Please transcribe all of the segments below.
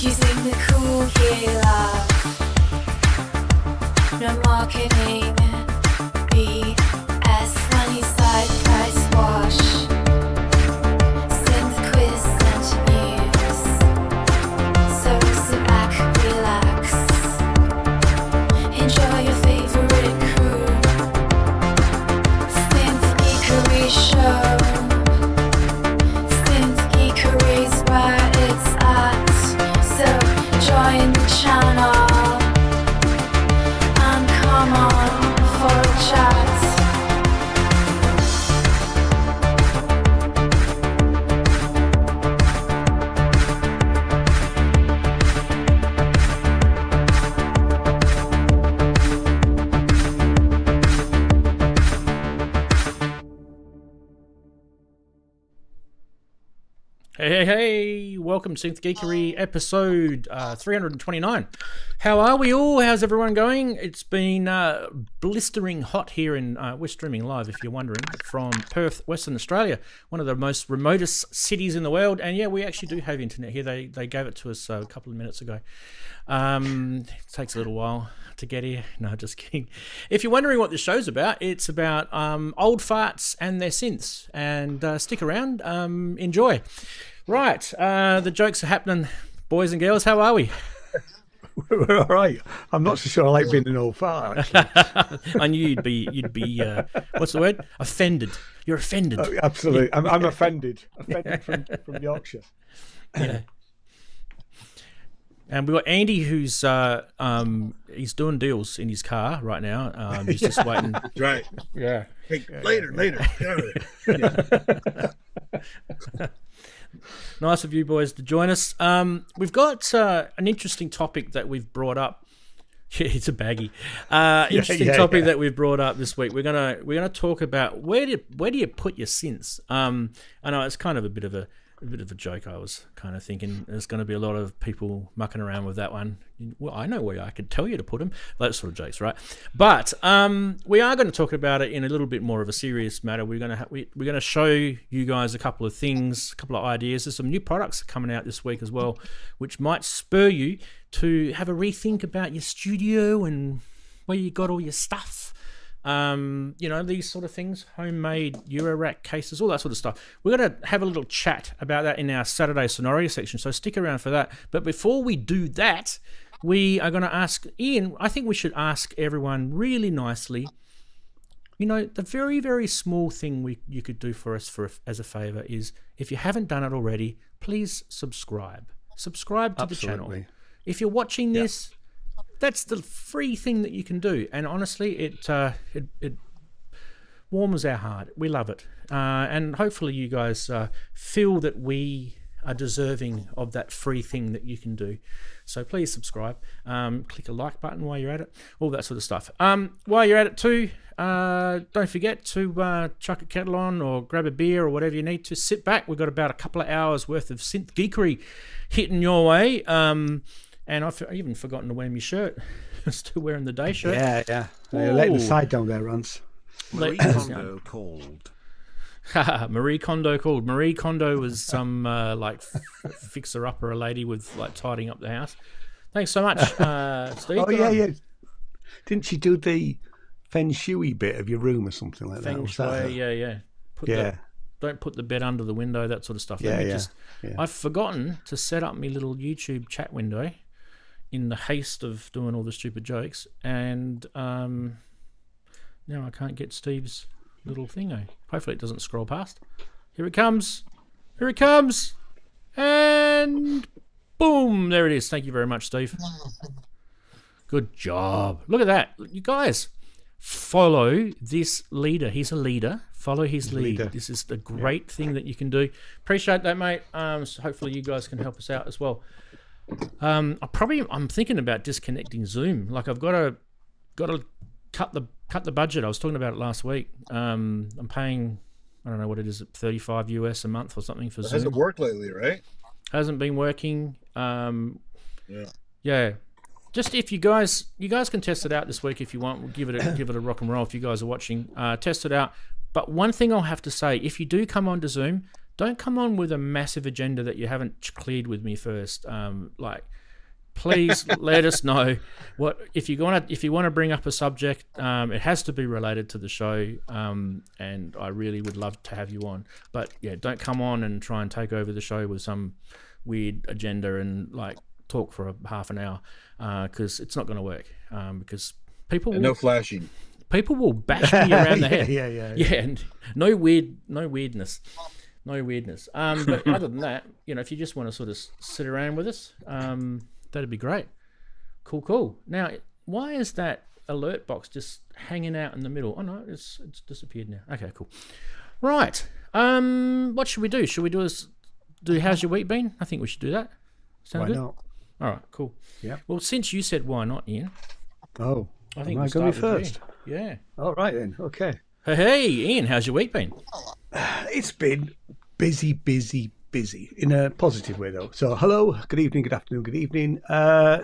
Using the cool gear love. No marketing. BS money side price wash. Synth Quiz and news. So sit back, relax. Enjoy your favorite crew. Synth Geekery show. Synth Geekery's where it's at. So join the channel and come on for a chat. Hey, welcome to Synth Geekery episode 329. How are we all? How's everyone going? It's been blistering hot here in, we're streaming live if you're wondering, from Perth, Western Australia, one of the most remotest cities in the world. And yeah, we actually do have internet here. They gave it to us a couple of minutes ago. It takes a little while to get here. No, just kidding. If you're wondering what this show's about, it's about old farts and their synths. And stick around, enjoy. Right, the jokes are happening, boys and girls. How are we? We're all right. I'm not so sure I like being an old fart. I knew you'd be. What's the word? Offended. You're offended. Oh, absolutely. I'm offended. Offended from Yorkshire. Yeah. And we've got Andy, who's he's doing deals in his car right now. He's just waiting. Right. Yeah. Hey, later. Nice of you boys to join us. We've got an interesting topic that we've brought up. Yeah, it's a baggie. Interesting topic that we've brought up this week. We're gonna talk about where do you put your synths. I know it's kind of a bit of a joke. I was kind of thinking there's going to be a lot of people mucking around with that one. Well, I know where I could tell you to put them. Those sort of jokes, right? But we are going to talk about it in a little bit more of a serious matter. We're going to show you guys a couple of things, a couple of ideas. There's some new products coming out this week as well, which might spur you to have a rethink about your studio and where you got all your stuff. These sort of things, homemade eurorack cases, all that sort of stuff. We're going to have a little chat about that in our Saturday Sonority section, so stick around for that. But before we do that, we are going to ask Ian, I think we should ask everyone really nicely, the very, very small thing you could do for us as a favour is, if you haven't done it already, please subscribe to the channel. If you're watching this, that's the free thing that you can do, and honestly, it warms our heart. We love it, and hopefully, you guys feel that we are deserving of that free thing that you can do. So please subscribe. Click a like button while you're at it. All that sort of stuff. While you're at it too, don't forget to chuck a kettle on or grab a beer or whatever you need to. Sit back. We've got about a couple of hours worth of synth geekery hitting your way. And I've even forgotten to wear my shirt. Still wearing the day shirt. Yeah. You're letting the side down there, Rance. Marie Kondo called. Marie Kondo called. Marie Kondo was some fixer-upper, a lady with tidying up the house. Thanks so much, Steve. Oh, yeah. Didn't she do the feng shui bit of your room or something like feng that? Shui, yeah. Don't put the bed under the window, that sort of stuff. I've forgotten to set up my little YouTube chat window in the haste of doing all the stupid jokes, and now I can't get Steve's little thingo. Hopefully it doesn't scroll past. Here it comes, and boom, there it is. Thank you very much, Steve. Good job. Look at that. You guys, follow this leader. He's a leader. Follow his lead. This is the great thing that you can do. Appreciate that, mate. So hopefully you guys can help us out as well. I'm thinking about disconnecting Zoom. I've got to cut the budget. I was talking about it last week. I'm paying, I don't know what it is, $35 US a month or something for Zoom. Hasn't worked lately, right? Hasn't been working. Yeah. Just if you guys can test it out this week if you want. We'll give it a rock and roll if you guys are watching. Test it out. But one thing I'll have to say, if you do come onto Zoom, don't come on with a massive agenda that you haven't cleared with me first. Please let us know what if you want to bring up a subject. It has to be related to the show, and I really would love to have you on. But yeah, don't come on and try and take over the show with some weird agenda and like talk for half an hour, because it's not going to work. Because people no flashing. People will bash me around the head. Yeah. And no weirdness. But other than that, if you just want to sort of sit around with us, that'd be great. Cool. Now, why is that alert box just hanging out in the middle? Oh no, it's disappeared now. Okay, cool. Right. What should we do? Should we do how's your week been? I think we should do that. Sound good? Why not? All right, cool. Yeah. Well, since you said why not, Ian. Oh, I think am I we'll going to be start with first? you. Yeah. All right then. Okay. Hey, Ian, how's your week been? It's been busy in a positive way though. So hello, good evening, good afternoon, good evening.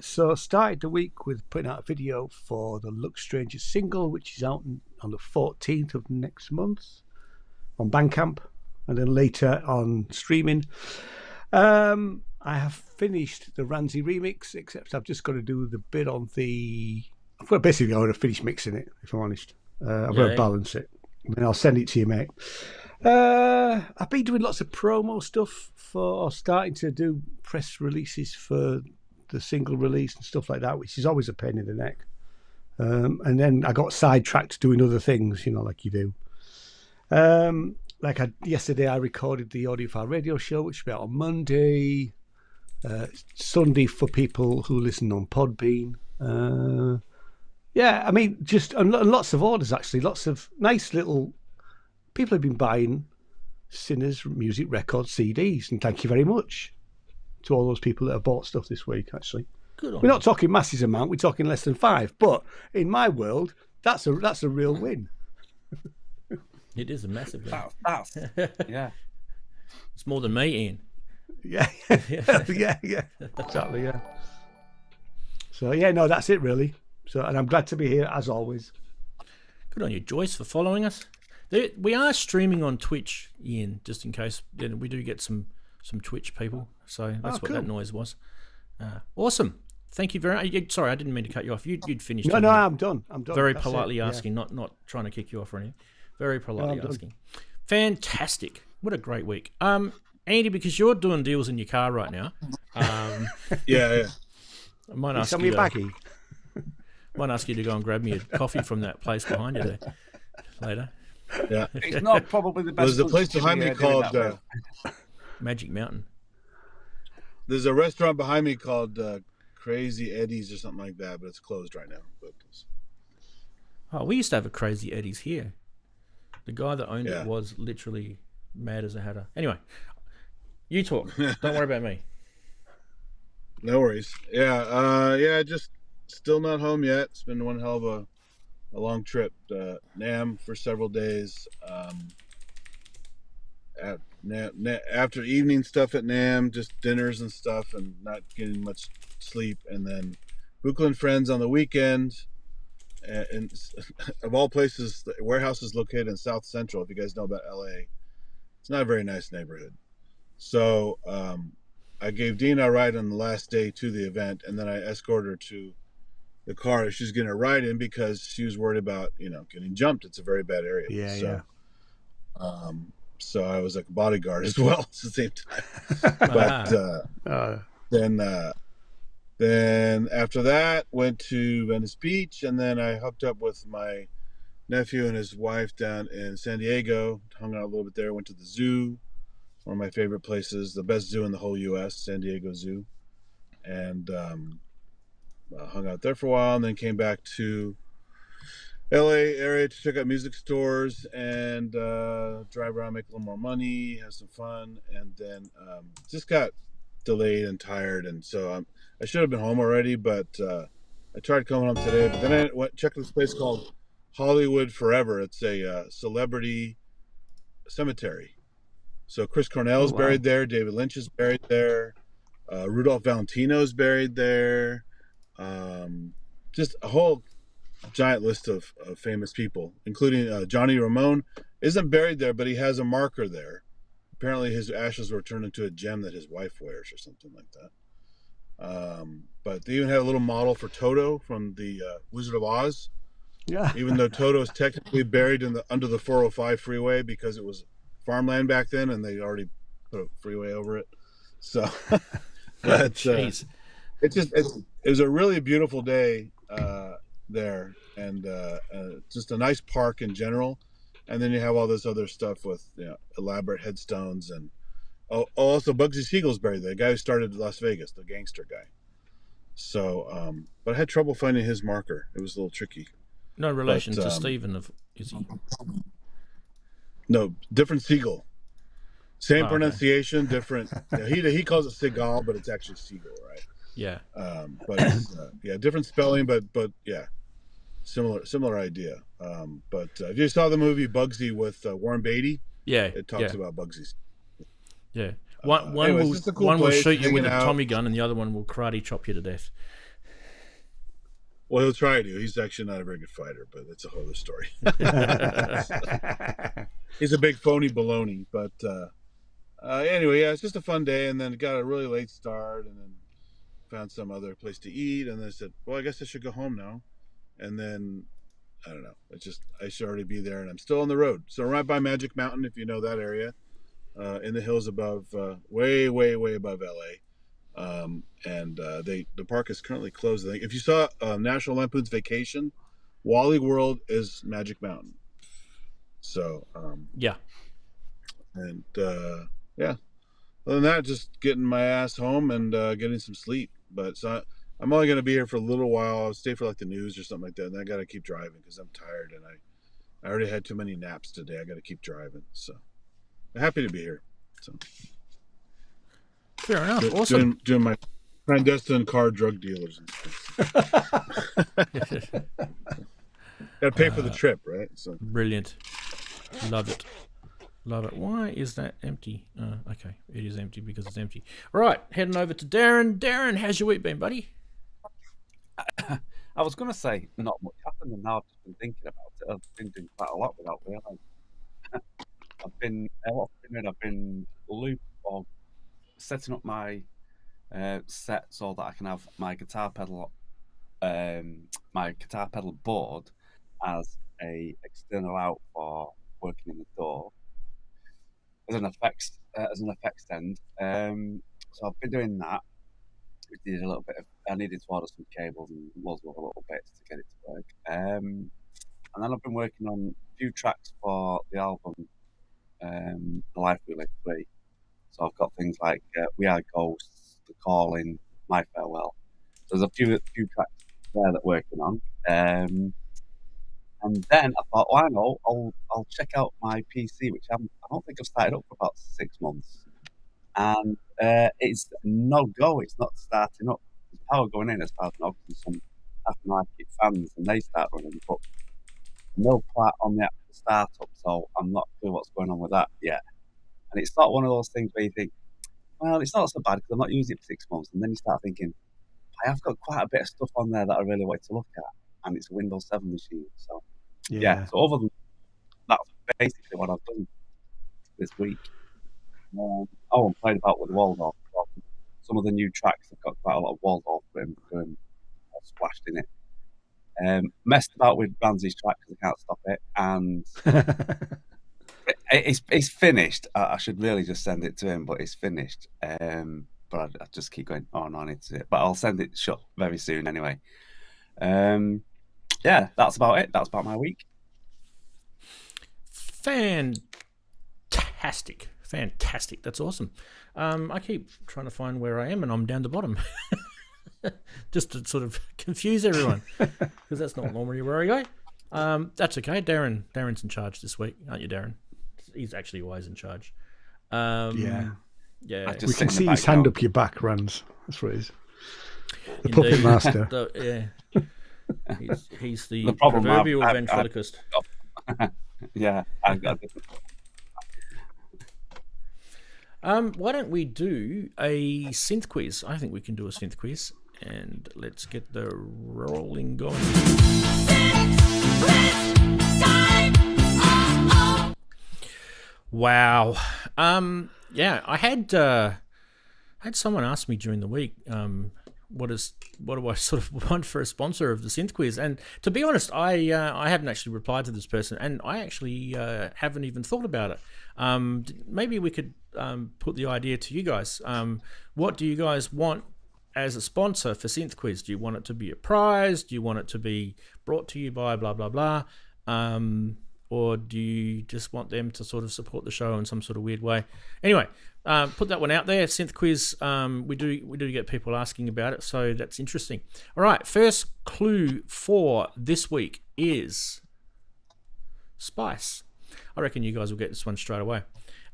So started the week with putting out a video for the Look Stranger single, which is out on the 14th of next month on Bandcamp, and then later on streaming. I have finished the Ranzee remix, except I've just got to do the bit on the. I've got basically got to finish mixing it, if I'm honest. I've got to balance it, and I'll send it to you, mate. I've been doing lots of promo stuff for starting to do press releases for the single release and stuff like that, which is always a pain in the neck. And then I got sidetracked doing other things, like you do. Yesterday I recorded the Audiophile radio show, which will be out on Monday. Sunday for people who listen on Podbean. Just and lots of orders actually. Lots of nice little people have been buying Sinners music record CDs, and thank you very much to all those people that have bought stuff this week. Actually, Good on we're not talking massive amount. We're talking less than 5. But in my world, that's a real win. It is a massive one. That's yeah. It's more than me, Ian. Yeah, exactly, yeah. So yeah, no, that's it really. So, and I'm glad to be here as always. Good on you, Joyce, for following us. We are streaming on Twitch, Ian, just in case we do get some Twitch people. So that's what that noise was. Awesome. Thank you very much. Sorry, I didn't mean to cut you off. You'd finished. No, I'm done. Very That's politely it. asking, not trying to kick you off or anything. Very politely asking. Fantastic. What a great week. Andy, because you're doing deals in your car right now. Yeah. I might ask you you a baggie. Might ask you to go and grab me a coffee from that place behind you there later. Yeah. It's not probably the best. There's a place behind me called Magic Mountain. There's a restaurant behind me called Crazy Eddie's or something like that, but it's closed right now. We used to have a Crazy Eddie's here. The guy that owned it was literally mad as a hatter. Anyway, you talk. Don't worry about me. No worries. Yeah, just still not home yet. It's been one hell of a long trip. NAMM for several days. After evening stuff at NAMM, just dinners and stuff, and not getting much sleep. And then Buchla and Friends on the weekend. And of all places, the warehouse is located in South Central. If you guys know about LA, it's not a very nice neighborhood. So I gave Dina a ride on the last day to the event, and then I escorted her to the car she's getting a ride in because she was worried about getting jumped. It's a very bad area. Yeah. So I was like a bodyguard as well at the same time. But then after that, went to Venice Beach, and then I hooked up with my nephew and his wife down in San Diego, hung out a little bit there, went to the zoo, one of my favorite places, the best zoo in the whole U.S., San Diego Zoo, and hung out there for a while, and then came back to LA area to check out music stores and drive around, make a little more money, have some fun, and then just got delayed and tired, and so I should have been home already, but I tried coming home today, but then I went checked this place called Hollywood Forever. It's a celebrity cemetery. So Chris Cornell's buried there, David Lynch is buried there, Rudolph Valentino's buried there, just a whole giant list of famous people, including Johnny Ramone isn't buried there, but he has a marker there apparently his ashes were turned into a gem that his wife wears or something like that. But they even had a little model for Toto from the Wizard of Oz. Yeah. Even though Toto is technically buried under the 405 freeway because it was farmland back then, and they already put a freeway over it. So, but it was a really beautiful day there, and just a nice park in general. And then you have all this other stuff with elaborate headstones, and also Bugsy Siegel's buried there, the guy who started Las Vegas, the gangster guy. So, but I had trouble finding his marker. It was a little tricky. No relation to Stephen, is he? No, different Siegel. Same pronunciation, different. He calls it Seagal, but it's actually Siegel, right? Yeah. But it's, different spelling, but yeah, similar idea. But if you saw the movie Bugsy with Warren Beatty, it talks about Bugsy. Yeah. One will shoot you with a Tommy gun, and the other one will karate chop you to death. Well, he'll try to. He's actually not a very good fighter, but that's a whole other story. He's a big phony baloney. But anyway, it's just a fun day. And then got a really late start, and then found some other place to eat. And then I said, well, I guess I should go home now. And then, I don't know. I should already be there, and I'm still on the road. So I'm right by Magic Mountain, if you know that area, in the hills above, way, way, way above LA. The park is currently closed. I think if you saw National Lampoon's Vacation, Wally World is Magic Mountain. So other than that, just getting my ass home and getting some sleep. But so I'm only going to be here for a little while. I'll stay for like the news or something like that, and I got to keep driving because I'm tired, and I already had too many naps today. I got to keep driving. So I'm happy to be here. So. Fair enough. Awesome. Doing my clandestine car drug dealers and stuff. Got to pay for the trip, right? So brilliant. Love it. Why is that empty? Okay, it is empty because it's empty. All right, heading over to Daren. Daren, how's your week been, buddy? I was going to say not much happened, and now I've just been thinking about it. I've been doing quite a lot without realizing. I've been setting up my set so that I can have my guitar pedal board as a external out for working in the door as an effects end. So I've been doing that. We did a little bit of. I needed to order some cables and loads of other little bits to get it to work. And then I've been working on a few tracks for the album, The Life We Live 3. So I've got things like We Are Ghosts, The Calling, My Farewell. There's a few tracks there that we're working on. And then I thought, well, I know, I'll check out my PC, which I don't think I've started up for about 6 months. And it's no go. It's not starting up. There's power going in as far as I know, because some aftermarket fans, and they start running, but no part on the actual startup, so I'm not sure what's going on with that yet. And it's not one of those things where you think, well, it's not so bad because I'm not using it for 6 months. And then you start thinking, I have got quite a bit of stuff on there that I really want to look at. And it's a Windows 7 machine. So, yeah. So other than that's basically what I've done this week. I'm playing about with Waldorf. Some of the new tracks have got quite a lot of Waldorf splashed in it. Messed about with Ranzee's track because I can't stop it. And... It's finished. I should really just send it to him, but it's finished. But I just keep going, oh no, I need to do it. But I'll send it shut very soon anyway. That's about it. That's about my week. Fantastic. That's awesome. I keep trying to find where I am, and I'm down the bottom. Just to sort of confuse everyone, because that's not normally where I go. That's okay. Daren's in charge this week, aren't you, Daren? He's actually always in charge. Yeah. We can see his hand up your back, Ranz. That's what it is. The puppet master. He's the proverbial ventriloquist. Yeah, I've got it. Why don't we do a synth quiz? I think we can do a synth quiz, and let's get the rolling going. Wow. Yeah, I had someone ask me during the week, what do I sort of want for a sponsor of the Synth Quiz? And to be honest, I haven't actually replied to this person, and I actually haven't even thought about it. Maybe we could put the idea to you guys. What do you guys want as a sponsor for Synth Quiz? Do you want it to be a prize? Do you want it to be brought to you by blah blah blah? Or do you just want them to sort of support the show in some sort of weird way? Anyway, put that one out there. Synth Quiz, we do get people asking about it, so that's interesting. All right, first clue for this week is Spice. I reckon you guys will get this one straight away.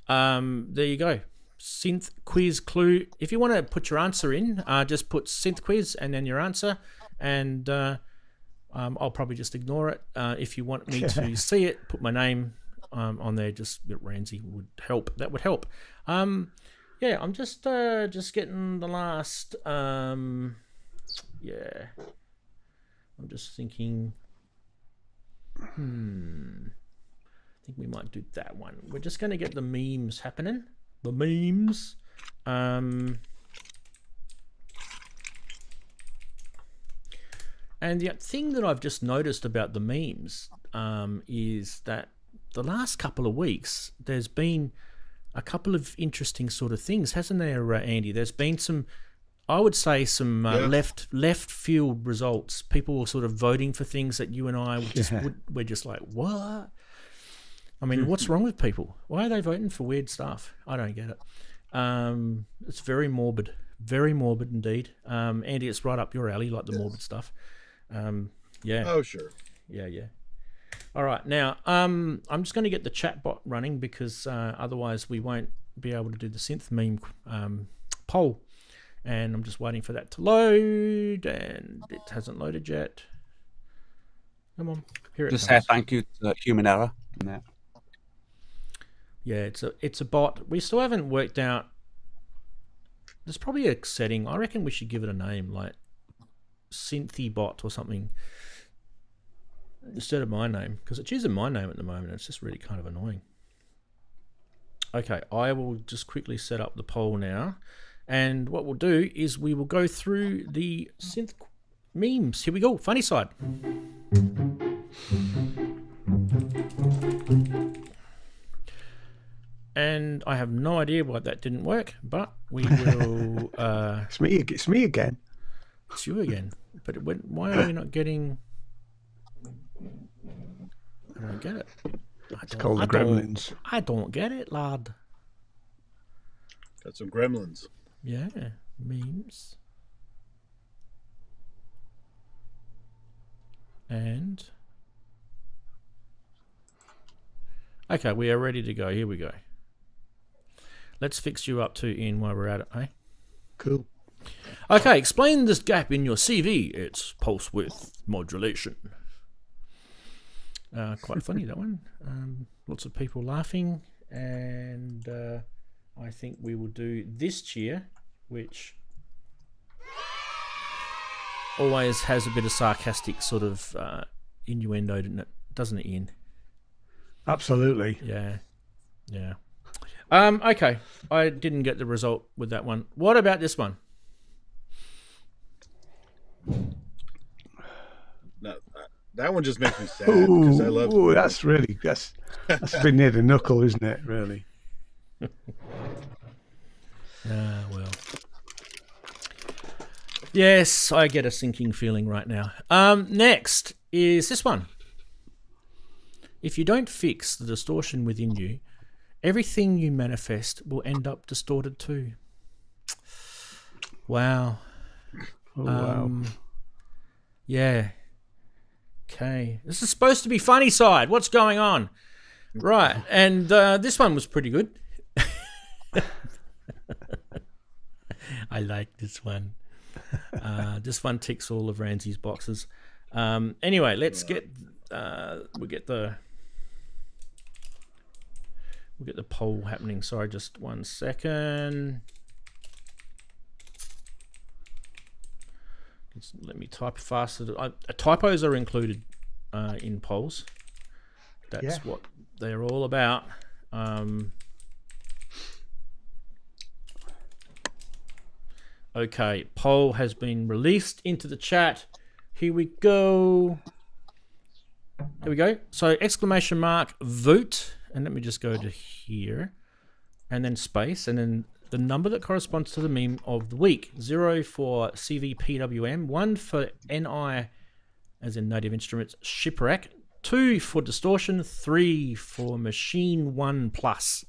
There you go. Synth Quiz clue. If you want to put your answer in, just put Synth Quiz and then your answer, and I'll probably just ignore it. If you want me to see it, put my name on there. Just Ranzee would help. That would help. Yeah, I'm just getting the last. Yeah, I'm just thinking. I think we might do that one. We're just going to get the memes happening. The memes. And the thing that I've just noticed about the memes is that the last couple of weeks, there's been a couple of interesting sort of things, hasn't there, Andy? There's been some, I would say, some left field results. People were sort of voting for things that you and I we're just like, what? I mean, what's wrong with people? Why are they voting for weird stuff? I don't get it. It's very morbid indeed. Andy, it's right up your alley, like the morbid stuff. Yeah. Oh, sure. Yeah. All right. Now, I'm just going to get the chat bot running because otherwise we won't be able to do the synth meme poll. And I'm just waiting for that to load, and it hasn't loaded yet. Come on. Here it just comes. say thank you to human error. Yeah, it's a bot. We still haven't worked out. There's probably a setting. I reckon we should give it a name, like Synthy Bot or something, instead of my name, because it's using my name at the moment. It's just really kind of annoying. Okay, I will just quickly set up the poll now, and what we'll do is we will go through the synth memes. Here we go. Funny side. And I have no idea why that didn't work, but we will. It's me again. It's you again. But why are we not getting? I don't get it. It's called the Gremlins. I don't get it, lad. Got some gremlins. Yeah, memes. And okay, we are ready to go. Here we go. Let's fix you up too, Ian, while we're at it, eh? Cool. Okay, explain this gap in your CV. It's pulse width modulation. Quite funny, that one. Lots of people laughing. And I think we will do this cheer, which always has a bit of sarcastic sort of innuendo, doesn't it, Ian? Absolutely. Yeah. Okay, I didn't get the result with that one. What about this one? No, that one just makes me sad because I love. Ooh, that's been near the knuckle, isn't it? Really. Well. Yes, I get a sinking feeling right now. Next is this one. If you don't fix the distortion within you, everything you manifest will end up distorted too. Wow. Oh, wow. Yeah. Okay. This is supposed to be funny side. What's going on? Right. And this one was pretty good. I like this one. This one ticks all of Ranzee's boxes. Anyway, let's get we'll get the poll happening. Sorry, just 1 second. Let me type faster. Typos are included in polls. That's what they're all about. Okay, poll has been released into the chat. Here we go. Here we go. So exclamation mark vote, and let me just go to here, and then space, and then the number that corresponds to the meme of the week. 0 for CVPWM, 1 for NI, as in Native Instruments, Shipwreck, 2 for Distortion, 3 for Machine 1 Plus.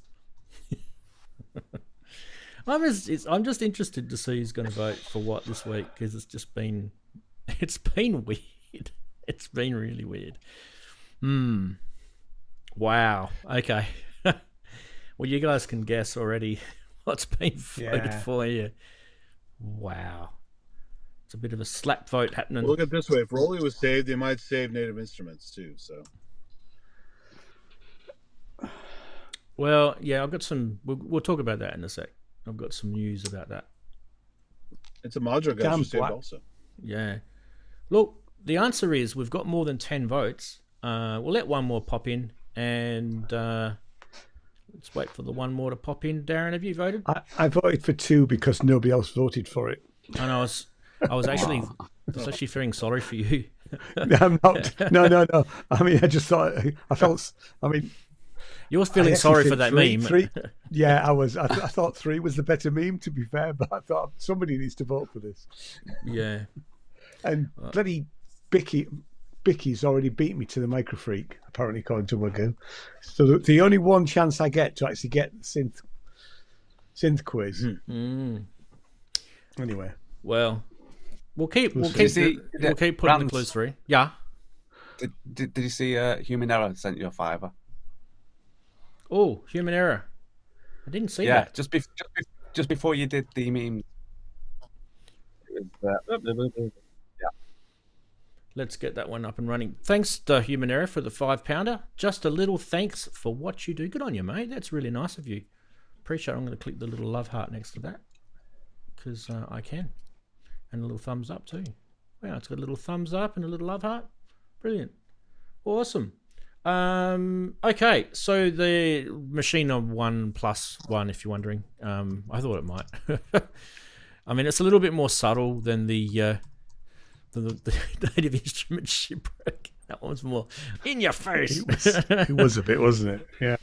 I'm just interested to see who's going to vote for what this week, because it's been weird. It's been really weird. Wow. Okay. Well, you guys can guess already what's been voted for you. Wow. It's a bit of a slap vote happening. Well, look at it this way. If Rolly was saved, they might save Native Instruments too. So. Well, yeah, I've got some. We'll talk about that in a sec. I've got some news about that. It's a modular guy saved also. Yeah. Look, the answer is we've got more than 10 votes. We'll let one more pop in, and let's wait for the one more to pop in. Daren, have you voted? I voted for 2 because nobody else voted for it. And I was actually feeling sorry for you. I'm not. No. I mean, I just thought I felt. I mean. You were feeling sorry for that meme. 3, yeah, I was. I thought 3 was the better meme, to be fair, but I thought somebody needs to vote for this. Yeah. And bloody Bicky's already beat me to the Micro Freak, apparently, according to Wagoo. So the only one chance I get to actually get the synth quiz. Anyway. Well, we'll keep putting the clues through. Yeah. Did you see Human Error sent you a $5? Oh, Human Error. I didn't see that. Just before you did the meme. Let's get that one up and running. Thanks to Human Error for the £5. Just a little thanks for what you do. Good on you, mate. That's really nice of you. Appreciate it. I'm going to click the little love heart next to that, because I can. And a little thumbs up too. Wow, it's got a little thumbs up and a little love heart. Brilliant. Awesome. Okay, so the Machine 1+1, if you're wondering, I thought it might. I mean, it's a little bit more subtle than the Native Instrument Shipwreck. That one's more in your face. It was a bit, wasn't it? Yeah.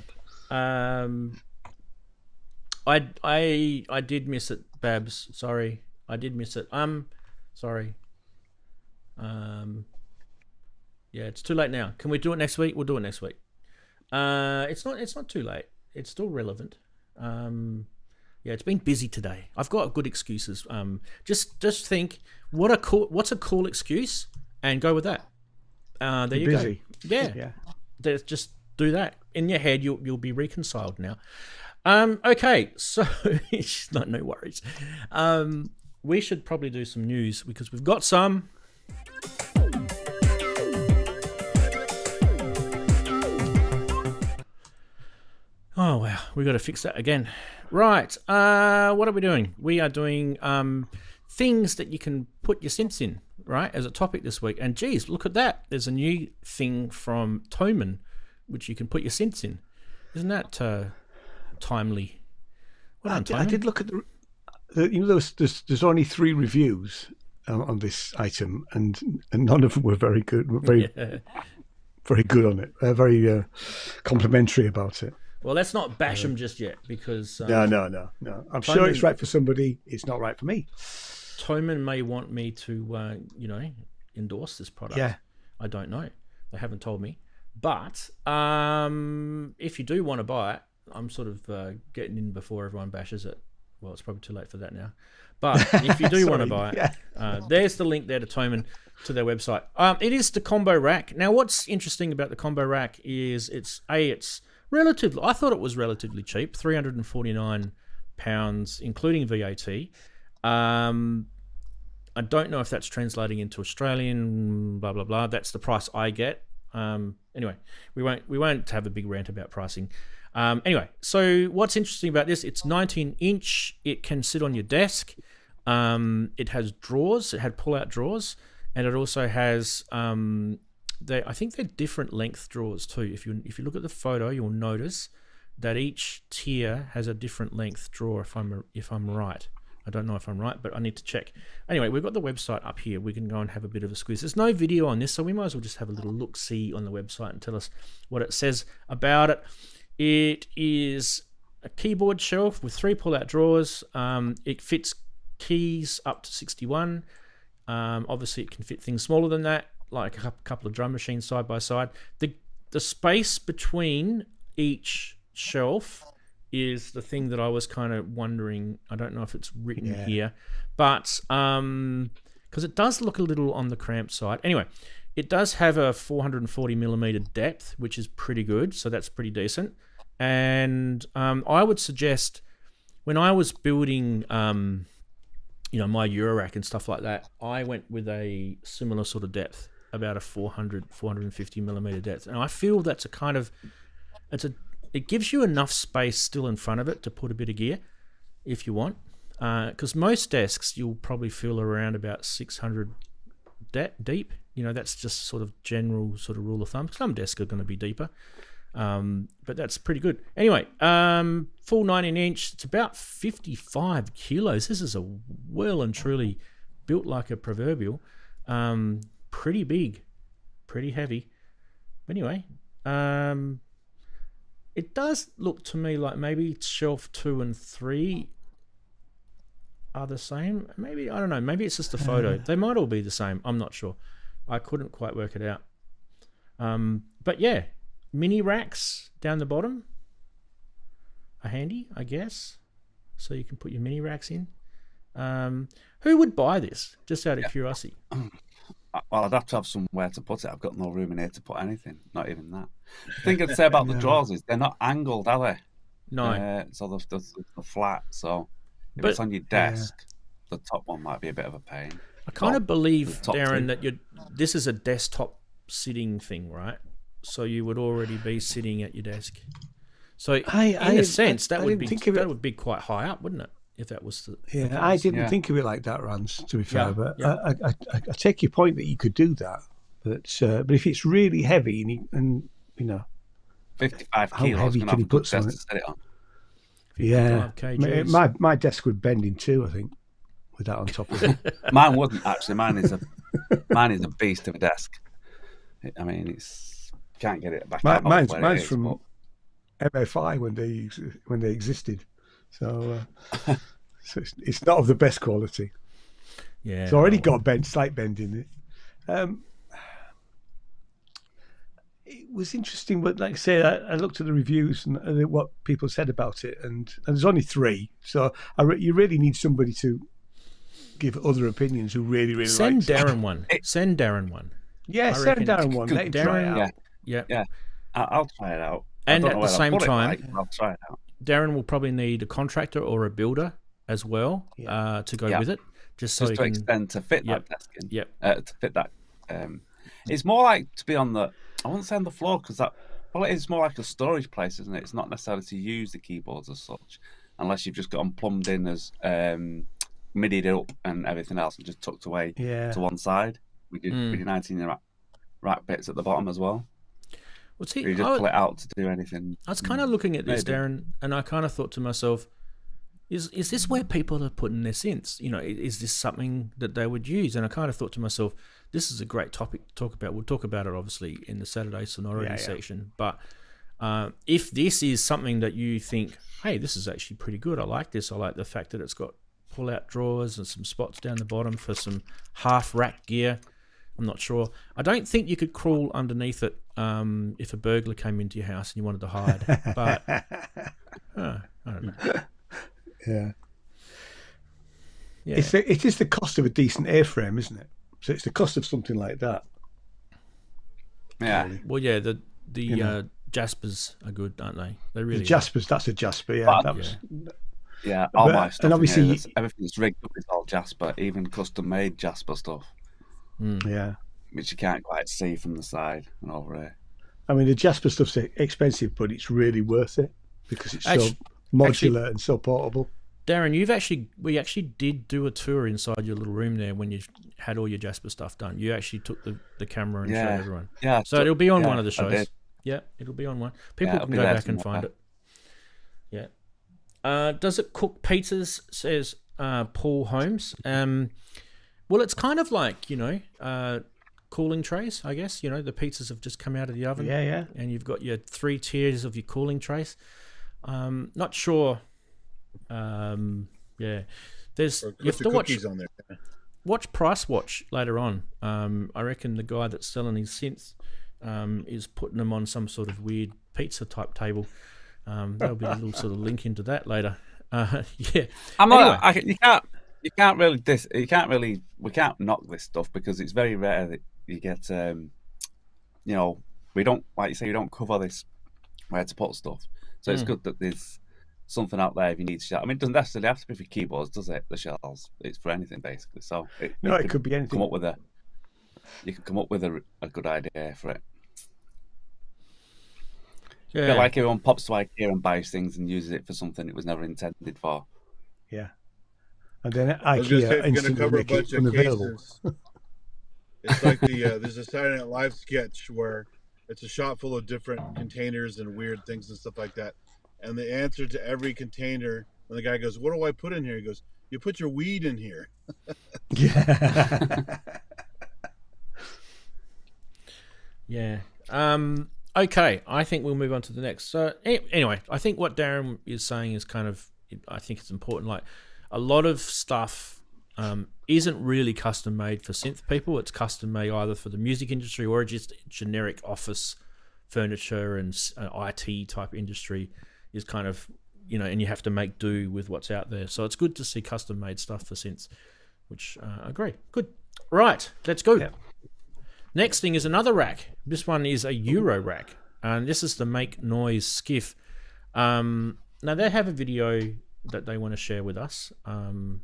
I did miss it, Babs. Sorry, I did miss it. Sorry. Yeah, it's too late now. Can we do it next week? We'll do it next week. It's not too late. It's still relevant. Yeah, it's been busy today. I've got good excuses. Just think what's a cool excuse, and go with that. There you busy. Go. Yeah. Just do that. In your head, you'll be reconciled now. Okay, so no worries. We should probably do some news, because we've got some. Oh, wow. We've got to fix that again. Right. What are we doing? We are doing things that you can put your synths in, right, as a topic this week. And, geez, look at that. There's a new thing from Thomann, which you can put your synths in. Isn't that timely? Well done, I did look at there's only 3 reviews on this item, and none of them were very good. Very good on it. Very complimentary about it. Well, let's not bash them just yet, because... No. I'm sure it's right for somebody. It's not right for me. Thomann may want me to, endorse this product. Yeah. I don't know. They haven't told me. But if you do want to buy it, I'm sort of getting in before everyone bashes it. Well, it's probably too late for that now. But if you do want to buy it, there's the link there to Thomann, to their website. It is the combo rack. Now, what's interesting about the combo rack is it's relatively, I thought it was relatively cheap, £349, including VAT. I don't know if that's translating into Australian, blah, blah, blah. That's the price I get. Anyway, we won't have a big rant about pricing. Anyway, so what's interesting about this, it's 19-inch. It can sit on your desk. It has drawers. It had pull-out drawers. And it also has... I think they're different length drawers too. If you look at the photo, you'll notice that each tier has a different length drawer. If I'm right, I don't know if I'm right, but I need to check. Anyway, we've got the website up here. We can go and have a bit of a squeeze. There's no video on this, so we might as well just have a little look-see on the website and tell us what it says about it. It is a keyboard shelf with 3 pull-out drawers. It fits keys up to 61. Obviously, it can fit things smaller than that, like a couple of drum machines side by side. The space between each shelf is the thing that I was kind of wondering. I don't know if it's written here, but because it does look a little on the cramped side. Anyway, it does have a 440 millimeter depth, which is pretty good, so that's pretty decent. And I would suggest, when I was building my eurorack and stuff like that, I went with a similar sort of depth, about a 450 millimeter depth, and I feel that's a kind of it gives you enough space still in front of it to put a bit of gear if you want, because most desks you'll probably feel around about 600 deep. That's just sort of general sort of rule of thumb. Some desks are going to be deeper, but that's pretty good. Anyway, full 19-inch. It's about 55 kilos. This is a well and truly built like a proverbial. Pretty big, pretty heavy. Anyway, it does look to me like maybe shelf 2 and 3 are the same. Maybe, I don't know. Maybe it's just a photo. They might all be the same. I'm not sure. I couldn't quite work it out. But yeah, mini racks down the bottom are handy, I guess. So you can put your mini racks in. Who would buy this? Just out of curiosity. Well, I'd have to have somewhere to put it. I've got no room in here to put anything. Not even that. The thing I'd say about the drawers is they're not angled, are they? No. So they're flat. So if it's on your desk, the top one might be a bit of a pain. I kind of believe, Daren, that this is a desktop sitting thing, right? So you would already be sitting at your desk. So in a sense, that would be quite high up, wouldn't it? If that was the case. I didn't think of it like that, Ranzee, to be fair. But I take your point that you could do that. But if it's really heavy and 55 how kilos, heavy can you put something? To set it on. Yeah, kgs. my desk would bend in two, I think, with that on top of it. Mine wouldn't actually. Mine is a beast of a desk. I mean, it's can't get it back. Mine's from MFI when they existed. So it's not of the best quality. Yeah, it's already got slight bend in it. It was interesting, but like I say, I looked at the reviews and what people said about it, and there's only 3. So you really need somebody to give other opinions who really send likes Daren one. Send Daren one. Yeah, send Daren one. Let him try it out. Yeah. I'll try it out. And at the same time, I'll try it out. Daren will probably need a contractor or a builder as well to go with it, just so he can extend to fit that desk in. Yep. To fit that. It's more like to be on the. I wouldn't say on the floor because it is more like a storage place, isn't it? It's not necessarily to use the keyboards as such, unless you've just got them plumbed in as midied up and everything else, and just tucked away to one side. We did 19 rack bits at the bottom as well. Well, see, you just pull it out to do anything. I was kind of looking at this, Daren, and I kind of thought to myself, is this where people are putting their synths? Is this something that they would use? And I kind of thought to myself, this is a great topic to talk about. We'll talk about it, obviously, in the Saturday Sonority section. But if this is something that you think, hey, this is actually pretty good, I like this. I like the fact that it's got pull-out drawers and some spots down the bottom for some half-rack gear. I'm not sure. I don't think you could crawl underneath it if a burglar came into your house and you wanted to hide. But I don't know. Yeah. It is the cost of a decent airframe, isn't it? So it's the cost of something like that. Yeah. Really. Well, yeah. The Jaspers are good, aren't they? They really. The Jaspers. That's a Jasper. Yeah. All my stuff. And obviously, everything that's rigged up is all Jasper, even custom-made Jasper stuff. Yeah. Which you can't quite see from the side and over here. I mean, the Jasper stuff's expensive, but it's really worth it because it's so modular and so portable. Daren, we actually did do a tour inside your little room there when you had all your Jasper stuff done. You actually took the camera and showed everyone. Yeah. So it'll be on one of the shows. Yeah, it'll be on one. People can go back and find it. Does it cook pizzas? Says Paul Holmes. Well, it's kind of like, cooling trays, I guess. The pizzas have just come out of the oven. Yeah. And you've got your 3 tiers of your cooling trays. Not sure. Yeah. You have to watch on there. Watch Price Watch later on. I reckon the guy that's selling his synths is putting them on some sort of weird pizza type table. There'll be a little sort of link into that later. Yeah. We can't knock this stuff because it's very rare that you get, we don't, like you say, you don't cover this where to put stuff. So it's good that there's something out there if you need shells. I mean, it doesn't necessarily have to be for keyboards, does it? The shells, it's for anything basically. So it could be anything. You can come up with a good idea for it. Yeah. A bit like everyone pops to IKEA and buys things and uses it for something it was never intended for. Yeah. And then IKEA instantly make it unavailable. It's like there's a Saturday Night Live sketch where it's a shop full of different containers and weird things and stuff like that. And the answer to every container, when the guy goes, "What do I put in here?" He goes, "You put your weed in here." Yeah. Yeah. Okay, I think we'll move on to the next. So anyway, I think what Daren is saying is I think it's important. Like, a lot of stuff isn't really custom made for synth people. It's custom made either for the music industry or just generic office furniture and IT type industry is kind of, and you have to make do with what's out there. So it's good to see custom made stuff for synths, which I agree. Good. Right, let's go. Yeah. Next thing is another rack. This one is a eurorack, and this is the Make Noise Skiff. Now they have a video that they want to share with us, and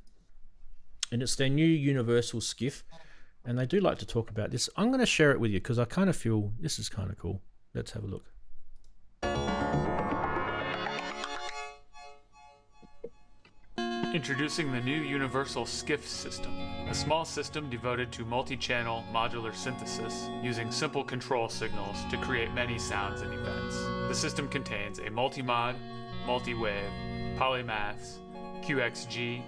it's their new universal skiff, and they do like to talk about this. I'm going to share it with you because I kind of feel this is kind of cool. Let's have a look. Introducing the new Universal Skiff system, a small system devoted to multi-channel modular synthesis using simple control signals to create many sounds and events. The system contains a multi-mod, multi-wave, polymaths, QXG,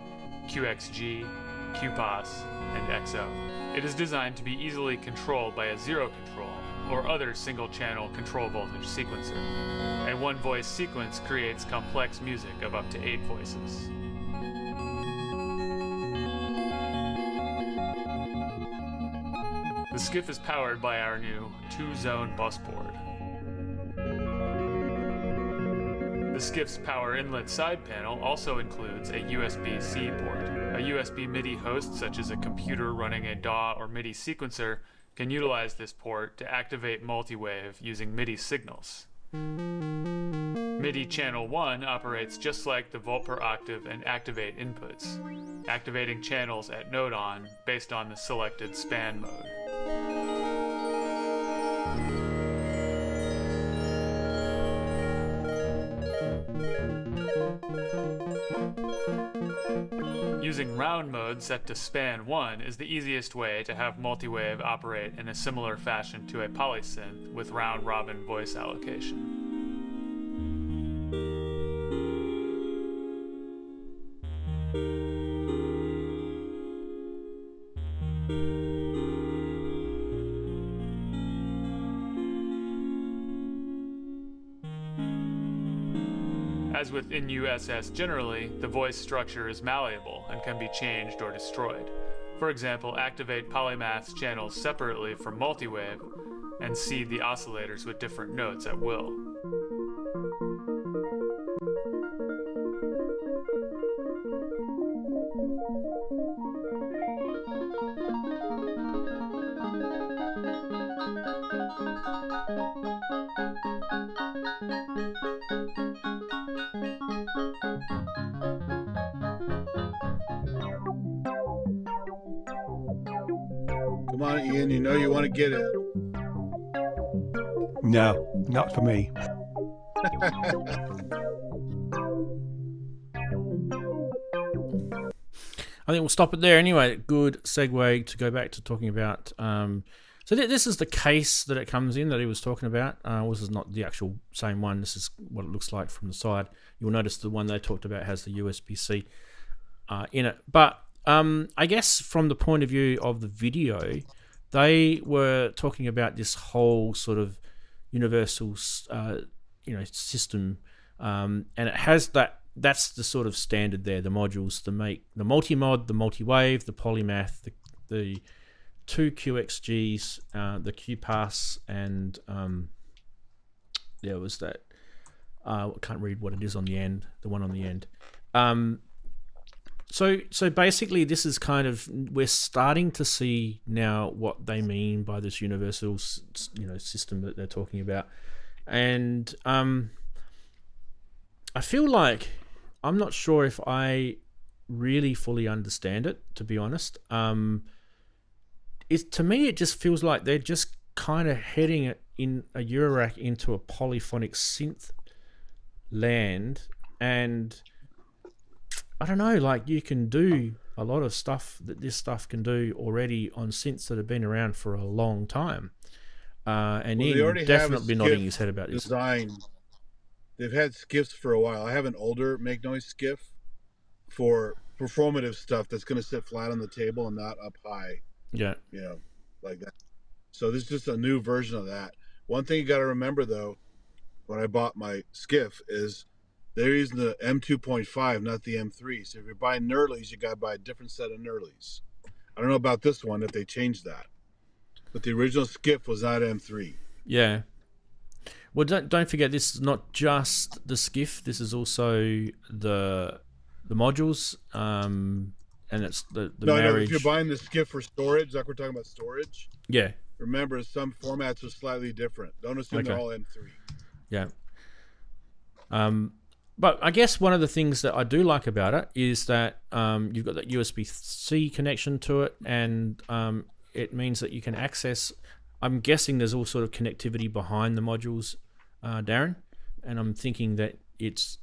QXG, QPOS, and XO. It is designed to be easily controlled by a zero control or other single-channel control voltage sequencer. A one-voice sequence creates complex music of up to 8 voices. The skiff is powered by our new 2-zone bus board. The skiff's power inlet side panel also includes a USB-C port. A USB MIDI host, such as a computer running a DAW or MIDI sequencer, can utilize this port to activate multi-wave using MIDI signals. MIDI channel 1 operates just like the volt per octave and activate inputs, activating channels at node on based on the selected span mode. Using round mode set to span 1 is the easiest way to have multi-wave operate in a similar fashion to a polysynth with round-robin voice allocation. As with NUSS generally, the voice structure is malleable and can be changed or destroyed. For example, activate polymaths channels separately from multi-wave and seed the oscillators with different notes at will. Come on, Ian, you know you want to get it. No, not for me. I think we'll stop it there anyway. Good segue to go back to talking about So this is the case that it comes in that he was talking about. This is not the actual same one. This is what it looks like from the side. You'll notice the one they talked about has the USB-C in it. But I guess from the point of view of the video, they were talking about this whole sort of universal, system, and it has that. That's the sort of standard there. The modules, the multi-mod, the multi-wave, the polymath, the two QXGs, the QPass, and there was that. I can't read what it is on the end. The one on the end. So basically, this is kind of, we're starting to see now what they mean by this universal, system that they're talking about, and I feel like I'm not sure if I really fully understand it, to be honest. To me, it just feels like they're just kind of heading it in a eurorack into a polyphonic synth land, and I don't know, like you can do a lot of stuff that this stuff can do already on synths that have been around for a long time. And Ian definitely nodding his head about this. Design. They've had skiffs for a while. I have an older make noise skiff for performative stuff that's going to sit flat on the table and not up high. Yeah. Like that. So this is just a new version of that. One thing you got to remember though, when I bought my skiff, is they're using the M2.5, not the M3. So if you're buying Nurleys, you got to buy a different set of Nurleys. I don't know about this one, if they changed that. But the original skiff was not M3. Yeah. Well, don't forget, this is not just the skiff. This is also the modules, and it's the marriage. No, if you're buying the skiff for storage, like we're talking about storage. Yeah. Remember, some formats are slightly different. Don't assume they're all M3. Yeah. But I guess one of the things that I do like about it is that you've got that USB-C connection to it, and it means that you can access. I'm guessing there's all sort of connectivity behind the modules, Daren, and I'm thinking that it's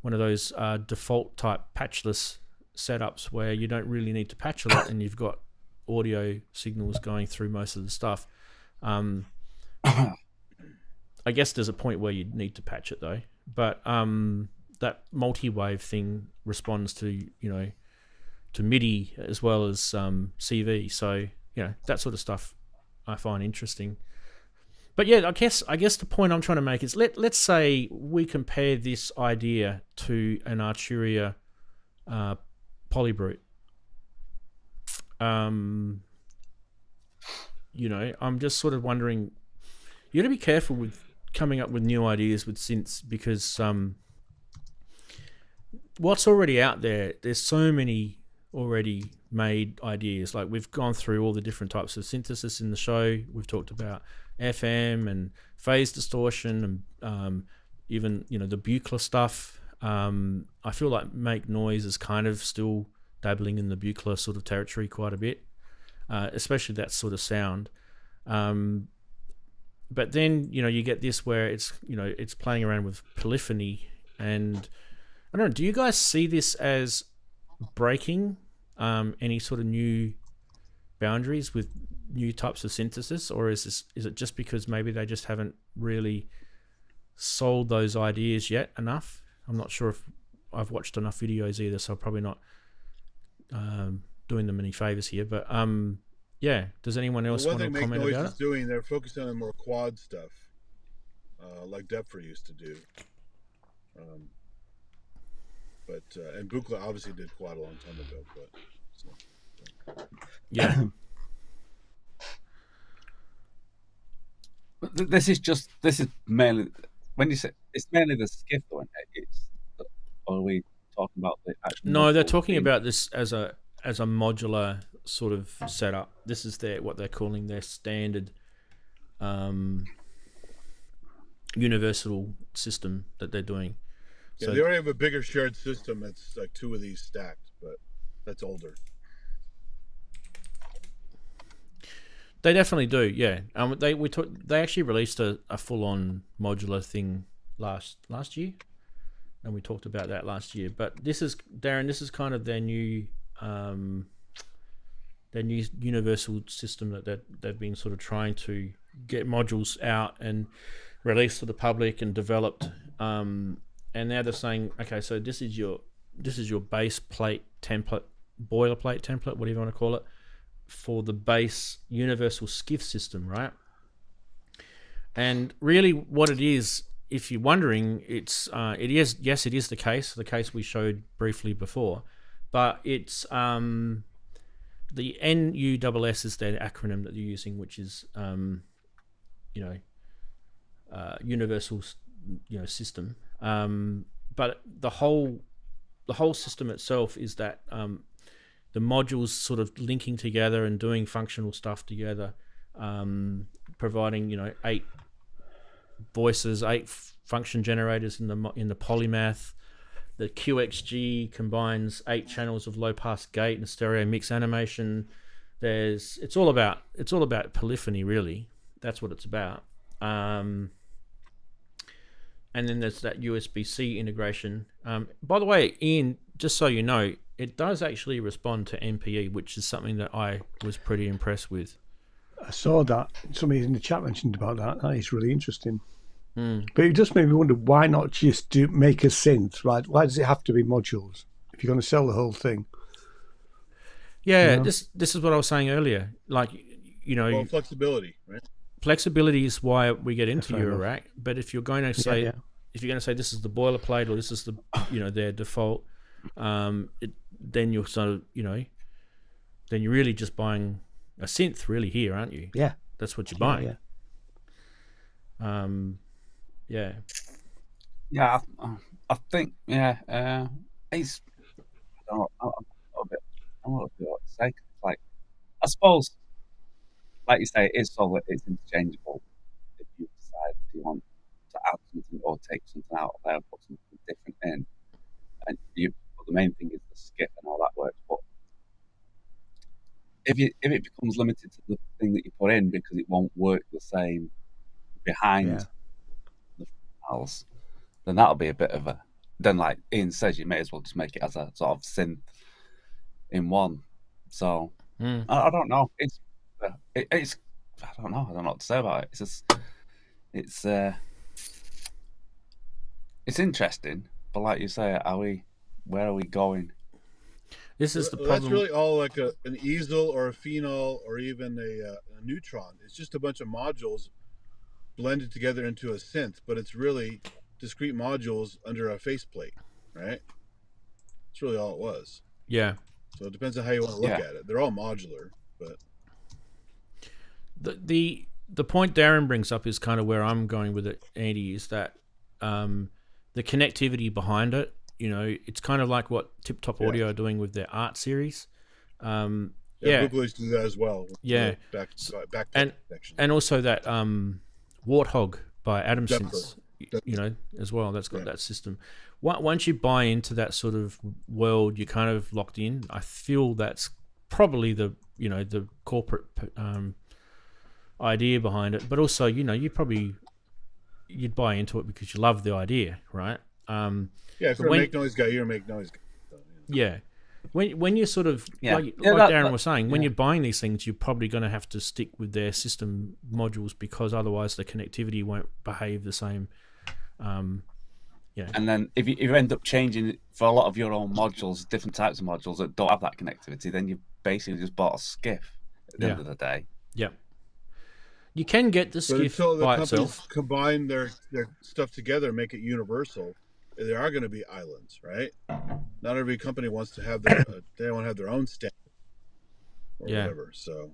one of those default type patchless setups where you don't really need to patch a lot, and you've got audio signals going through most of the stuff. I guess there's a point where you need to patch it though. But that multi-wave thing responds to to MIDI as well as CV. So that sort of stuff I find interesting. But yeah, I guess the point I'm trying to make is let's say we compare this idea to an Arturia Polybrute. I'm just sort of wondering. You got to be careful with coming up with new ideas with synths, because what's already out there's so many already made ideas. Like, we've gone through all the different types of synthesis in the show. We've talked about FM and phase distortion, and even the Buchla stuff. I feel like Make Noise is kind of still dabbling in the Buchla sort of territory quite a bit, especially that sort of sound. But then you get this where it's it's playing around with polyphony, and I don't know. Do you guys see this as breaking any sort of new boundaries with new types of synthesis, or is it just because maybe they just haven't really sold those ideas yet enough? I'm not sure if I've watched enough videos either, so I'm probably not doing them any favors here. But yeah, does anyone else want to comment about it? Doing, they're focusing on more quad stuff, like Depfer used to do. And Buchla obviously did quad a long time ago. Yeah. This is mainly, when you say it's mainly the skiff, though, or are we talking about the actual? No, they're talking about this as a modular sort of setup. This is what they're calling their standard universal system that they're doing. Yeah, so they already have a bigger shared system that's like two of these stacked, but that's older. They definitely do, yeah. They actually released a full-on modular thing last year, and we talked about that last year. But this is, Daren, this is kind of their new their new universal system that they've been sort of trying to get modules out and released to the public and developed. And now they're saying, okay, so this is your base plate template, boilerplate template, whatever you want to call it, for the base universal skiff system, right? And really, what it is, if you're wondering, it is the case we showed briefly before, but it's the NUSS is their acronym that they're using, which is universal, system. But the whole system itself is that the modules sort of linking together and doing functional stuff together, providing 8 voices, 8 function generators in the polymath. The QXG combines 8 channels of low pass gate and stereo mix animation. It's all about polyphony, really. That's what it's about. And then there's that USB-C integration. By the way, Ian, just so you know, it does actually respond to MPE, which is something that I was pretty impressed with. I saw that. Somebody in the chat mentioned about that. That is really interesting. But it just made me wonder, why not just make a synth, right? Why does it have to be modules if you're going to sell the whole thing? Yeah, this is what I was saying earlier. Like, well, flexibility, right? Flexibility is why we get into Eurorack. But if you're going to say, if you're going to say this is the boilerplate or this is the, their default, then you're sort of, then you're really just buying a synth, really, here, aren't you? Yeah, that's what you're buying. Yeah, I think it's. I don't know what to say. Like, I suppose, like you say, it is so that it's interchangeable. If you decide you want to add something or take something out of there, put something different in, but the main thing is the skip and how that works. But if it becomes limited to the thing that you put in because it won't work the same behind the files, then that'll be a bit of a. Then, like Ian says, you may as well just make it as a sort of synth in one. So I don't know. It's I don't know. I don't know what to say about it. It's just it's interesting, but like you say, where are we going? This is the problem. That's really all like an easel or a phenol or even a neutron. It's just a bunch of modules blended together into a synth, but it's really discrete modules under a faceplate, right? That's really all it was. Yeah. So it depends on how you want to look at it. They're all modular, but the point Daren brings up is kind of where I'm going with it, Andy, is that the connectivity behind it. It's kind of like what Tip Top Audio are doing with their art series. Booglies do that as well. Yeah, back and also that Warthog by Adam Synths, as well. That's got that system. Once you buy into that sort of world, you're kind of locked in. I feel that's probably the corporate idea behind it, but also you'd buy into it because you love the idea, right? If you're a make noise guy, you're a make noise guy. So, Yeah. When you're sort of like Daren was saying, when you're buying these things, you're probably going to have to stick with their system modules because otherwise the connectivity won't behave the same. And then if you end up changing for a lot of your own modules, different types of modules that don't have that connectivity, then you basically just bought a skiff at the end of the day. Yeah. You can get the skiff by itself. Combine their stuff together, make it universal. There are going to be islands, right? Not every company wants to have their they want to have their own standard or whatever. So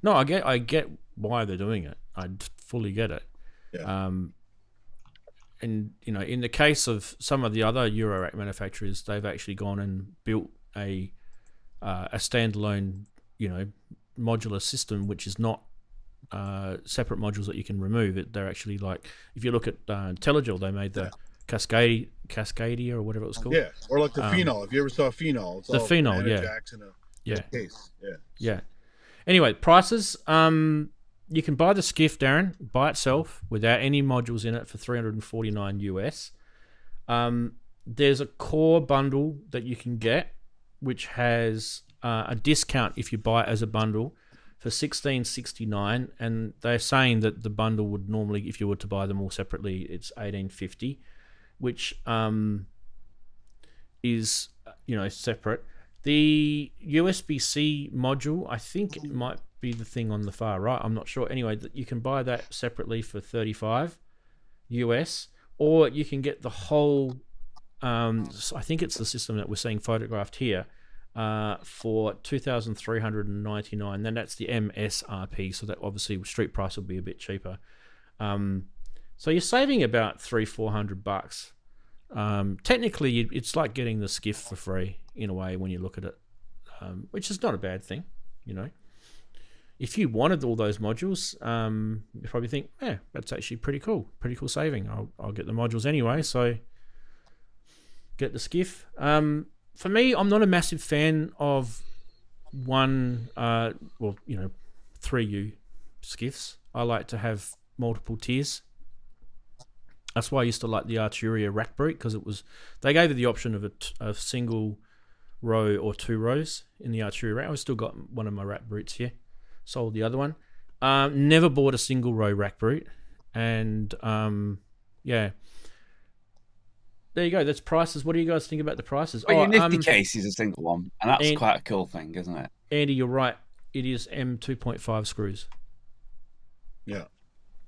no, I get why they're doing it. I fully get it. Yeah. And in the case of some of the other Eurorack manufacturers, they've actually gone and built a standalone, modular system, which is not separate modules that you can remove. They're actually like, if you look at Telegel, they made the Cascadia or whatever it was called. Yeah, or like the phenol. If you ever saw phenol, it's the all phenol, jacks in a case. Yeah. Anyway, prices. You can buy the skiff, Daren, by itself without any modules in it for $349 US. There's a core bundle that you can get, which has a discount if you buy it as a bundle for $16.69, and they're saying that the bundle would normally, if you were to buy them all separately, it's $18.50, which is separate. The USB-C module, I think it might be the thing on the far right. I'm not sure. Anyway, you can buy that separately for $35 US, or you can get the whole. I think it's the system that we're seeing photographed here for $2,399. Then that's the MSRP. So that obviously street price will be a bit cheaper. So you're saving about $300-400. Technically, it's like getting the skiff for free in a way when you look at it, which is not a bad thing, If you wanted all those modules, you probably think, yeah, that's actually pretty cool saving. I'll get the modules anyway, so get the skiff. For me, I'm not a massive fan of 3U skiffs. I like to have multiple tiers. That's why I used to like the Arturia rack brute, because they gave you the option of a single row or 2 rows in the Arturia rack. I've still got one of my rack brutes here. Sold the other one. Never bought a single row rack brute, and yeah. There you go. That's prices. What do you guys think about the prices? Well, your nifty case is a single one, and that's quite a cool thing, isn't it? Andy, you're right. It is M2.5 screws. Yeah.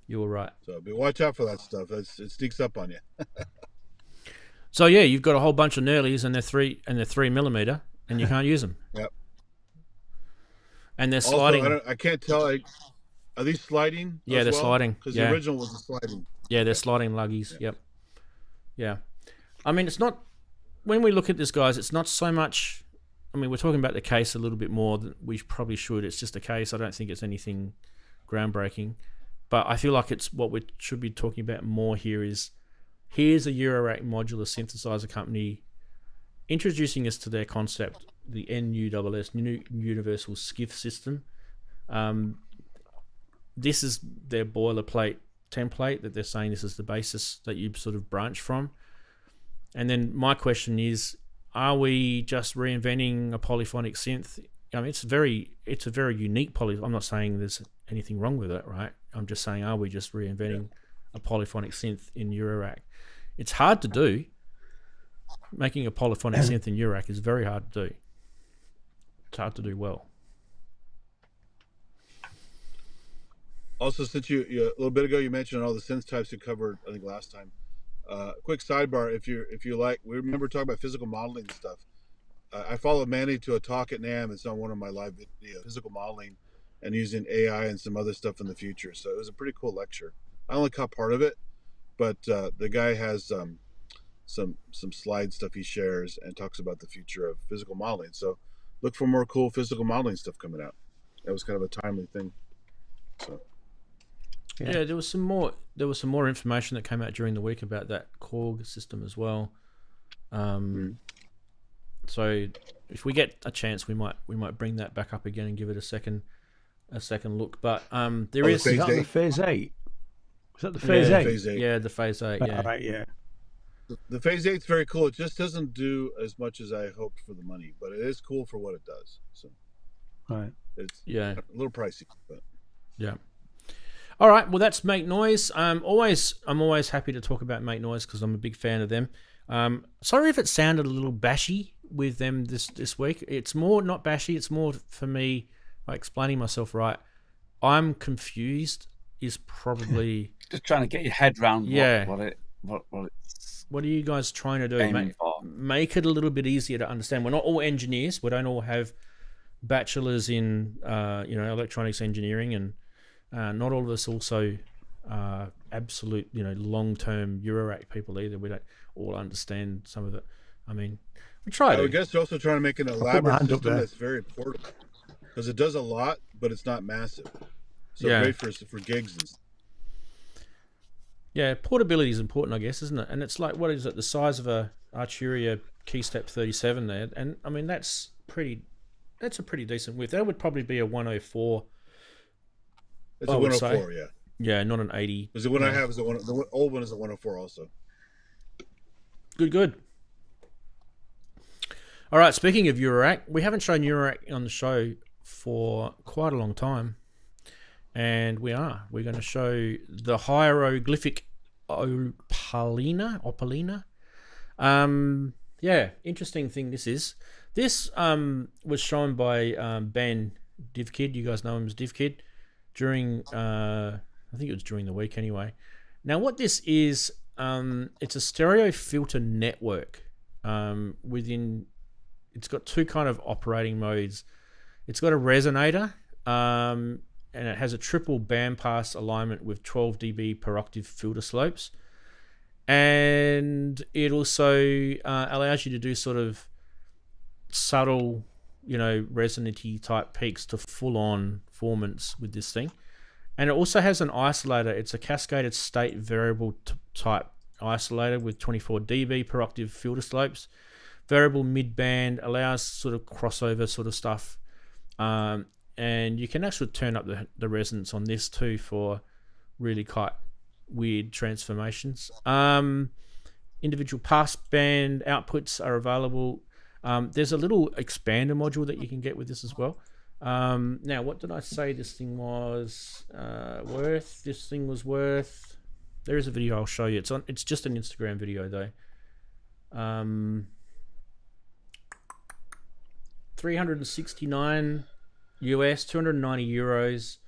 You were right. So watch out for that stuff. It sneaks up on you. So yeah, you've got a whole bunch of knurlies, and they're 3mm, and you can't use them. Yep. And they're sliding. Also, I can't tell. Are these sliding? Yeah, they're sliding. Because the original was a sliding. Yeah, they're sliding luggies. Yeah. Yep. Yeah. I mean, it's not. When we look at this, guys, it's not so much. I mean, we're talking about the case a little bit more than we probably should. It's just a case. I don't think it's anything groundbreaking. But I feel like it's what we should be talking about more here is, here's a Eurorack modular synthesizer company introducing us to their concept, the NUSS, New Universal Skiff System. This is their boilerplate template that they're saying this is the basis that you sort of branch from. And then my question is, are we just reinventing a polyphonic synth? I mean, it's a very unique I'm not saying there's anything wrong with it, right? I'm just saying, are we just reinventing a polyphonic synth in Eurorack? It's hard to do. Making a polyphonic synth in Eurorack is very hard to do. It's hard to do well. Also, since you a little bit ago you mentioned all the synth types you covered, I think last time. Quick sidebar: if you like, we remember talking about physical modeling stuff. I followed Manny to a talk at NAMM. It's on one of my live videos, physical modeling and using AI and some other stuff in the future. So it was a pretty cool lecture. I only caught part of it, but the guy has some slide stuff he shares and talks about the future of physical modeling. So look for more cool physical modeling stuff coming out. That was kind of a timely thing. So yeah, there was some more information that came out during the week about that Korg system as well. So if we get a chance, we might bring that back up again and give it a second look. But there is that the Phase 8. Is that the Phase 8? Phase 8. Yeah, the Phase 8. Yeah. Right, yeah. The Phase 8 is very cool. It just doesn't do as much as I hoped for the money, but it is cool for what it does. So right, it's a little pricey, but yeah. All right, well that's Make Noise. I'm always happy to talk about Make Noise because I'm a big fan of them. Sorry if it sounded a little bashy with them this week. It's more not bashy. It's more for me, by explaining myself right. I'm confused. Is probably just trying to get your head around. What are you guys trying to do? Make it a little bit easier to understand. We're not all engineers. We don't all have bachelors in electronics engineering, and not all of us also absolute long-term Eurorack people either. We don't all understand some of it. I mean, we try to. I guess they're also trying to make an elaborate system that's very portable, because it does a lot, but it's not massive. So great for gigs and stuff. Yeah, portability is important, I guess, isn't it? And it's like, what is it? The size of a Arturia Keystep 37 there, and I mean that's a pretty decent width. That would probably be a 104. It's a 104, yeah. Yeah, not an 80. Because the one I have is the old one is a 104 also. Good. All right, speaking of eurorack, we haven't shown eurorack on the show for quite a long time. And we're going to show the hieroglyphic opalina. Yeah, interesting thing this is. This was shown by Ben DivKid. You guys know him as DivKid during, I think it was during the week anyway. Now, what this is, it's a stereo filter network. It's got two kind of operating modes. It's got a resonator, and it has a triple bandpass alignment with 12 dB per octave filter slopes. And it also allows you to do sort of subtle, resonancy type peaks to full-on performance with this thing. And it also has an isolator. It's a cascaded state variable type isolator with 24 dB per octave filter slopes. Variable mid-band, allows sort of crossover sort of stuff. And you can actually turn up the resonance on this too for really quite weird transformations. Individual passband outputs are available. There's a little expander module that you can get with this as well. Now, what did I say this thing was worth? This thing was worth... There is a video I'll show you. It's just an Instagram video though. 369 US, 290 euros,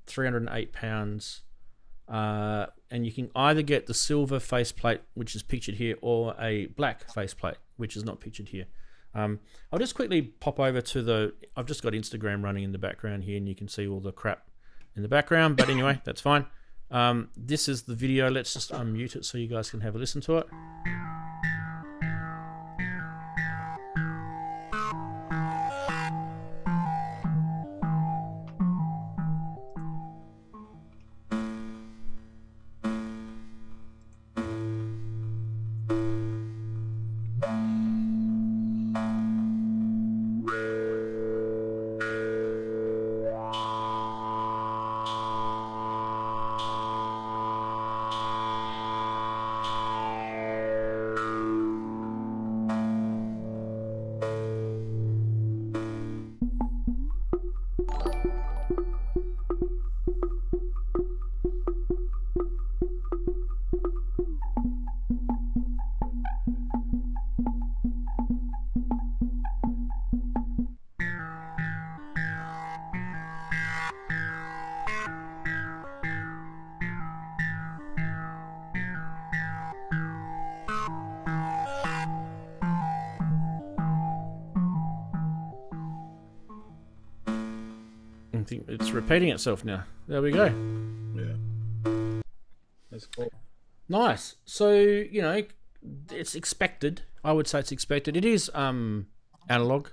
308 pounds. And you can either get the silver faceplate, which is pictured here, or a black faceplate, which is not pictured here. I'll just quickly pop over to I've just got Instagram running in the background here, and you can see all the crap in the background. But anyway, that's fine. This is the video. Let's just unmute it so you guys can have a listen to it. I think it's repeating itself now. There we go. Yeah. That's cool. Nice. So, it's expected. I would say it's expected. It is analog.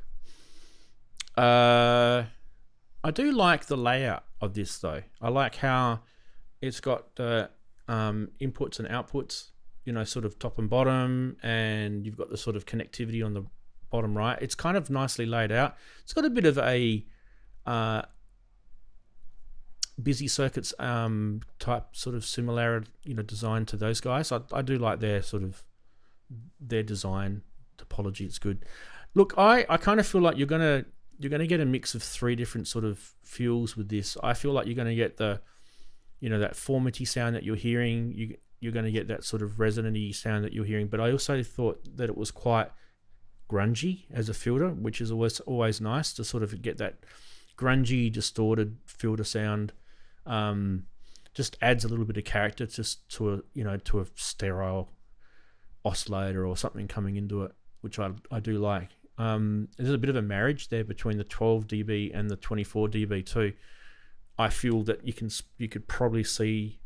I do like the layout of this though. I like how it's got inputs and outputs, sort of top and bottom, and you've got the sort of connectivity on the bottom right. It's kind of nicely laid out. It's got a bit of a busy circuits type sort of similar design to those guys. I do like their design topology. It's good. Look, I kind of feel like you're gonna get a mix of three different sort of feels with this. I feel like you're gonna get the that formity sound that you're hearing. You're gonna get that sort of resonant-y sound that you're hearing. But I also thought that it was quite grungy as a filter, which is always nice to sort of get that grungy distorted filter sound. Just adds a little bit of character just to a sterile oscillator or something coming into it, which I do like. There's a bit of a marriage there between the 12 dB and the 24 dB too. I feel that you could probably see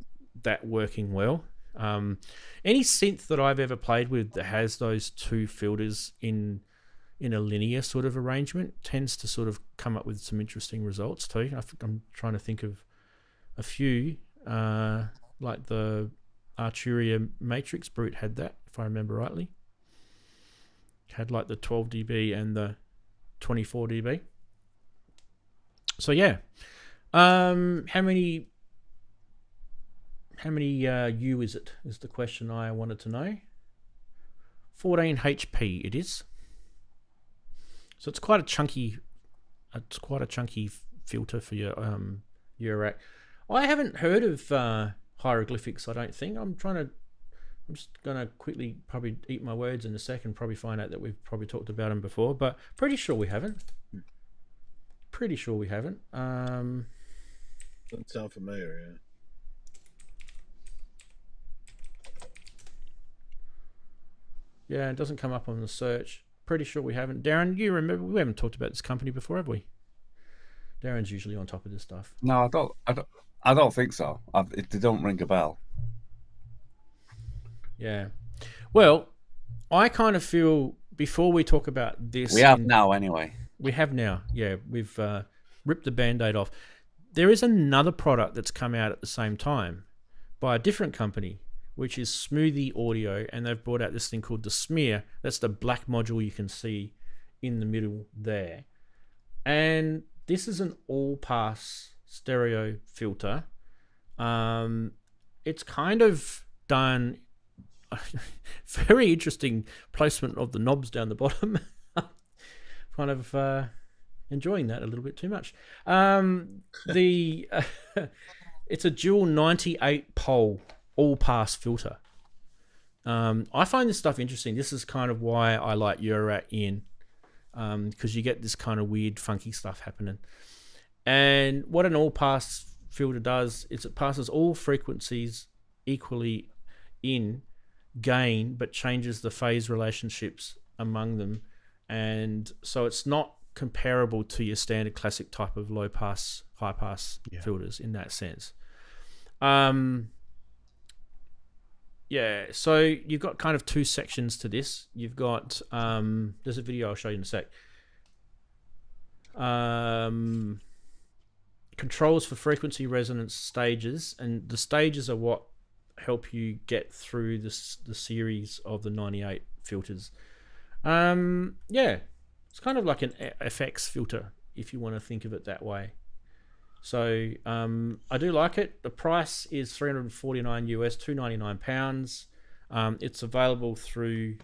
that working well. Any synth that I've ever played with that has those two filters in a linear sort of arrangement tends to sort of come up with some interesting results too. I'm trying to think of a few, like the Arturia Matrix Brute had that, if I remember rightly. Had like the 12 dB and the 24 dB. So yeah, how many U is it? Is the question I wanted to know. 14 HP it is. So it's quite a chunky filter for your eurorack. I haven't heard of hieroglyphics, I don't think. I'm just gonna quickly probably eat my words in a second, probably find out that we've probably talked about them before, but pretty sure we haven't. Doesn't sound familiar, yeah. Yeah, it doesn't come up on the search. Pretty sure we haven't. Daren, you remember, we haven't talked about this company before, have we? Daren's usually on top of this stuff. No, I don't think so. They don't ring a bell. Yeah. Well, I kind of feel before we talk about this, We have now anyway. We have now. Yeah, we've ripped the Band-Aid off. There is another product that's come out at the same time by a different company, which is Smoothie Audio, and they've brought out this thing called the Smear. That's the black module you can see in the middle there. And this is an all-pass stereo filter. It's kind of done very interesting placement of the knobs down the bottom. Kind of enjoying that a little bit too much. It's a dual 98 pole all-pass filter. I find this stuff interesting. This is kind of why I like Eurorack in, because you get this kind of weird, funky stuff happening. And what an all-pass filter does is it passes all frequencies equally in gain, but changes the phase relationships among them. And so it's not comparable to your standard classic type of low-pass, high-pass filters in that sense. Yeah, so you've got kind of two sections to this. You've got, there's a video I'll show you in a sec. Controls for frequency resonance stages, and the stages are what help you get through the series of the 98 filters. Yeah, it's kind of like an FX filter if you want to think of it that way. So I do like it. The price is $349 US, £299. It's available through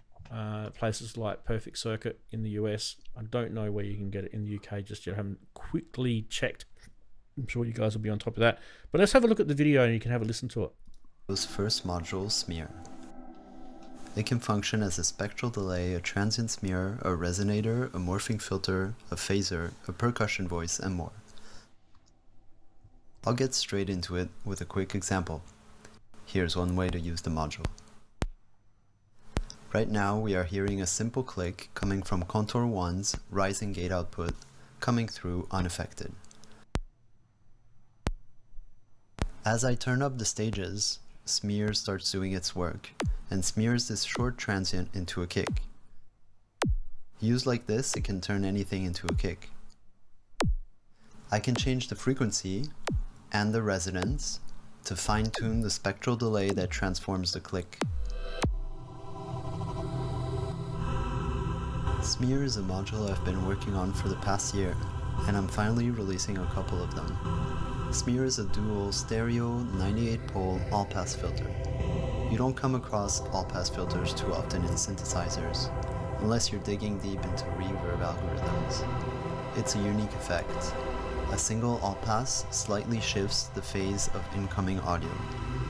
places like Perfect Circuit in the US. I don't know where you can get it in the UK just yet. I haven't quickly checked. I'm sure you guys will be on top of that. But let's have a look at the video and you can have a listen to it. First module, Smear. It can function as a spectral delay, a transient smear, a resonator, a morphing filter, a phaser, a percussion voice, and more. I'll get straight into it with a quick example. Here's one way to use the module. Right now we are hearing a simple click coming from contour 1's rising gate output coming through unaffected. As I turn up the stages, Smear starts doing its work and smears this short transient into a kick. Used like this, it can turn anything into a kick. I can change the frequency and the resonance to fine-tune the spectral delay that transforms the click. Smear is a module I've been working on for the past year, and I'm finally releasing a couple of them. Smear is a dual stereo 98 pole all-pass filter. You don't come across all-pass filters too often in synthesizers, unless you're digging deep into reverb algorithms. It's a unique effect. A single all-pass slightly shifts the phase of incoming audio,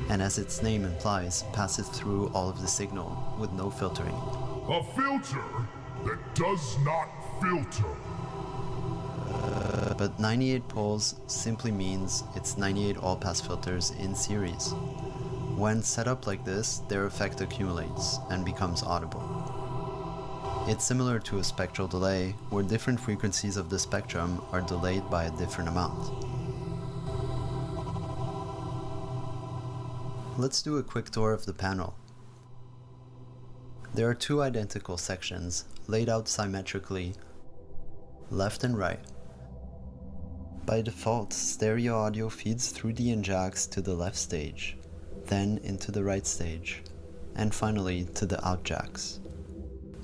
and as its name implies, passes through all of the signal with no filtering. A filter that does not filter. But 98 poles simply means it's 98 all-pass filters in series. When set up like this, their effect accumulates and becomes audible. It's similar to a spectral delay, where different frequencies of the spectrum are delayed by a different amount. Let's do a quick tour of the panel. There are two identical sections, laid out symmetrically, left and right. By default, stereo audio feeds through the in jacks to the left stage, then into the right stage, and finally to the out jacks.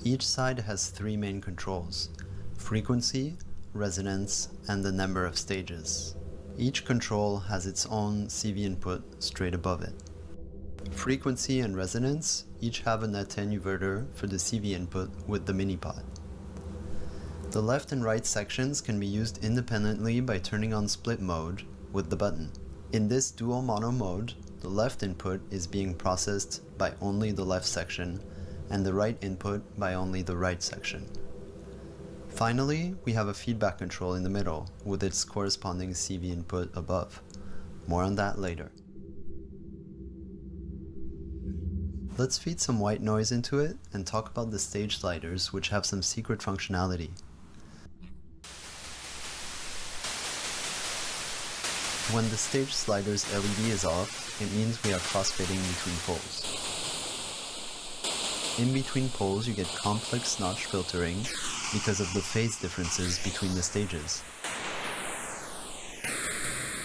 Each side has three main controls: frequency, resonance, and the number of stages. Each control has its own CV input straight above it. Frequency and resonance each have an attenuverter for the CV input with the mini-pod. The left and right sections can be used independently by turning on split mode with the button. In this dual mono mode, the left input is being processed by only the left section, and the right input by only the right section. Finally, we have a feedback control in the middle, with its corresponding CV input above. More on that later. Let's feed some white noise into it and talk about the stage sliders, which have some secret functionality. When the stage slider's LED is off, it means we are crossfading between poles. In between poles you get complex notch filtering because of the phase differences between the stages.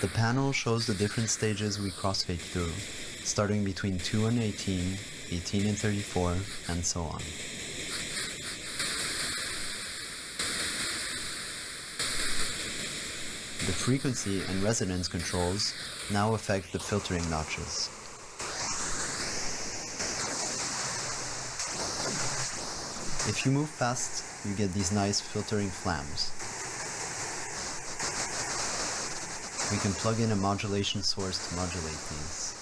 The panel shows the different stages we crossfade through, starting between 2 and 18, 18 and 34, and so on. The frequency and resonance controls now affect the filtering notches. If you move fast, you get these nice filtering flams. We can plug in a modulation source to modulate these.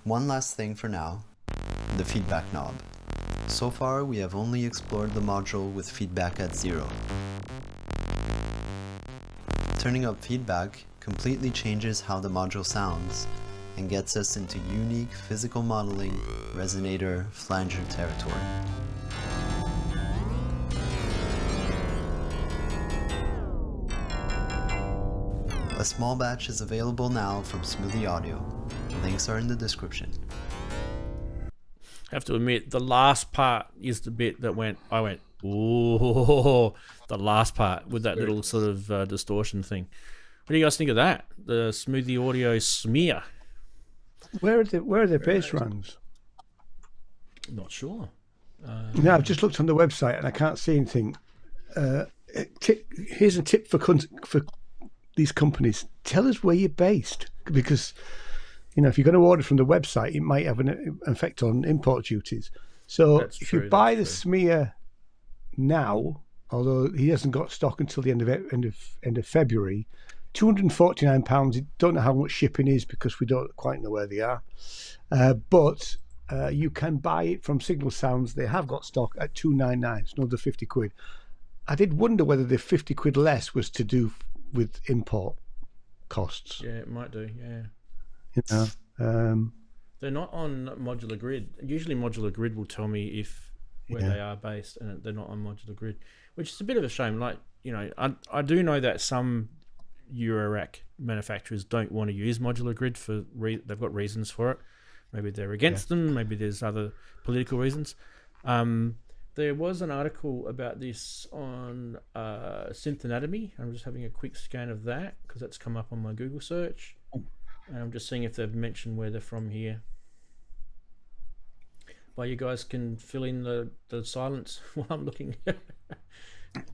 One last thing for now. The feedback knob. So far we have only explored the module with feedback at 0. Turning up feedback completely changes how the module sounds and gets us into unique physical modeling, resonator, flanger territory. A small batch is available now from Smoothie Audio. Links are in the description. I have to admit, the last part is the bit that I went, ooh, the last part with that little sort of distortion thing. What do you guys think of that? The Smoothie Audio smear. Where are the bass runs? Not sure. No, I've just looked on the website and I can't see anything. Here's a tip for these companies. Tell us where you're based, because if you're going to order from the website, it might have an effect on import duties. So if you buy the smear now, although he hasn't got stock until the end of February, £249. I don't know how much shipping is because we don't quite know where they are. But you can buy it from Signal Sounds. They have got stock at £299. It's another £50. I did wonder whether the £50 less was to do with import costs. Yeah, it might do. Yeah. They're not on Modular Grid. Usually Modular Grid will tell me where they are based, and they're not on Modular Grid, which is a bit of a shame. I do know that some eurorack manufacturers don't want to use Modular Grid they've got reasons for it. Maybe they're against them, maybe there's other political reasons. There was an article about this on SynthAddict. I'm just having a quick scan of that because that's come up on my Google search. And I'm just seeing if they've mentioned where they're from here. Well, you guys can fill in the silence while I'm looking.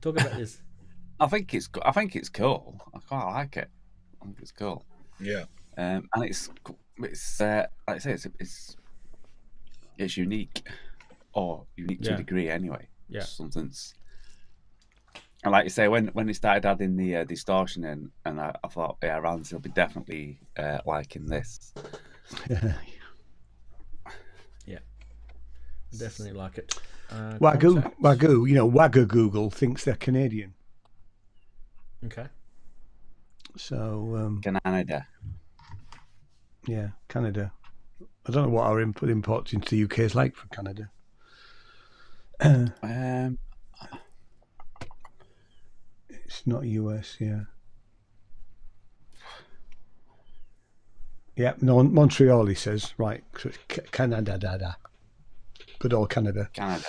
Talk about this. I think it's cool. I quite like it. I think it's cool. Yeah. And it's like I say, it's unique, or unique to a degree anyway. Yeah. Something's. And like you say, when they started adding the distortion in, and I thought, Ranzee will be definitely liking this. Yeah, definitely like it. Wagyu, Wagyu Google thinks they're Canadian. Okay. So Canada. Yeah, Canada. I don't know what our imports into the UK is like for Canada. It's not US, yeah. Yeah, no, Montreal, he says. Right, so it's Canada. Good old Canada. Canada.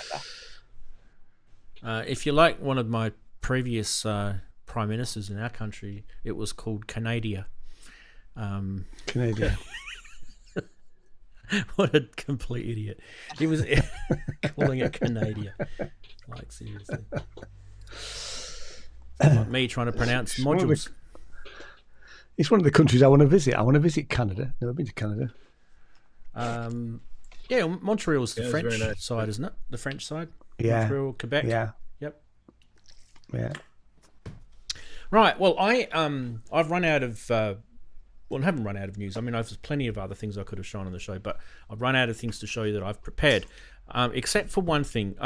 If you like one of my previous prime ministers in our country, it was called Canada. Canada. What a complete idiot. He was calling it Canada. Like, seriously. Like me trying to pronounce modules. It's one of the countries I want to visit. I want to visit Canada. Never been to Canada. Yeah, Montreal's the Yeah, it's French very nice. side, isn't it? The French side. Yeah. Montreal, Quebec. Yeah. Yep. Yeah. Right. Well, I've run out of. Well, I haven't run out of news. I mean, there's plenty of other things I could have shown on the show, but I've run out of things to show you that I've prepared, except for one thing.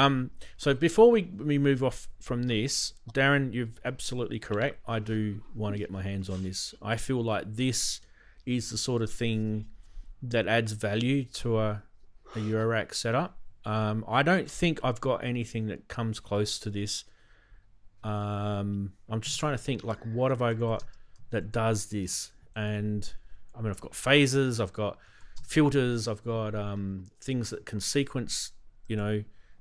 So before we move off from this, Daren, you're absolutely correct. I do want to get my hands on this. I feel like this is the sort of thing that adds value to a Eurorack setup. I don't think I've got anything that comes close to this. I'm just trying to think, like, what have I got that does this? And I mean, I've got phasers, I've got filters, I've got things that can sequence,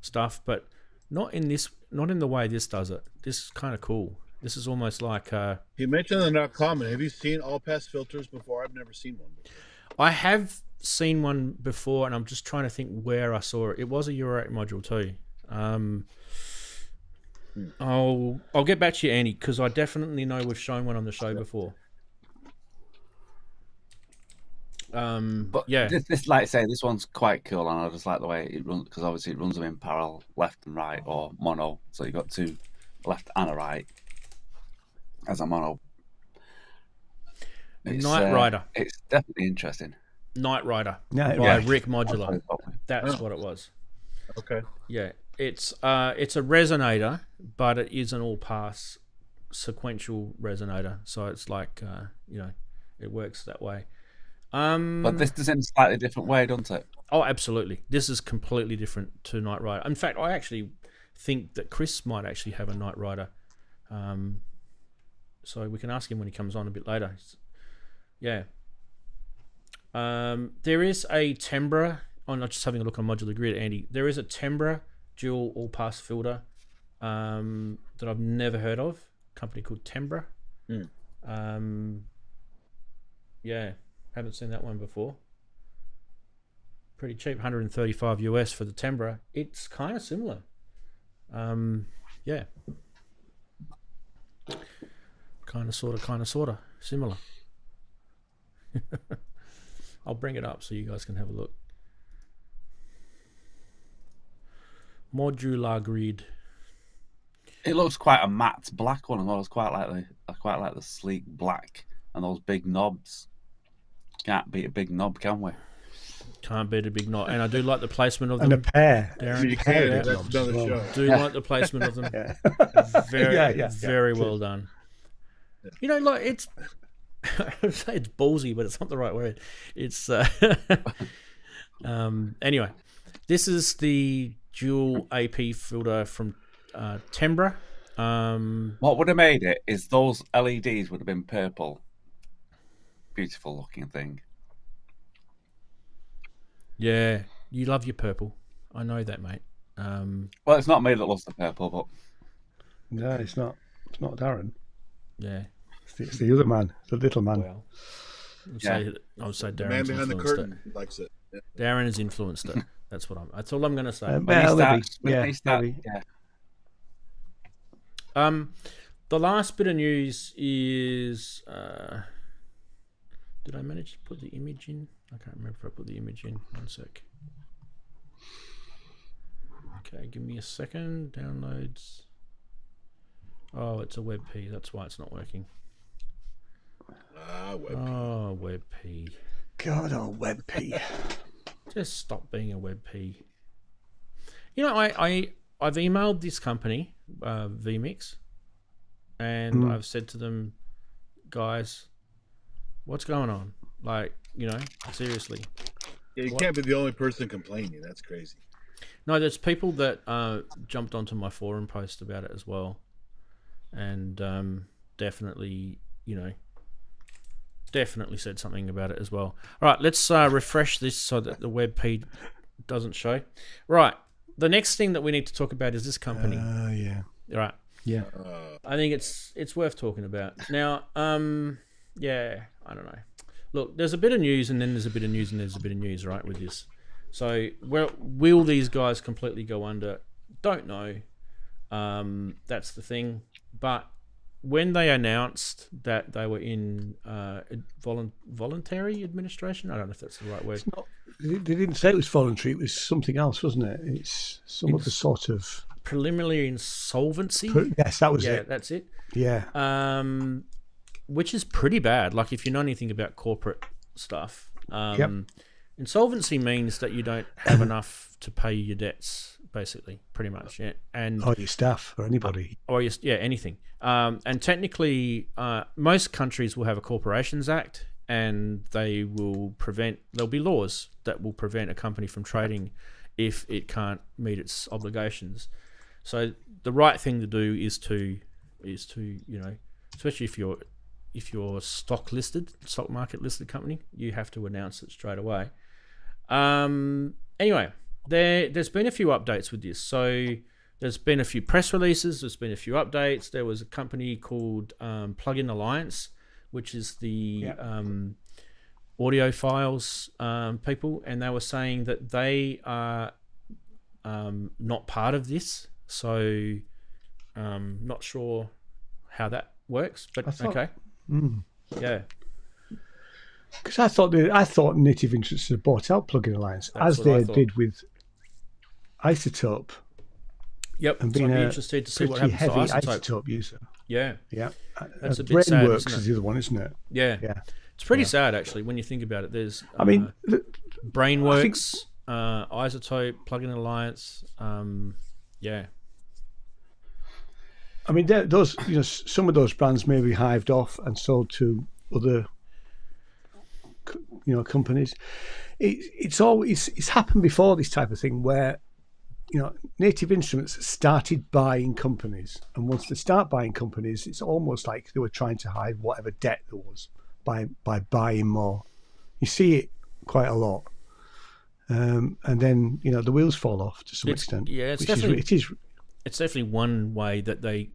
stuff, but not in the way this does it. This is kind of cool. This is almost like You mentioned they're not common. Have you seen all pass filters before? I've never seen one before. I have seen one before, and I'm just trying to think where I saw it. It was a Eurorack module too. I'll get back to you, Andy, because I definitely know we've shown one on the show before. But yeah, this, like I say, this one's quite cool, and I just like the way it runs, because obviously it runs them in parallel, left and right, or mono. So you've got two, left and a right, as a mono. Knight Rider. It's definitely interesting. Knight Rider Yeah, by yeah. Rick Modular. That's what it was. Okay. Yeah, it's a resonator, but it is an all-pass sequential resonator. So it's like it works that way. But this does it in a slightly different way, doesn't it? Oh, absolutely. This is completely different to Knight Rider. In fact, I actually think that Chris might actually have a Knight Rider. So we can ask him when he comes on a bit later. Yeah. There is a Tembra. I'm not just having a look on Modular Grid, Andy. There is a Tembra dual all-pass filter that I've never heard of. A company called Tembra. Yeah. Haven't seen that one before. Pretty cheap, $135 US for the Tembra. It's kind of similar. Yeah. Kind of, sort of, similar. I'll bring it up so you guys can have a look. Modular Grid. It looks quite a matte black one as well. I quite like the sleek black and those big knobs. Can't beat a big knob, can we? Can't beat a big knob. And I do like the placement of them. And a pair. Darren. You can. Yeah. That's another show. Do like the placement of them. Very well done. Like it's I would say it's ballsy, but it's not the right word. It's anyway. This is the dual AP filter from Tembra. What would have made it is those LEDs would have been purple. Beautiful looking thing. Yeah, you love your purple. I know that, mate. Well, it's not me that loves the purple, but No, it's not. It's not Daren. Yeah. It's the other man, the little man. Well, I would say The man Darren's behind the influenced curtain likes it. Yeah. it. Daren has influenced it. That's all I'm going to say. when Well, he maybe. starts, when Yeah, he start, maybe. yeah. The last bit of news is. Did I manage to put the image in? I can't remember if I put the image in. 1 sec. Okay, give me a second. Downloads. Oh, it's a WebP. That's why it's not working. Oh, WebP. God, oh, WebP. Just stop being a WebP. I've emailed this company, vMix, and I've said to them, guys, what's going on? Like, seriously. Yeah, you can't be the only person complaining. That's crazy. No, there's people that jumped onto my forum post about it as well, and definitely said something about it as well. All right, let's refresh this so that the WebP doesn't show. Right, the next thing that we need to talk about is this company. Yeah. Right. Yeah. I think it's worth talking about. Now, yeah, I don't know. Look, there's a bit of news, and then there's a bit of news, and there's a bit of news, right, with this. So, will these guys completely go under? Don't know. That's the thing. But when they announced that they were in voluntary administration, I don't know if that's the right word. It's not, they didn't say it was voluntary. It was something else, wasn't it? It's some other sort of preliminary insolvency. Yes, that was yeah, it. That's it. Yeah. Which is pretty bad. Like if you know anything about corporate stuff, insolvency means that you don't have enough to pay your debts, basically, pretty much. Yeah, and or your staff or anybody. Or anything. And technically, most countries will have a Corporations Act, and there'll be laws that will prevent a company from trading if it can't meet its obligations. So the right thing to do is to especially if you're stock market listed company, you have to announce it straight away. Anyway, there's been a few updates with this. So there's been a few press releases. There's been a few updates. There was a company called Plugin Alliance, which is the audio files people, and they were saying that they are not part of this. So not sure how that works, but okay. Yeah. Because I thought Native Instruments had bought out Plugin Alliance, as they did with Isotope. Yep. And So being I'd be a interested to see what pretty happens to heavy Isotope. Isotope user. Yeah. Yeah. That's a bit sad, Brainworks isn't it? is the other one, isn't it? Yeah. Yeah. It's pretty sad, actually, when you think about it. There's Brainworks, Isotope, Plugin Alliance. Yeah. I mean, those some of those brands may be hived off and sold to other companies. It's happened before, this type of thing, where Native Instruments started buying companies, and once they start buying companies, it's almost like they were trying to hide whatever debt there was by buying more. You see it quite a lot, and then the wheels fall off to some extent. Yeah, it's definitely one way that they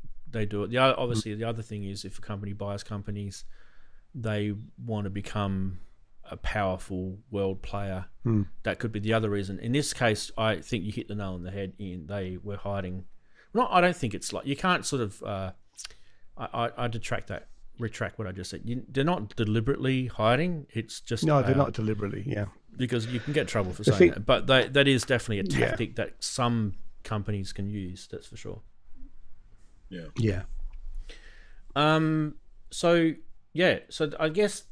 do it. Obviously, the other thing is if a company buys companies, they want to become a powerful world player. That could be the other reason. In this case, I think you hit the nail on the head, Ian. They were hiding. I don't think it's like you can't sort of. I retract what I just said. They're not deliberately hiding. It's just no, they're not deliberately. Yeah, because you can get trouble for saying that. But that is definitely a tactic that some companies can use. That's for sure. Yeah. Yeah. So I guess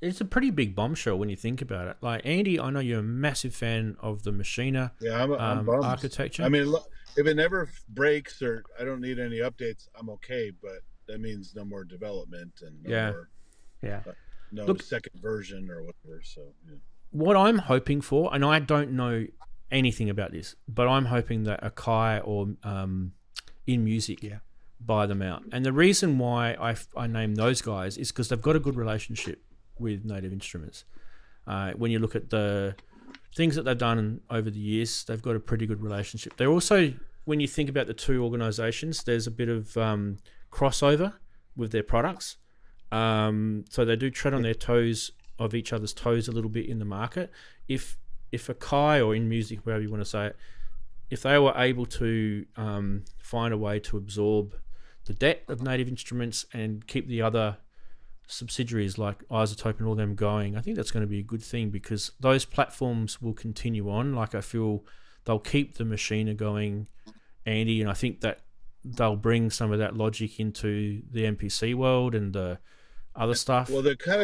it's a pretty big bombshell when you think about it. Like Andy, I know you're a massive fan of the Machina I'm bummed. architecture. I mean, if it never breaks or I don't need any updates, I'm okay. But that means no more development and no second version or whatever. So what I'm hoping for, and I don't know anything about this, but I'm hoping that Akai or In Music buy them out. And the reason why I name those guys is because they've got a good relationship with Native Instruments. When you look at the things that they've done over the years, they've got a pretty good relationship. They're also, when you think about the two organizations, there's a bit of crossover with their products. So they do tread on their toes, of each other's toes a little bit in the market. If Akai or In Music, whatever you want to say it, if they were able to find a way to absorb the debt of Native Instruments and keep the other subsidiaries like Isotope and all them going, I think that's going to be a good thing, because those platforms will continue on. Like I feel they'll keep the Machina going, Andy, and I think that they'll bring some of that logic into the MPC world and the other stuff. Well, they're kind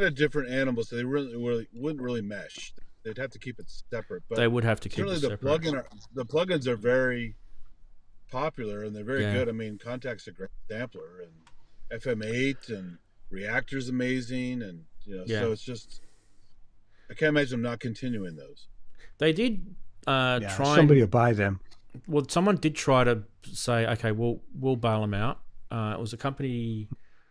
of different animals, so they really wouldn't really mesh. They'd have to keep it separate. But they would have to keep it separate. The plugins are very popular and they're very good. I mean, Contact's a great sampler, and FM8 and Reactor's amazing, and so it's just I can't imagine them not continuing those. They did try. Somebody will buy them. Well, someone did try to say, okay, we'll bail them out. It was a company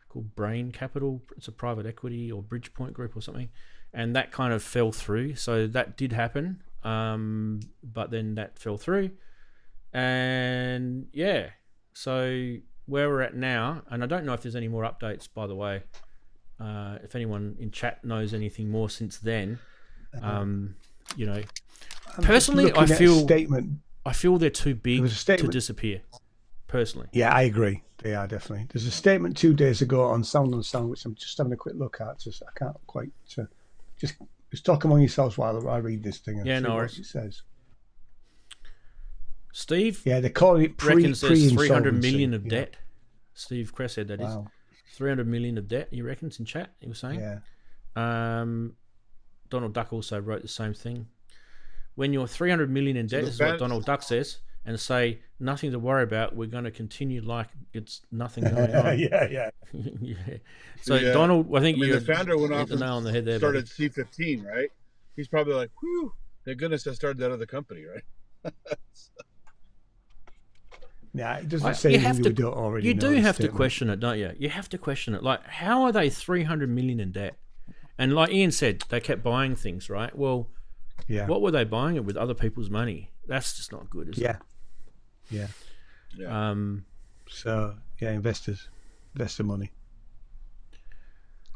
called Brain Capital. It's a private equity or Bridgepoint Group or something, and that kind of fell through. So that did happen, but then that fell through, and so where we're at now, and I don't know if there's any more updates, by the way. If anyone in chat knows anything more since then, personally, I feel they're too big to disappear. Personally, I agree. They are definitely. There's a statement 2 days ago on Sound on Sound, which I'm just having a quick look at. Just I can't quite. Just talk among yourselves while I read this thing and see what it says. Steve, yeah, they're calling it reckons there's 300 million of yeah. debt. Steve Kress said that is 300 million of debt. He reckons in chat. He was saying. Yeah. Donald Duck also wrote the same thing. When you're 300 million in debt, this is what Donald Duck says, and say nothing to worry about. We're going to continue like it's nothing going on. yeah. So Donald, I think the founder went off the nail on the head there. Started C15, right? He's probably like, "Whew, thank goodness I started that other company," right? Yeah, it doesn't say anything we don't already know. You do have to question it, don't you? You have to question it. Like, how are they 300 million in debt? And like Ian said, they kept buying things, right? Well, what were they buying it with? Other people's money? That's just not good, is it? Yeah. So, investor money.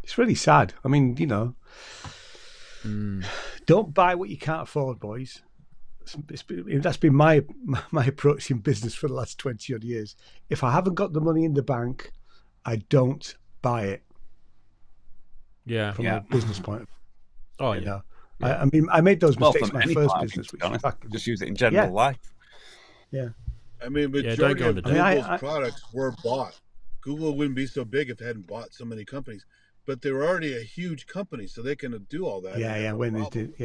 It's really sad. I mean, don't buy what you can't afford, boys. That's been my approach in business for the last 20 odd years. If I haven't got the money in the bank, I don't buy it. Yeah. From a business point of view. Oh, yeah. I mean, I made those mistakes in my first business. Just use it in general life. Yeah. I mean, majority of Google's products were bought. Google wouldn't be so big if they hadn't bought so many companies. But they were already a huge company, so they can do all that. Yeah. When they did,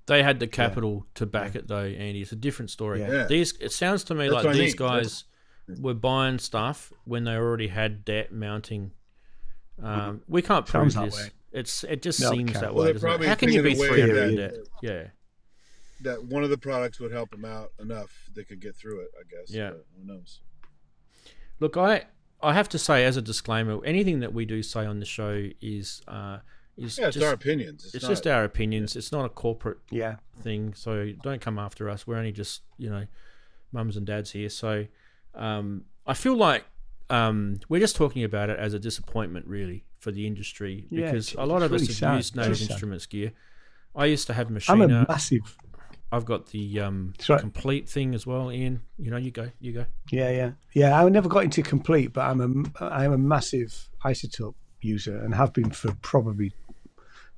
They had the capital to back it, though, Andy. It's a different story. Yeah. It sounds to me like these guys were buying stuff when they already had debt mounting. We can't prove this. It just seems that way. Doesn't it? How can you be 300 in debt? Yeah. That one of the products would help them out enough they could get through it, I guess. Yeah. But who knows? Look, I have to say, as a disclaimer, anything that we do say on the show is it's our opinions. It's just our opinions. It's not a corporate Yeah. thing. So don't come after us. We're only just, mums and dads here. So I feel like we're just talking about it as a disappointment, really, for the industry, because a lot of us have used Native Instruments gear. I used to have Machina. I'm a massive. I've got the complete thing as well, Ian. You go. Yeah. I never got into complete, but I am a massive isotope user and have been for probably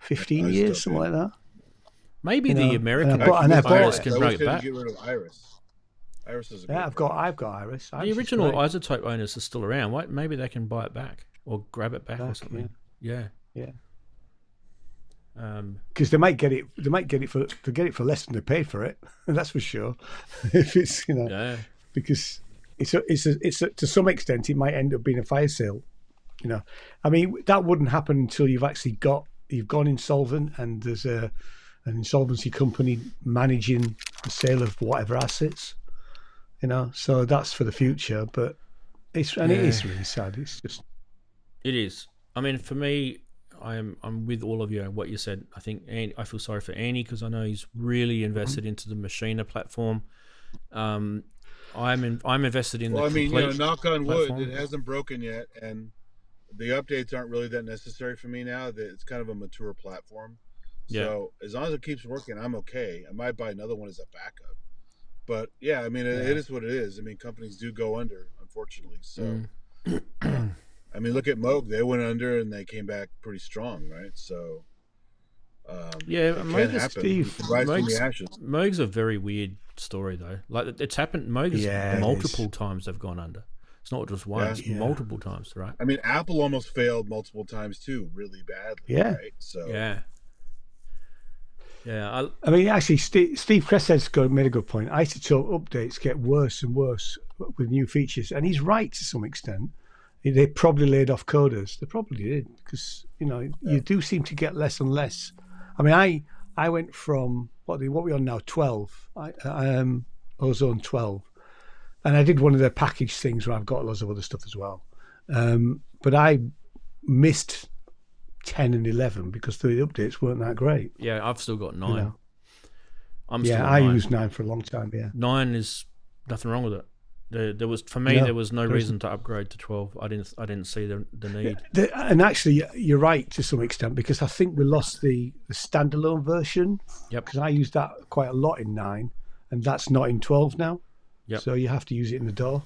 15 years, something like that. Maybe the American Iris can bring it back. Get rid of Iris. Iris is I've got Iris. The original isotope owners are still around. Right? Maybe they can buy it back or grab it back or something. Yeah. Because they might get it. For less than they paid for it. That's for sure. If it's because it's to some extent it might end up being a fire sale. I mean, that wouldn't happen until you've gone insolvent and there's an insolvency company managing the sale of whatever assets. So that's for the future. But it is really sad. It's just. It is. I mean, for me, I'm with all of you. What you said. I think I feel sorry for Annie because I know he's really invested into the Machina platform. I'm invested in. Well, the complete knock on platform. wood, it hasn't broken yet, and the updates aren't really that necessary for me now. That it's kind of a mature platform. So as long as it keeps working, I'm okay. I might buy another one as a backup. But yeah, I mean, it is what it is. I mean, companies do go under, unfortunately. So. I mean, look at Moog. They went under and they came back pretty strong, right? So, Moog's a very weird story, though. Like, it's happened. Moog's multiple times they've gone under. It's not just once, multiple times, right? I mean, Apple almost failed multiple times too, really badly. Yeah. Right? So. Yeah. I mean, actually, Steve Kress has made a good point. Isotope updates get worse and worse with new features, and he's right to some extent. They probably laid off coders. They probably did because you do seem to get less and less. I mean, I went from what we on now 12. Ozone 12, and I did one of their package things where I've got lots of other stuff as well. But I missed 10 and 11 because the updates weren't that great. Yeah, I've still got 9. I used 9 for a long time. Yeah, 9 is nothing wrong with it. There was no reason to upgrade to 12. I didn't see the need. And actually, you're right to some extent because I think we lost the standalone version. Yep. Because I used that quite a lot in 9, and that's not in 12 now. Yep. So you have to use it in the DAW.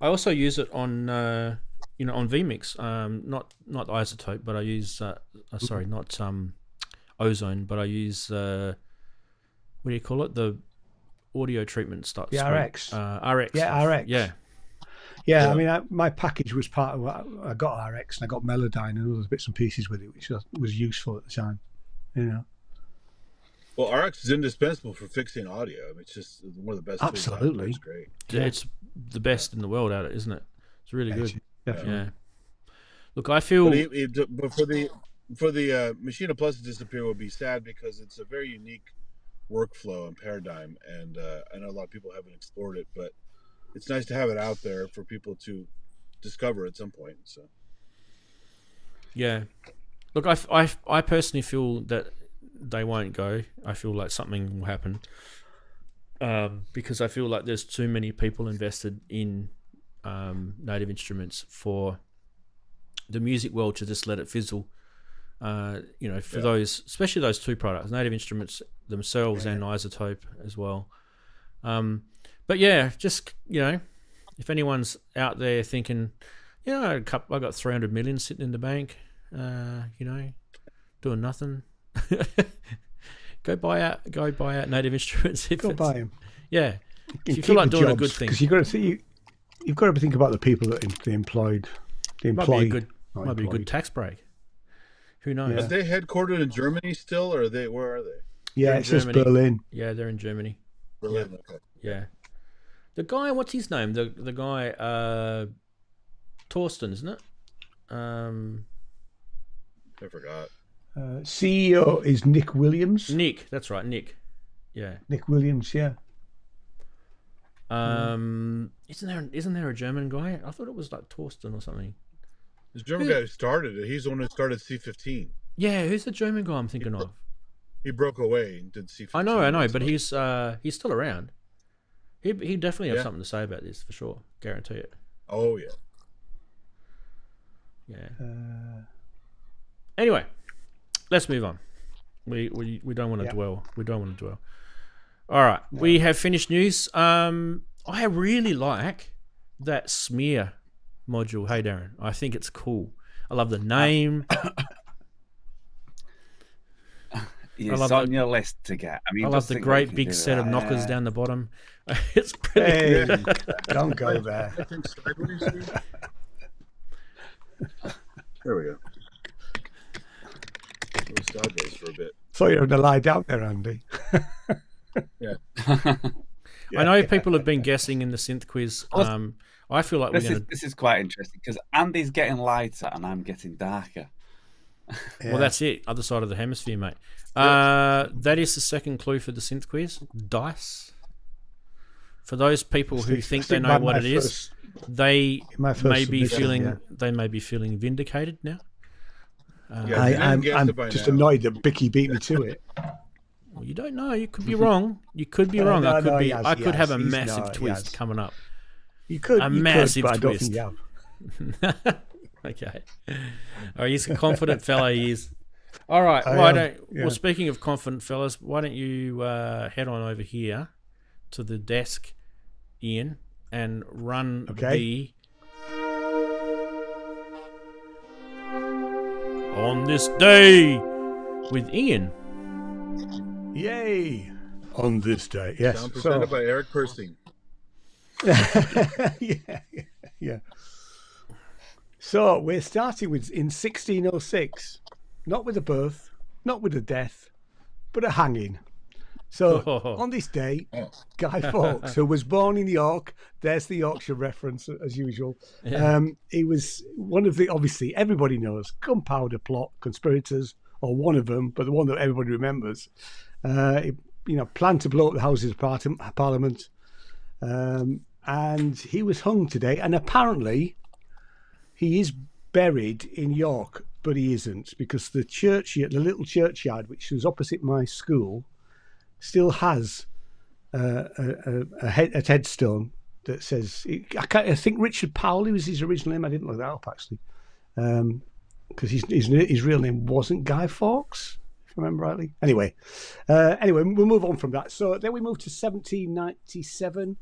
I also use it on on vMix. Not Isotope, but I use sorry, not Ozone, but I use what do you call it? The audio treatment stuff. The RX. RX. Yeah, RX. Yeah. Yeah, I mean, my package was part of what I got RX and I got Melodyne and other bits and pieces with it, which was useful at the time. Well, RX is indispensable for fixing audio. I mean, it's just one of the best. Absolutely, it's great. Yeah. It's the best in the world at it, isn't it? It's really good. Definitely. Yeah. Look, I feel. But for the Machina Plus to disappear will be sad because it's a very unique workflow and paradigm, and I know a lot of people haven't explored it, but it's nice to have it out there for people to discover at some point. So, yeah, look, I personally feel that they won't go. I feel like something will happen because I feel like there's too many people invested in Native Instruments for the music world to just let it fizzle. For those, especially those two products, Native Instruments themselves and Isotope as well. But yeah, just if anyone's out there thinking, I got 300 million sitting in the bank, doing nothing, go buy out Native Instruments. Go buy them. Yeah, if you feel like doing a good thing, because you've got to think about the people that they employed. Might be a good tax break. Who knows? Are they headquartered in Germany still, or where are they? Yeah, it's just Berlin. Yeah, they're in Germany. Berlin, okay. Yeah. The guy, what's his name? The guy, Torsten, isn't it? I forgot. CEO is Nick Williams. Nick, that's right, Nick. Yeah. Nick Williams, yeah. Isn't there a German guy? I thought it was like Torsten or something. The German guy who started it. He's the one who started C15. Yeah, who's the German guy I'm thinking of? He broke away and did C15. I know, but he's still around. He definitely have something to say about this for sure. Guarantee it. Oh yeah. Yeah. Anyway, let's move on. We don't want to dwell. We don't want to dwell. All right, we have finished news. I really like that smear module. Hey Daren, I think it's cool. I love the name. It's on your list to get. I mean, I love the great big set of knockers down the bottom. It's pretty. Hey, don't go there. There we go. We'll sideways for a bit. Thought you were going to lie down there, Andy. Yeah. I know people have been guessing in the synth quiz. I feel like this is quite interesting because Andy's getting lighter and I'm getting darker. Well, that's it. Other side of the hemisphere, mate. That is the second clue for the synth quiz. Dice. For those people who think they know what it is, they may be feeling vindicated now. I'm just annoyed that Bicky beat me to it. Well, you don't know. You could be wrong. You could be wrong. I could have a massive twist coming up. You could. Massive but twist. I don't think you have. Okay. Oh, he's a confident fellow. He is. All right. Well, speaking of confident fellas, why don't you head on over here to the desk, Ian, and run the On This Day with Ian. Yay! On this day, yes. Sound presented by Eric Persing. Yeah. So we're starting with in 1606, not with a birth, not with a death, but a hanging. So on this day, Guy Fawkes, who was born in York, there's the Yorkshire reference as usual. Yeah. He was one of the, obviously everybody knows, gunpowder plot conspirators, or one of them, but the one that everybody remembers. Planned to blow up the Houses of Parliament, and he was hung today. And apparently, he is buried in York, but he isn't, because the little churchyard, which was opposite my school, still has a headstone that says. I think Richard Powley was his original name. I didn't look that up actually, because his real name wasn't Guy Fawkes, if I remember rightly. Anyway, we'll move on from that. So then we move to 1797.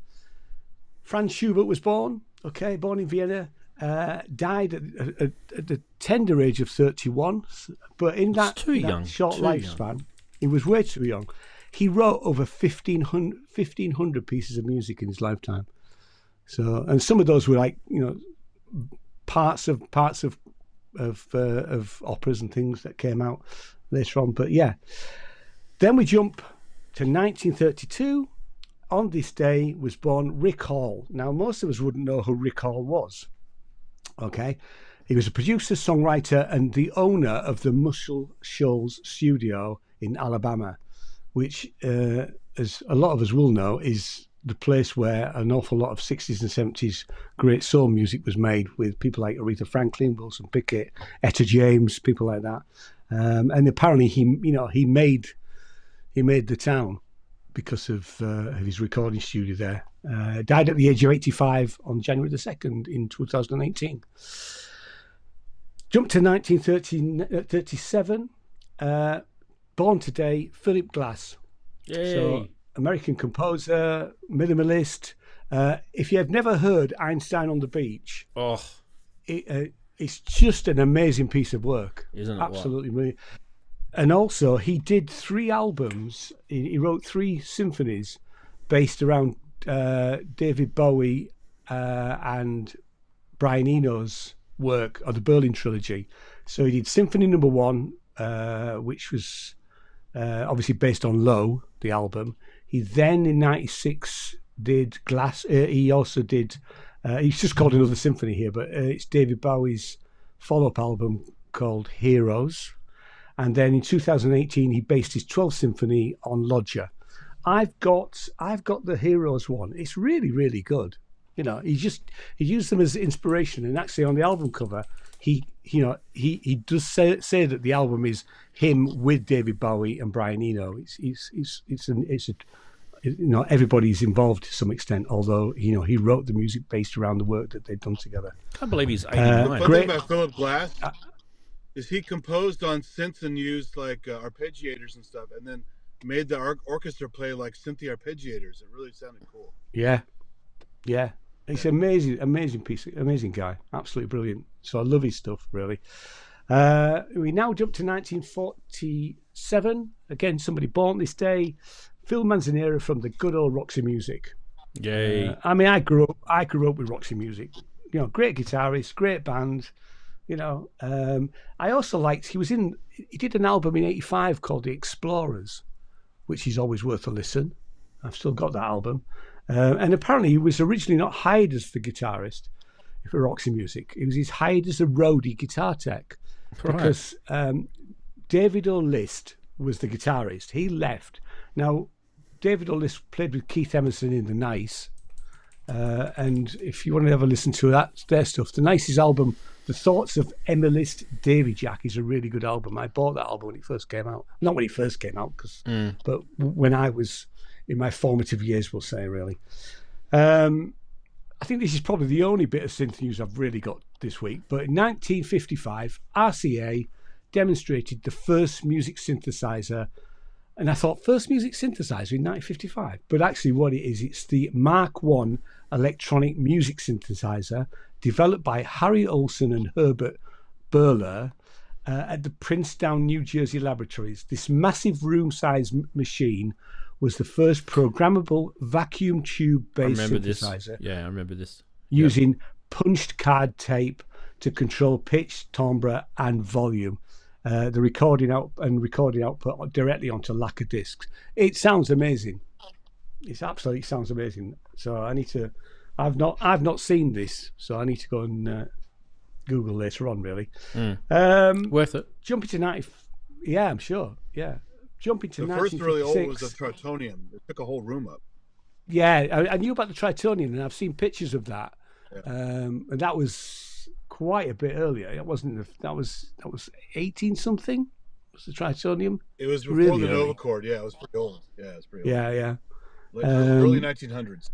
Franz Schubert was born. Okay, born in Vienna, died at the tender age of 31. But in that short lifespan, he was way too young. He wrote over 1,500 pieces of music in his lifetime. So, and some of those were like, you know, parts of operas and things that came out later on. But yeah, then we jump to 1932. On this day was born Rick Hall. Now, most of us wouldn't know who Rick Hall was. Okay, he was a producer, songwriter, and the owner of the Muscle Shoals studio in Alabama, which, as a lot of us will know, is the place where an awful lot of 60s and 70s great soul music was made, with people like Aretha Franklin, Wilson Pickett, Etta James, people like that. And apparently he made the town because of his recording studio there. Died at the age of 85 on January the 2nd in 2018. Jump to 1937. Born today, Philip Glass. Yay. So, American composer, minimalist. If you have never heard Einstein on the Beach, it's just an amazing piece of work. Isn't it? Absolutely brilliant. And also, he did 3 albums. He wrote 3 symphonies based around David Bowie and Brian Eno's work of the Berlin Trilogy. So he did Symphony No. 1, which was obviously based on Low, the album. He then, in 96, did Glass. He also did, he's just called Another Symphony here, but it's David Bowie's follow-up album called Heroes. And then in 2018, he based his 12th symphony on Lodger. I've got the Heroes one. It's really, really good. You know, he used them as inspiration, and actually on the album cover, he does say that the album is him with David Bowie and Brian Eno. Everybody's involved to some extent, although he wrote the music based around the work that they've done together. I can't believe he's 89. The thing about Philip Glass is he composed on synths and used like arpeggiators and stuff, and then made the orchestra play like synthy arpeggiators. It really sounded cool. Yeah. It's amazing guy, absolutely brilliant. So I love his stuff, really. We now jump to 1947. Again, somebody born this day, Phil Manzanera from the good old Roxy Music. Yay! I grew up with Roxy Music. You know, great guitarist, great band. You know, I also liked. He did an album in '85 called The Explorers, which is always worth a listen. I've still got that album. And apparently he was originally not hired as the guitarist for Roxy Music. He was hired as a roadie guitar tech, because David O'List was the guitarist. He left. Now, David O'List played with Keith Emerson in The Nice. And if you want to ever listen to their stuff, The Nice's album, The Thoughts of Emmylist Davy Jack, is a really good album. I bought that album when it first came out. Not when it first came out, but when I was in my formative years, we'll say, really. I think this is probably the only bit of synth news I've really got this week. But in 1955, RCA demonstrated the first music synthesizer. And I thought, first music synthesizer in 1955. But actually what it is, it's the Mark I electronic music synthesizer developed by Harry Olson and Herbert Burler at the Princetown, New Jersey laboratories. This massive room-sized machine was the first programmable vacuum tube-based synthesizer. I remember this. Using punched card tape to control pitch, timbre, and volume. The recording output directly onto lacquer discs. It sounds amazing. It absolutely sounds amazing. So I need to. I've not seen this, so I need to go and Google later on. Really, worth it. Jumping to 90. Yeah, I'm sure. Yeah. Jumping to the first really old was the 1956. Tritonium. It took a whole room up. Yeah, I knew about the Tritonium, and I've seen pictures of that. Yeah. And that was quite a bit earlier. It wasn't. That was 18 something. Was the Tritonium? It was before really the early. Nova Chord. Yeah, it was pretty old. Yeah, it was pretty old. Yeah. Early 1900s.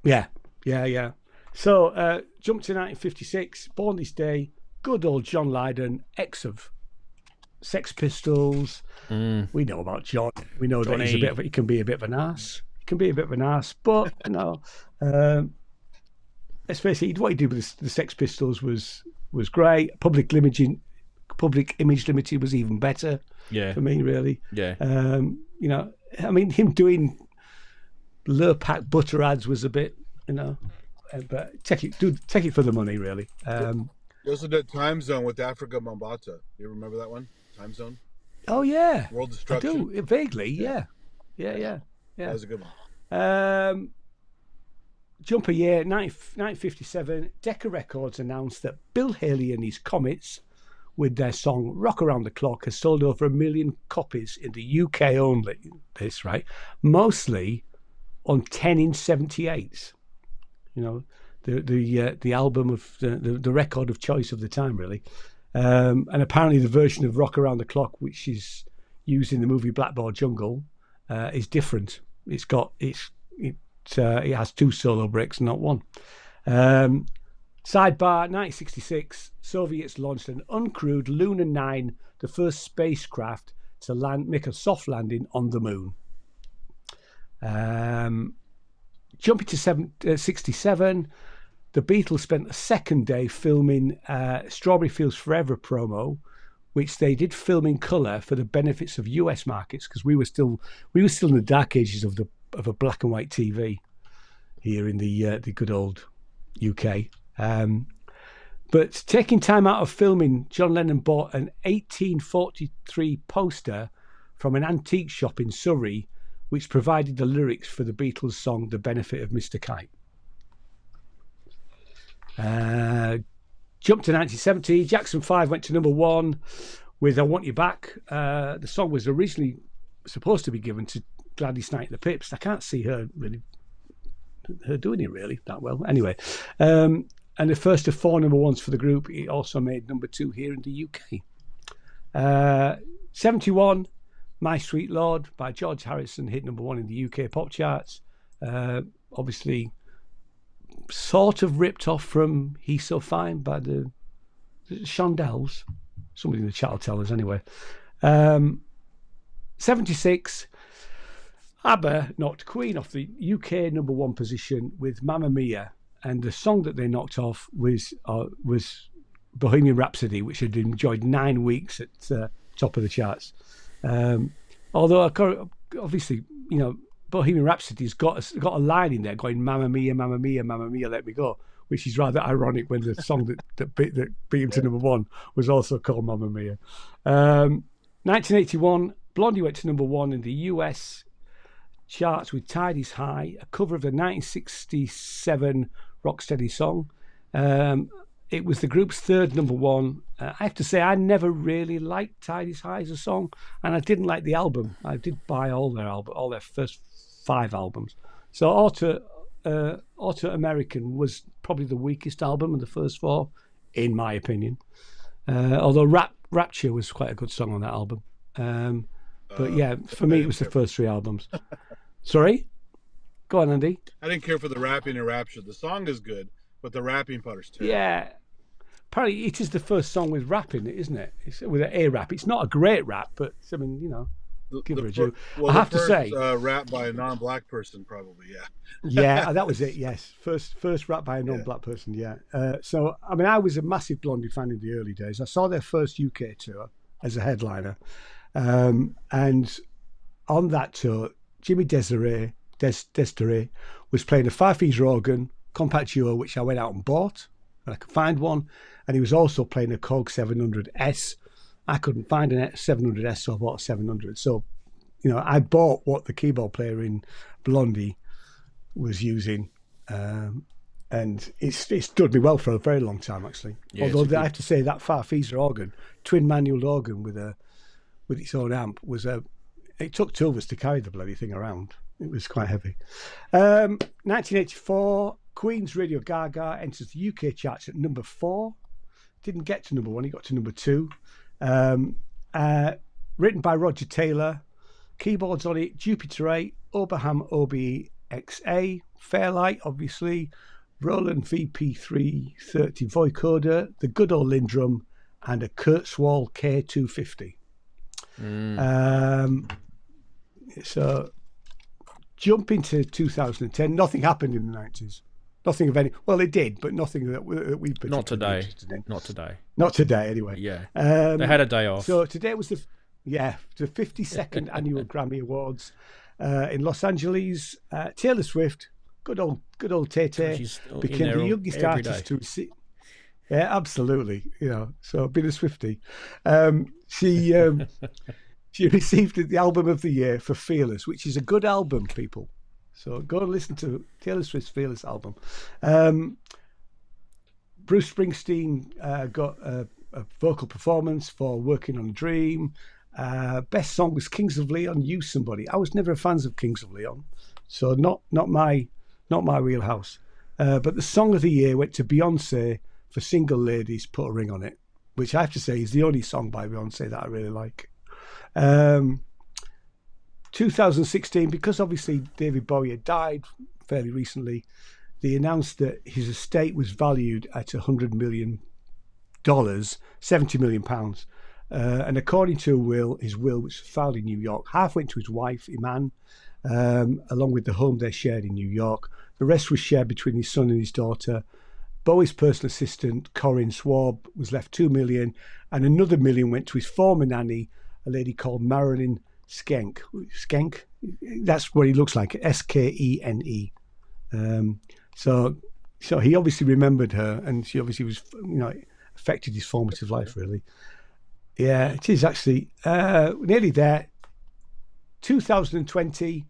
Yeah. So jump to 1956. Born this day. Good old John Lydon, ex of Sex Pistols. We know about John. We know that he can be a bit of an arse. He can be a bit of an arse, but let's face it, what he did with the Sex Pistols was great. Public Image Limited was even better. Yeah. For me, really. Yeah. You know, I mean, him doing Lurpak butter ads was a bit, you know, but take it for the money, really. You also did Time Zone with Africa Mambata. You remember that one? Time Zone? Oh, yeah. World Destruction? I do, vaguely, yeah. Yeah. That was a good one. Jump a year, 1957, Decca Records announced that Bill Haley and his Comets, with their song Rock Around the Clock, has sold over 1 million copies in the UK only. This, right? Mostly on 10-inch 78s. You know, the album of the record of choice of the time, really. And apparently the version of Rock Around the Clock, which is used in the movie Blackboard Jungle, is different. It has 2 solo breaks, not 1. Sidebar, 1966, Soviets launched an uncrewed Luna 9, the first spacecraft to make a soft landing on the moon. Jumping to 67, the Beatles spent the second day filming Strawberry Fields Forever promo, which they did film in colour for the benefits of US markets, because we were still in the dark ages of a black and white TV here in the good old UK. But taking time out of filming, John Lennon bought an 1843 poster from an antique shop in Surrey, which provided the lyrics for the Beatles song "The Benefit of Mr. Kite." Jump to 1970. Jackson 5 went to number 1 with "I Want You Back." The song was originally supposed to be given to Gladys Knight and the Pips. I can't see her doing it really that well. Anyway, and the first of 4 number 1s for the group. It also made number 2 here in the UK. 71, "My Sweet Lord" by George Harrison hit number 1 in the UK pop charts. Obviously, sort of ripped off from "He's So Fine" by the Shondells. Somebody in the chat will tell us anyway. 76, ABBA knocked Queen off the UK number 1 position with "Mamma Mia," and the song that they knocked off was Bohemian Rhapsody, which had enjoyed 9 weeks at top of the charts. Although obviously, you know, Bohemian Rhapsody's got a line in there going "Mamma Mia, Mamma Mia, Mamma Mia, let me go," which is rather ironic when the song that beat him to number 1 was also called "Mamma Mia." 1981, Blondie went to number 1 in the US charts with "Tide Is High," a cover of the 1967 Rocksteady song. It was the group's 3rd number 1. I have to say, I never really liked "Tide Is High" as a song, and I didn't like the album. I did buy all their first 5 albums. So Auto American was probably the weakest album of the first 4, in my opinion. Although Rapture was quite a good song on that album. But yeah, for me, it was the first 3 albums. Sorry? Go on, Andy. I didn't care for the rapping in Rapture. The song is good, but the rapping part is terrible. Yeah. Apparently, it is the first song with rap in it, isn't it? It's with an A rap. It's not a great rap, but I mean, you know, give her a due. Well, I have to say, rap by a non-black person, probably, yeah. Yeah, that was it. Yes, first rap by a non-black person. Yeah. So I mean, I was a massive Blondie fan in the early days. I saw their first UK tour as a headliner, and on that tour, Jimmy Desiree was playing a 5-piece organ compact duo, which I went out and bought, and I could find one, and he was also playing a Korg 700S. I couldn't find a 700S, so I bought a 700. So, you know, I bought what the keyboard player in Blondie was using, and it stood me well for a very long time, actually. Yeah, although I have to say that Farfisa organ, twin manual organ with its own amp, it took 2 of us to carry the bloody thing around. It was quite heavy. 1984, Queen's Radio Gaga enters the UK charts at number 4. Didn't get to number 1, he got to number 2. Written by Roger Taylor. Keyboards on it: Jupiter 8, Oberham OBE XA, Fairlight, obviously, Roland VP330 vocoder, the good old Lindrum, and a Kurzweil K250. So jump into 2010. Nothing happened in the 90s. Nothing of any. Well, it did, but nothing that we Not today. interested in. Not today. Not today, anyway. Yeah. They had a day off. So today was the 52nd annual Grammy Awards in Los Angeles. Taylor Swift, good old Tay, She's in became there the youngest every artist day. to receive. Yeah, absolutely. So being a Swiftie, she received the album of the year for Fearless, which is a good album, people. So go and listen to Taylor Swift's Fearless album. Bruce Springsteen got a vocal performance for Working on a Dream. Best song was Kings of Leon, You Somebody. I was never a fan of Kings of Leon, so not my wheelhouse. But the song of the year went to Beyonce for Single Ladies, Put a Ring on It, which I have to say is the only song by Beyonce that I really like. 2016, because obviously David Bowie had died fairly recently, they announced that his estate was valued at $100 million, £70 million. And according to his will, which was filed in New York, half went to his wife, Iman, along with the home they shared in New York. The rest was shared between his son and his daughter. Bowie's personal assistant, Corinne Swab, was left $2 million, and another $1 million went to his former nanny, a lady called Marilyn Skenk. Skenk? That's what he looks like, Skene. So he obviously remembered her, and she obviously was, affected his formative life, really. Yeah, it is actually nearly there. 2020,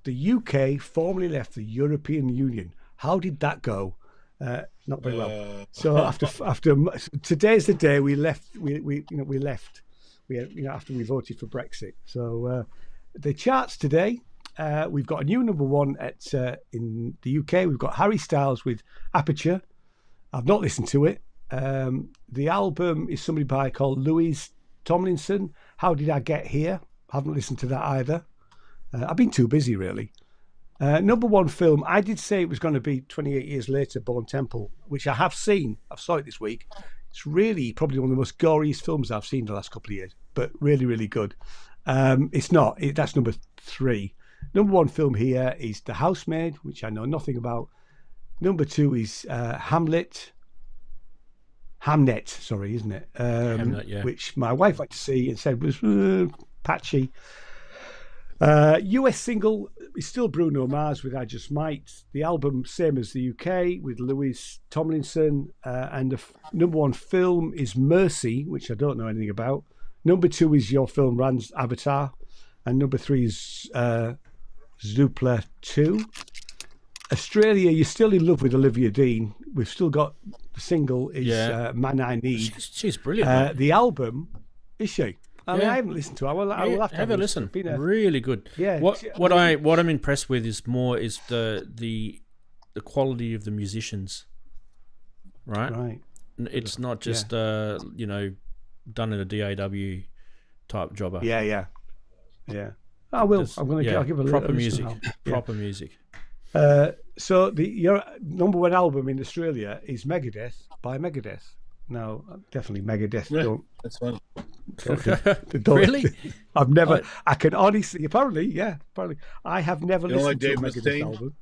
the UK formally left the European Union. How did that go? Not very well. So after today's the day we left. We left. After we voted for Brexit. So the charts today, we've got a new number one in the UK. We've got Harry Styles with Aperture. I've not listened to it. The album is somebody called Louise Tomlinson. How Did I Get Here? I haven't listened to that either. I've been too busy, really. Number one film, I did say it was going to be 28 years later, Born Temple, which I have seen. I saw it this week. It's really probably one of the most goriest films I've seen in the last couple of years, but really, really good. It's not. That's number 3. Number one film here is The Housemaid, which I know nothing about. Number 2 is Hamnet, sorry, isn't it? Hamnet, yeah. Which my wife went to see and said was patchy. US single is still Bruno Mars with I Just Might. The album, same as the UK, with Louise Tomlinson. And the number one film is Mercy, which I don't know anything about. Number 2 is your film Rant's Avatar. And number 3 is Zoopla 2. Australia, you're still in love with Olivia Dean. We've still got the single is Man I Need. She's brilliant. The album, is she? I mean, I haven't listened to it. I will have to have a listen. Really good. Yeah. What I'm impressed with is the quality of the musicians. Right. Right. It's not just done in a DAW type jobber. Yeah. I will. I'll give a proper listen music. now. Proper music. So your number one album in Australia is Megadeth by Megadeth. No, definitely Megadeth. Yeah, Don't. that's fun. Really? I've never. I can honestly. Apparently, I have never You don't like listened to a Dave Megadeth Mustaine? album.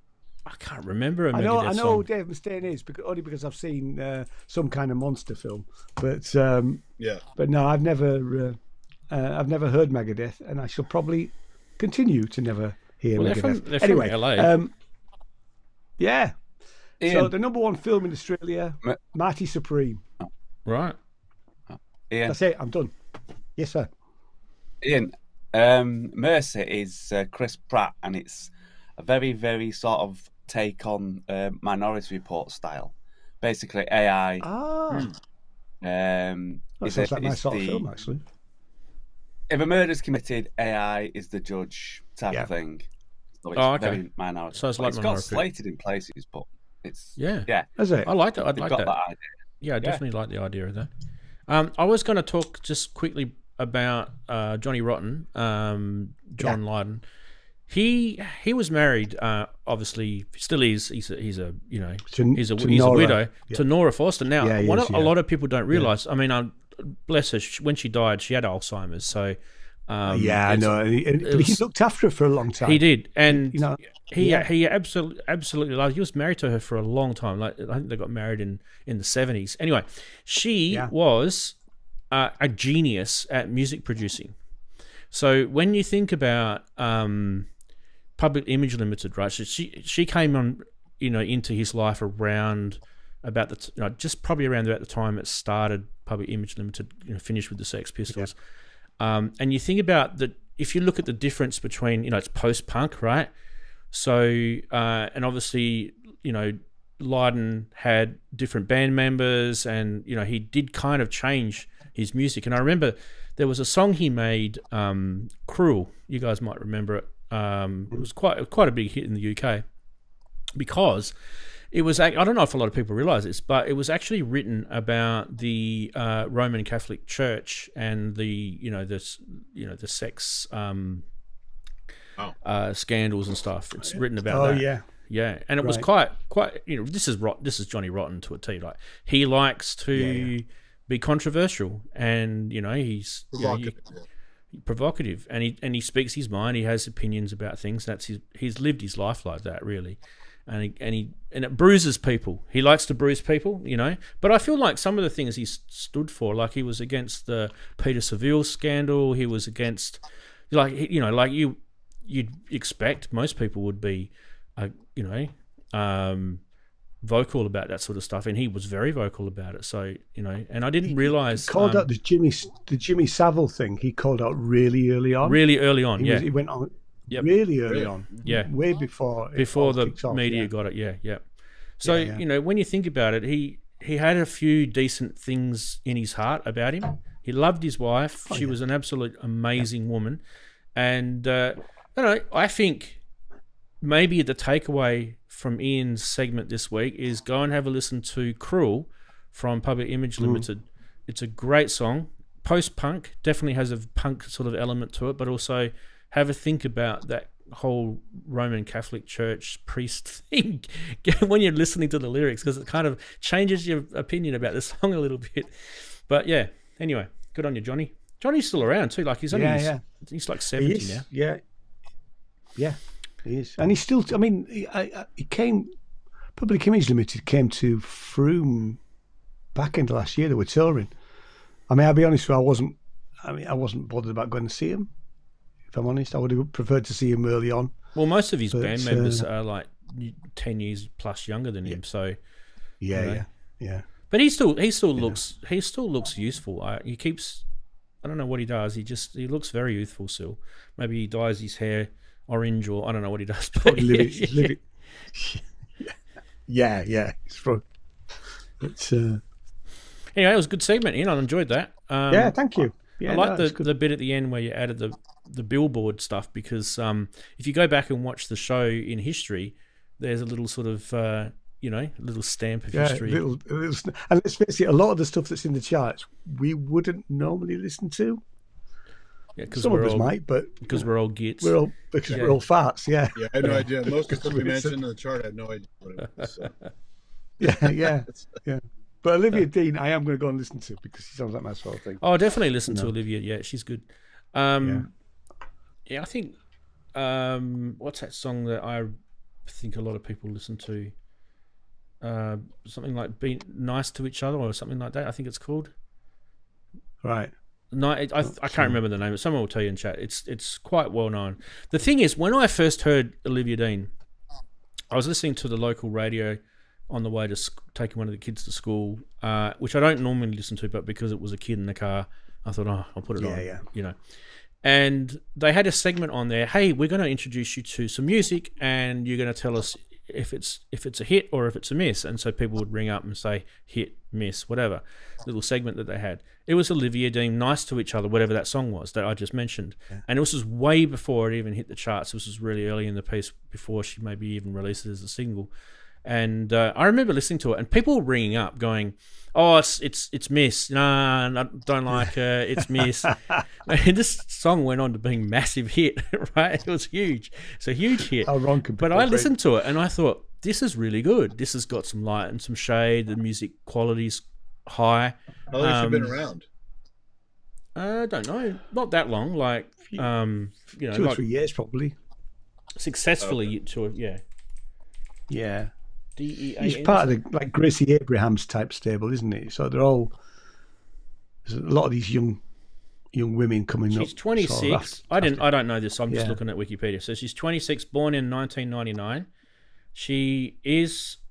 I can't remember a I Megadeth know song. Dave Mustaine is only because I've seen some kind of monster film, but Yeah. But no, I've never heard Megadeth, and I shall probably continue to never hear Megadeth. They're anyway, from LA. yeah. Ian. So the number one film in Australia, Marty Supreme. Right. Ian, That's it. I'm done. Yes, sir. Ian, Mercy is Chris Pratt, and it's a very, very sort of take on Minority Report style. Basically, AI. That sounds like my sort of film, actually. If a murder's committed, AI is the judge type of thing. So it's very minority. So it's like it's got Minority. slated in places, but it's Yeah. Is it? I like it. I'd they've like got that. that idea. Yeah, I definitely like the idea of that. I was going to talk just quickly about Johnny Rotten, John Lydon. He was married, obviously, still is. He's a widow to Nora Foster. Now, a lot of people don't realise. I mean, bless her, when she died, she had Alzheimer's, so I know. But he looked after her for a long time. He did, and he absolutely loved. He was married to her for a long time. Like I think they got married in the 70s. Anyway, she was a genius at music producing. So when you think about Public Image Limited, right? So she came on, into his life around about just probably around about the time it started. Public Image Limited, finished with the Sex Pistols. Yeah. And you think about that, if you look at the difference between, it's post-punk, right? So, and obviously, Lydon had different band members, and, he did kind of change his music. And I remember there was a song he made, Cruel. You guys might remember it. It was quite a big hit in the UK because it was, I don't know if a lot of people realize this, but it was actually written about the Roman Catholic Church and the sex scandals and stuff. It's written about that. Yeah, and it was quite. This is Johnny Rotten to a T. Like, he likes to be controversial, and he's provocative, and he speaks his mind. He has opinions about things. He's lived his life like that, really. And it bruises people. He likes to bruise people, But I feel like some of the things he stood for, like he was against the Peter Saville scandal. He was against, like you'd expect most people would be, vocal about that sort of stuff, and he was very vocal about it. So and I didn't realize he called out the Jimmy Savile thing. He called out really early on. He went on. Yep. Really early on, way before the media got it, So when you think about it, he had a few decent things in his heart about him. He loved his wife; she was an absolute amazing woman, and I think maybe the takeaway from Ian's segment this week is go and have a listen to "Cruel" from Public Image Limited. It's a great song, post-punk, definitely has a punk sort of element to it, but also have a think about that whole Roman Catholic Church priest thing when you're listening to the lyrics, because it kind of changes your opinion about the song a little bit. But anyway, good on you, Johnny. Johnny's still around too. Like he's only he's like 70 now. Yeah, he is, and he's still. I mean, he came. Public Image Limited came to Frome back into last year. They were touring. I mean, I'll be honest with you, I wasn't bothered about going to see him. If I'm honest, I would have preferred to see him early on. Well, most of his band members are like 10 years plus younger than him, so yeah. But he still looks useful. He keeps, I don't know what he does. He looks very youthful still. Maybe he dyes his hair orange, or I don't know what he does. But yeah. It's from. It's anyway, it was a good segment, Ian. I enjoyed that. Yeah, thank you. Yeah, I like the bit at the end where you added the billboard stuff, because if you go back and watch the show in history, there's a little sort of little stamp of history. Little, and let's face it, a lot of the stuff that's in the charts we wouldn't normally listen to. Yeah, because some of us might, but because we're all gits. We're all farts. Yeah. Yeah, I had no idea. Most of the stuff we mentioned in the chart, I had no idea what it was. So. Yeah. But Olivia Dean, I am going to go and listen to, because she sounds like my sort of thing. Oh, definitely listen to Olivia. Yeah, she's good. I think what's that song that I think a lot of people listen to? Something like "Be Nice to Each Other" or something like that. I think it's called. Right. No, I can't remember the name, but someone will tell you in chat. It's quite well known. The thing is, when I first heard Olivia Dean, I was listening to the local radio on the way to taking one of the kids to school, which I don't normally listen to, but because it was a kid in the car, I thought, I'll put it on. And they had a segment on there. Hey, we're going to introduce you to some music, and you're going to tell us if it's a hit or if it's a miss. And so people would ring up and say hit, miss, whatever. Little segment that they had. It was Olivia Dean, "Nice to Each Other," whatever that song was that I just mentioned. Yeah. And this was way before it even hit the charts. This was really early in the piece, before she maybe even released it as a single. And I remember listening to it, and people were ringing up going, "Oh, it's Miss. No, I don't like her. It's Miss." And this song went on to being massive hit, right? It was huge. It's a huge hit. How wrong could but I listened to it, and I thought, this is really good. This has got some light and some shade. The music quality's high. How long has she been around? I don't know, not that long. Like, you know, 2 or like 3 years probably. successfully. Yeah. Yeah. DEA. He's part of the like Gracie Abrahams type stable, isn't he? So they're all. There's a lot of these young women coming up. She's 26. I don't know this. I'm just looking at Wikipedia. So she's 26, born in 1999. She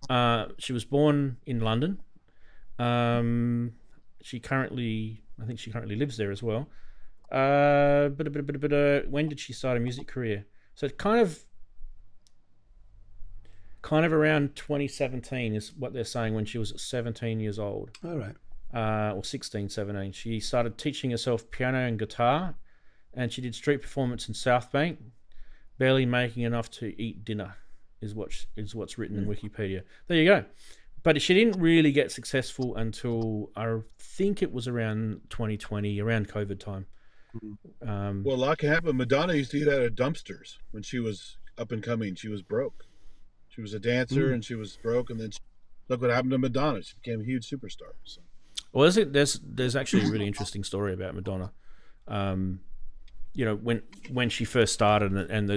was born in London. I think she currently lives there as well. When did she start a music career? So it's kind of around 2017 is what they're saying, when she was 17 years old. All right. Or 16, 17. She started teaching herself piano and guitar, and she did street performance in South Bank, barely making enough to eat dinner, is what's written in Wikipedia. There you go. But she didn't really get successful until I think it was around 2020, around COVID time. Well, a lot can happen. Madonna used to eat out of dumpsters when she was up and coming. She was broke. She was a dancer and she was broke, and then look what happened to Madonna. She became a huge superstar. So. Well, there's actually a really interesting story about Madonna. You know, when she first started, and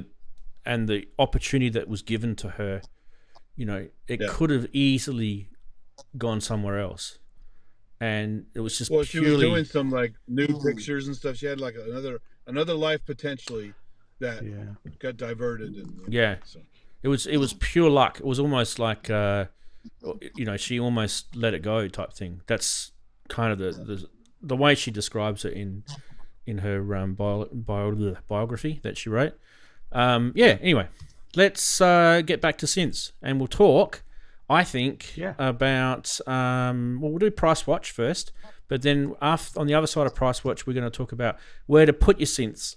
the opportunity that was given to her, you know, it could have easily gone somewhere else, and it was just she was doing some like nude pictures and stuff. She had like another life potentially that got diverted. So. It was pure luck. It was almost like you know, she almost let it go type thing. That's kind of the way she describes it in her biography that she wrote. Anyway, let's get back to synths, and we'll talk, I think, about we'll do Price Watch first, but then on the other side of Price Watch, we're going to talk about where to put your synths,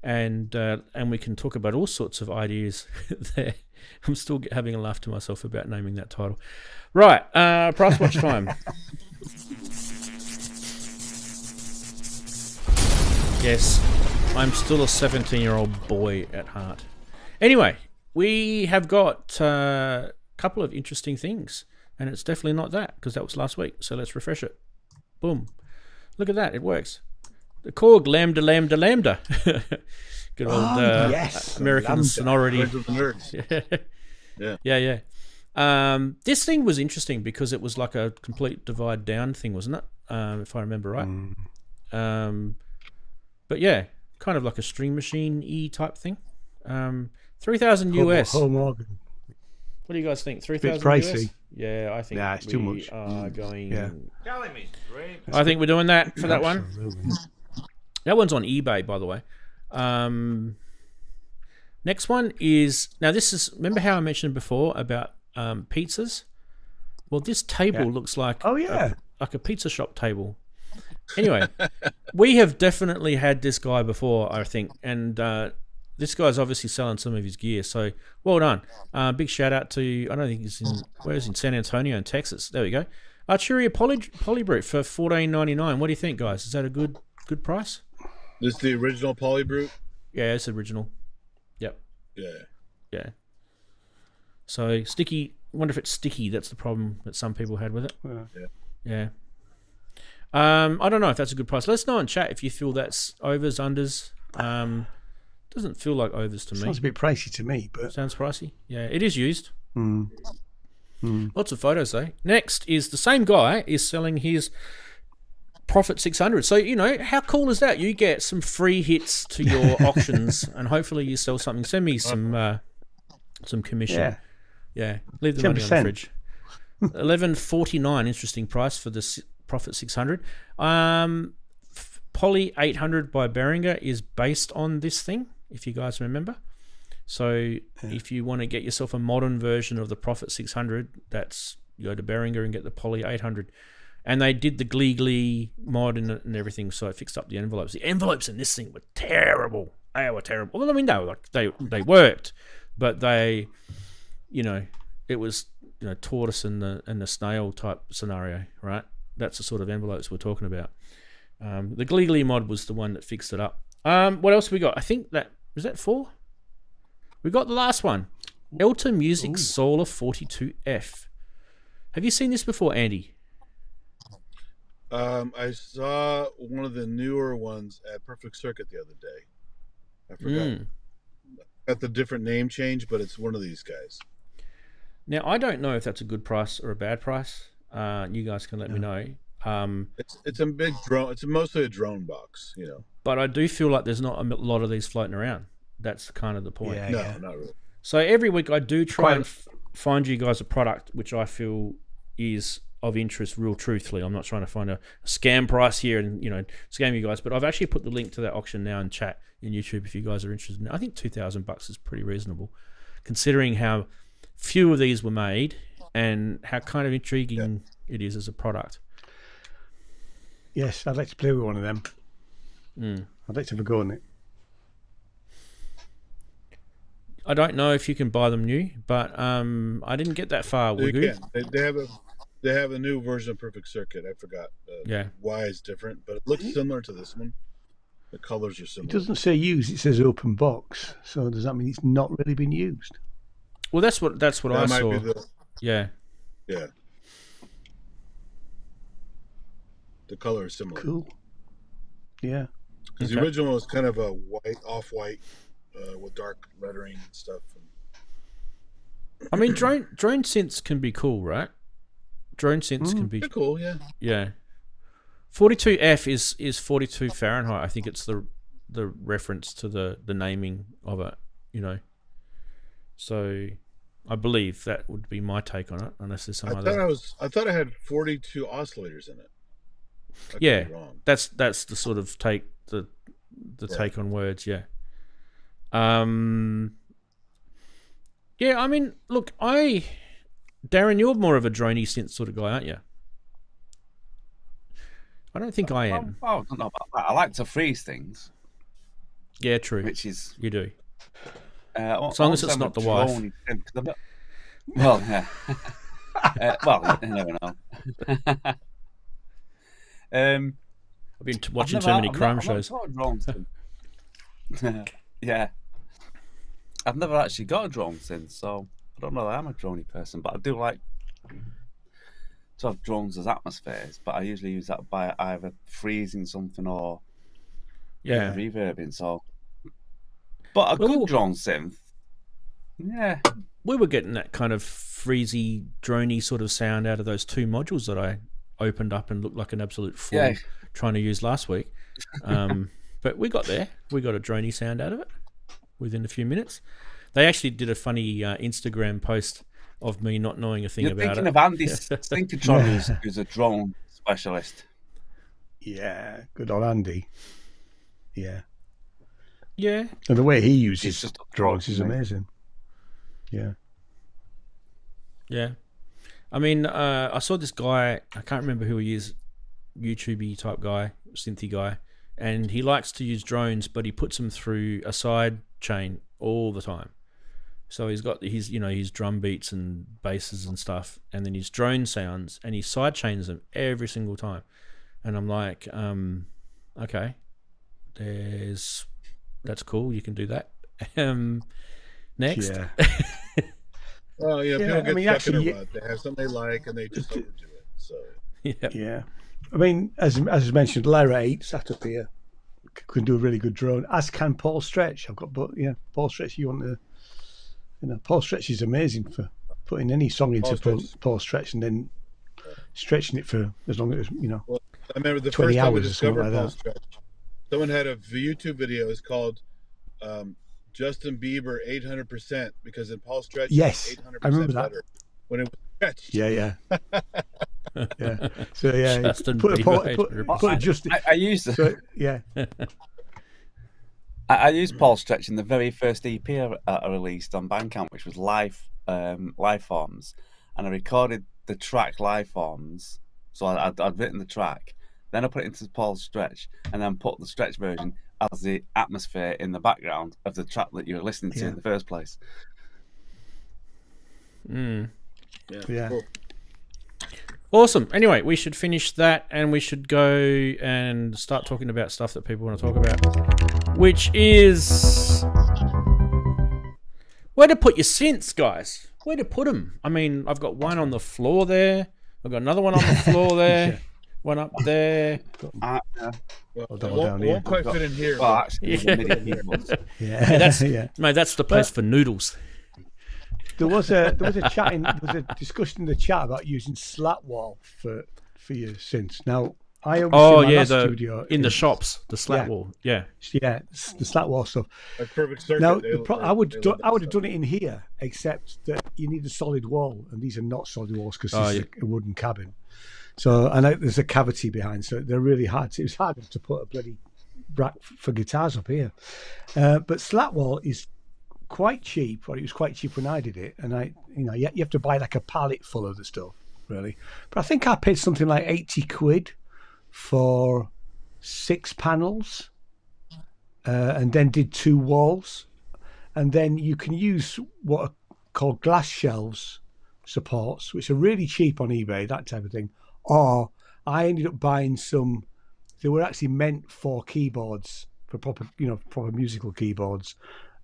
and we can talk about all sorts of ideas there. I'm still having a laugh to myself about naming that title. Right, Price Watch time. Yes, I'm still a 17-year-old boy at heart. Anyway, we have got a couple of interesting things, and it's definitely not that, because that was last week. So let's refresh it. Boom. Look at that. It works. The Korg Lambda Lambda Lambda. Good old American Lambda. Sonority. Yeah. This thing was interesting because it was like a complete divide down thing, wasn't it? If I remember right. But yeah, kind of like a string machine-y type thing. 3,000 US. Home organ. What do you guys think? 3,000 pricey. US? Yeah, I think it's too much. Are going. Yeah. I think we're doing that for that one. Absolutely. That one's on eBay, by the way. Next one is, now this is, remember how I mentioned before about pizzas? Well, this table looks like like a pizza shop table. Anyway, we have definitely had this guy before, I think, and this guy's obviously selling some of his gear, so well done. Big shout out to, I don't think he's in San Antonio in Texas. There we go. Arturia Polybrute for $14.99. What do you think, guys? Is that a good price? This is the original Polybrute? Yeah, it's original. Yep. Yeah. So sticky. I wonder if it's sticky. That's the problem that some people had with it. Yeah. I don't know if that's a good price. Let us know in chat if you feel that's overs, unders. Doesn't feel like overs to me. Sounds a bit pricey to me, but sounds pricey. Yeah, it is used. Lots of photos though. Next is the same guy is selling his Prophet 600. So, you know, how cool is that? You get some free hits to your auctions, and hopefully you sell something. Send me some commission. Yeah. Leave the money on the fridge. $11.49. Interesting price for the Prophet 600. Poly 800 by Behringer is based on this thing, if you guys remember. So if you want to get yourself a modern version of the Prophet 600, that's, you go to Behringer and get the Poly 800. And they did the Glee mod in it and everything, so it fixed up the envelopes. The envelopes in this thing were terrible. They were terrible. Well, I mean, they worked, but they, you know, it was, you know, tortoise and the snail type scenario, right? That's the sort of envelopes we're talking about. The Glee mod was the one that fixed it up. What else we got? I think that was that 4. We got the last one. Elta Music Solar 42F. Have you seen this before, Andy? I saw one of the newer ones at Perfect Circuit the other day. I forgot. Got the different name change, but it's one of these guys. Now, I don't know if that's a good price or a bad price. You guys can let me know. It's a big drone. It's mostly a drone box, you know. But I do feel like there's not a lot of these floating around. That's kind of the point. Yeah, No, not really. So every week I do try and find you guys a product which I feel is of interest, real truthfully. I'm not trying to find a scam price here and, you know, scam you guys. But I've actually put the link to that auction now in chat in YouTube if you guys are interested in it. I think $2,000 is pretty reasonable, considering how few of these were made and how kind of intriguing it is as a product. Yes, I'd like to play with one of them. I'd like to have a go on it. I don't know if you can buy them new, but I didn't get that far. They have a new version of Perfect Circuit. I forgot why it's different, but it looks similar to this one. The colors are similar. It doesn't say used, it says open box. So does that mean it's not really been used? Well, that's what I saw. Yeah. Yeah. The color is similar. Cool. Yeah. Because the original was kind of a off-white, with dark lettering and stuff. I mean, drone synths can be cool, right? Drone synths can be cool, yeah. Yeah. 42F is 42 Fahrenheit. I think it's the reference to the naming of it, you know. So I believe that would be my take on it, unless there's some other. I thought I had 42 oscillators in it. Yeah, that's the sort of take the take on words. Yeah. Yeah. I mean, look, Daren, you're more of a droney synth sort of guy, aren't you? I don't think I am. I don't know about that. I like to freeze things. Yeah, true. Which is you do. As long as it's not the wife. Well, yeah. Well, you never know. I've been watching too many crime shows. Yeah. I've never actually got a drone since, so I don't know that I'm a droney person, but I do like to have drones as atmospheres, but I usually use that by either freezing something or reverbing, so. But a good drone synth, yeah. We were getting that kind of freezy, droney sort of sound out of those two modules that I opened up and looked like an absolute fool trying to use last week. But we got there. We got a droney sound out of it within a few minutes. They actually did a funny Instagram post of me not knowing a thing about it. You're thinking of Andy Synchrotron, who's a drone specialist. Yeah, good old Andy. Yeah. Yeah. And the way he uses drones is amazing. Yeah. Yeah. I mean, I saw this guy, I can't remember who he is, YouTube-y type guy, synthy guy, and he likes to use drones, but he puts them through a side chain all the time. So he's got his drum beats and basses and stuff, and then his drone sounds, and he side chains them every single time. And I'm like, okay, that's cool. You can do that. Next. Yeah. Well, yeah, people get stuck in a rut. They have something they like, and they just overdo it. So yeah. I mean, as mentioned, Lyra 8 sat up here can do a really good drone, as can Paul Stretch. Paul Stretch. You want to, Paul Stretch is amazing for putting any song into Paul Stretch and then stretching it for as long as Well, I remember the 20 first time we hours or discovered something like Paul that. Stretch. Someone had a YouTube video. It's called Justin Bieber 800% because in Paul Stretch, yes, 800% I remember that better when it was stretched. Yeah. So yeah, Justin put Bieber, Justin. I used I used Paul Stretch in the very first EP I released on Bandcamp, which was Lifeforms, and I recorded the track Lifeforms. So I'd written the track, then I put it into Paul Stretch, and then put the Stretch version as the atmosphere in the background of the track that you were listening to in the first place. Yeah. Cool. Awesome. Anyway, we should finish that and we should go and start talking about stuff that people want to talk about, which is where to put your synths, guys. Where to put them? I mean, I've got one on the floor there. I've got another one on the floor there. One up there. Well, Or it double won't, down it here. won't quite fit in here. Well, but- actually, the MIDI keyboards. Yeah, that's, yeah. mate, that's the place for noodles. There was a discussion in the chat about using slat wall for your synths. Now I obviously my last studio in the is- shops, the slat Yeah. wall. Yeah. Yeah, the slat wall stuff. Like Perfect Circuit. Now they- I would they do, love that I would have stuff. done it in here, except that you need a solid wall, and these are not solid walls because Oh, this is a wooden cabin. So there's a cavity behind, so they're really hard. It was harder to put a bloody rack for guitars up here. But slat wall is quite cheap, or it was quite cheap when I did it, and you have to buy like a pallet full of the stuff, really. But I think I paid something like 80 quid for 6 panels, and then did 2 walls, and then you can use what are called glass shelves supports, which are really cheap on eBay, that type of thing. Or I ended up buying some. They were actually meant for keyboards, for proper musical keyboards,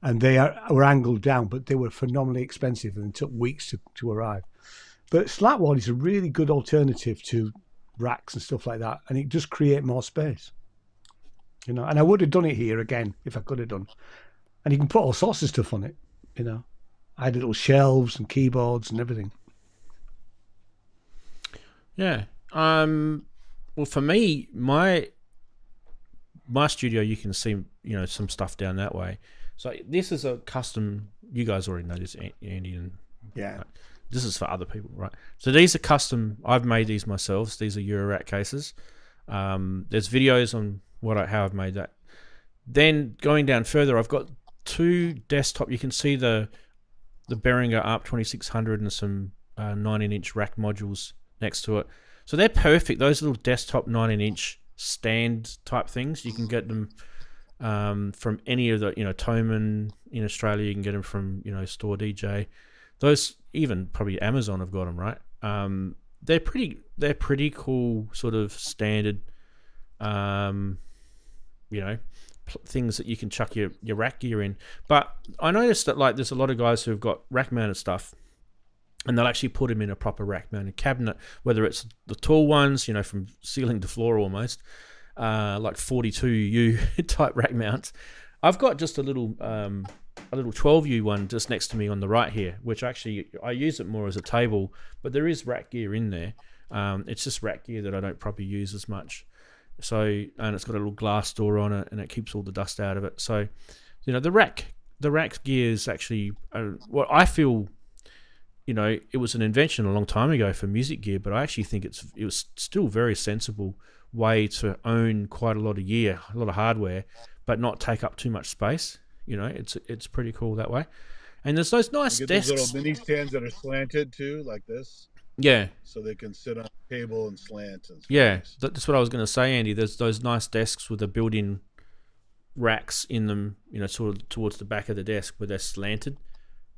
and were angled down, but they were phenomenally expensive and took weeks to arrive. But slat wall is a really good alternative to racks and stuff like that, and it does create more space. And I would have done it here again if I could have done. And you can put all sorts of stuff on it. I had little shelves and keyboards and everything. Yeah. Well, for me, my studio, you can see, some stuff down that way. So this is a custom. You guys already know this, Andy, and Yeah. this is for other people, right? So these are custom. I've made these myself. These are eurorack cases. There's videos on how I've made that. Then going down further, I've got 2 desktop. You can see the Behringer ARP 2600 and some 19-inch rack modules next to it. So they're perfect. Those little desktop 19-inch stand type things. You can get them from any of the, Thomann in Australia. You can get them from, Store DJ. Those, even probably Amazon have got them, right? They're pretty cool, sort of standard, things that you can chuck your rack gear in. But I noticed that there's a lot of guys who've got rack mounted stuff, and they'll actually put them in a proper rack mounted cabinet, whether it's the tall ones, from ceiling to floor almost, like 42U type rack mounts. I've got just a little 12U one just next to me on the right here, which actually I use it more as a table, but there is rack gear in there. It's just rack gear that I don't probably use as much. So, and it's got a little glass door on it, and it keeps all the dust out of it. So, the rack gear is actually what I feel. It was an invention a long time ago for music gear, but I actually think it was still a very sensible way to own quite a lot of gear, a lot of hardware, but not take up too much space. It's pretty cool that way. And there's those nice You get desks. those little mini stands that are slanted too, like this. Yeah. So they can sit on a table and slant. And Yeah, that's what I was going to say, Andy. There's those nice desks with the built-in racks in them, sort of towards the back of the desk where they're slanted.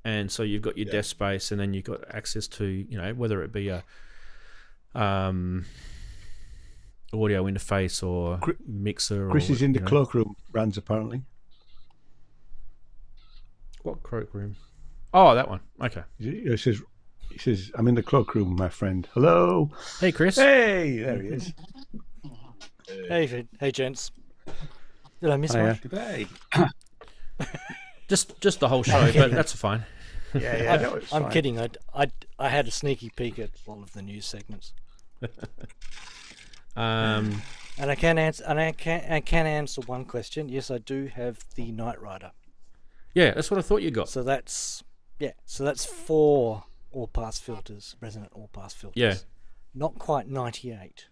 And so you've got your desk space, and then you've got access to, whether it be a audio interface or mixer. Chris is in the you know. cloakroom, Ranzee, apparently. What cloakroom? Oh, that one. Okay. He says, I'm in the cloakroom, my friend. Hello. Hey, Chris. Hey, there he is. Hey, gents. Did I miss Hiya. one? Hey. Just the whole show, but that's fine. Yeah, no, it's I'm fine. kidding. I had a sneaky peek at all of the news segments, and I can answer one question. Yes, I do have the Knight Rider. Yeah, that's what I thought you got. So that's 4 all-pass filters, resonant all-pass filters. Yeah. Not quite 98.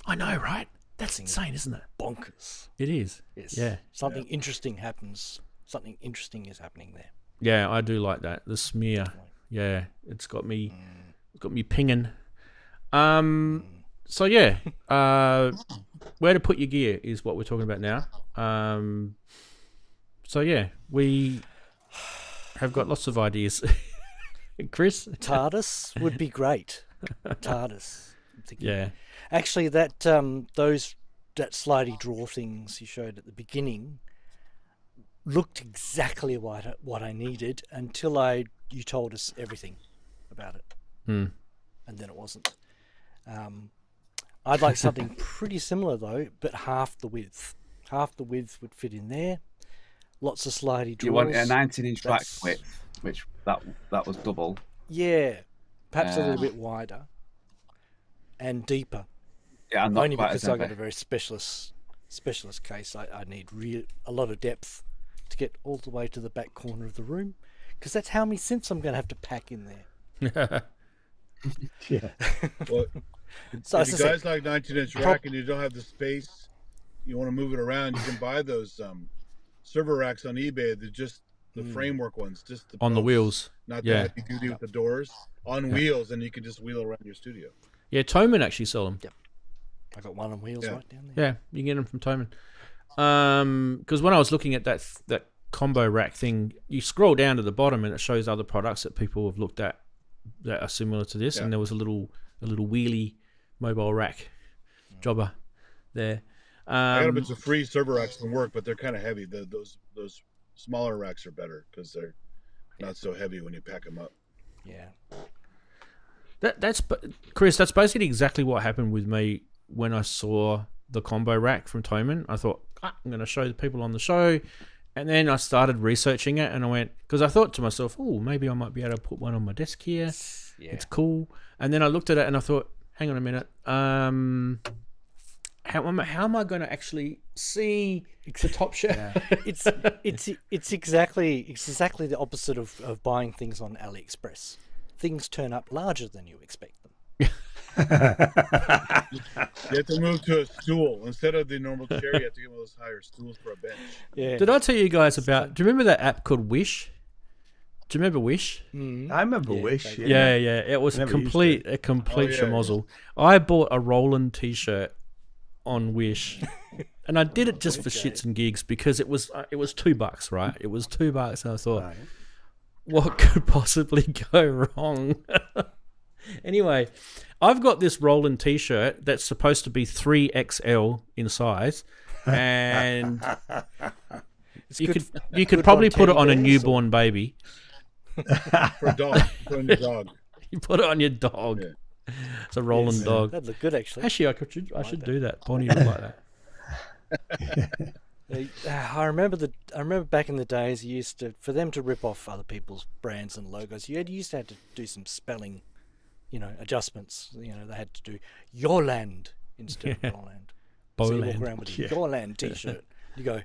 I know, right? That's insane, isn't it? Bonkers. It is. Yes. Yeah. Something interesting happens. Something interesting is happening there. Yeah, I do like that. The smear. Yeah, it's got me pinging. So yeah, where to put your gear is what we're talking about now. So yeah, we have got lots of ideas. Chris? TARDIS would be great. TARDIS. I'm thinking. Yeah. Actually, that slidey draw things you showed at the beginning looked exactly what I needed until you told us everything about it, Hmm. and then it wasn't. I'd like something pretty similar though, but half the width. Half the width would fit in there. Lots of slidey drawers. You want a 19-inch rack width, which that was double. Yeah, perhaps a little bit wider and deeper. Yeah, I'm not only quite because as I've got heavy. a very specialist case. I need a lot of depth to get all the way to the back corner of the room, because that's how many synths I'm going to have to pack in there. Yeah. Well, So if as you I guys said, like 19-inch rack and you don't have the space, you want to move it around, you can buy those server racks on eBay. They're just the framework ones, just the On the posts, wheels. not the Yeah. heavy duty with the doors on wheels, and you can just wheel around your studio. Yeah, Toman actually sell them. I got one on wheels Yeah. right down there. Yeah, you can get them from Toman. Because when I was looking at that combo rack thing, you scroll down to the bottom and it shows other products that people have looked at that are similar to this, and there was a little wheelie mobile rack jobber there. I got a bunch of free server racks can work, but they're kind of heavy. Those smaller racks are better because they're not so heavy when you pack them up. Yeah. That's Chris. That's basically exactly what happened with me when I saw the combo rack from Toman. I thought I'm going to show the people on the show, and then I started researching it, and I went because I thought to myself, oh, maybe I might be able to put one on my desk here. Yeah. It's cool. And then I looked at it and I thought, hang on a minute. How am I going to actually see the top shelf? It's exactly the opposite of buying things on AliExpress. Things turn up larger than you expect them. You have to move to a stool instead of the normal chair. You have to get one of those higher stools for a bench. Yeah. Did I tell you guys about? Do you remember that app called Wish? Do you remember Wish? I remember Wish. Yeah. It was a complete schmozzle. I bought a Roland T-shirt on Wish, and I did it just for shits and gigs because it was $2, right? It was $2, and I thought, what could possibly go wrong? Anyway, I've got this Roland T-shirt that's supposed to be 3XL in size, and you could probably put it on a newborn baby. For a dog. Put on your dog. You put it on your dog. Yeah. It's a Roland dog. That'd look good, actually. Actually, I should do that. Bonnie look like that. I remember back in the days, for them to rip off other people's brands and logos, you used to have to do some spelling, adjustments. They had to do Yourland instead of Roland. So you walk around with a Yourland T-shirt. You go,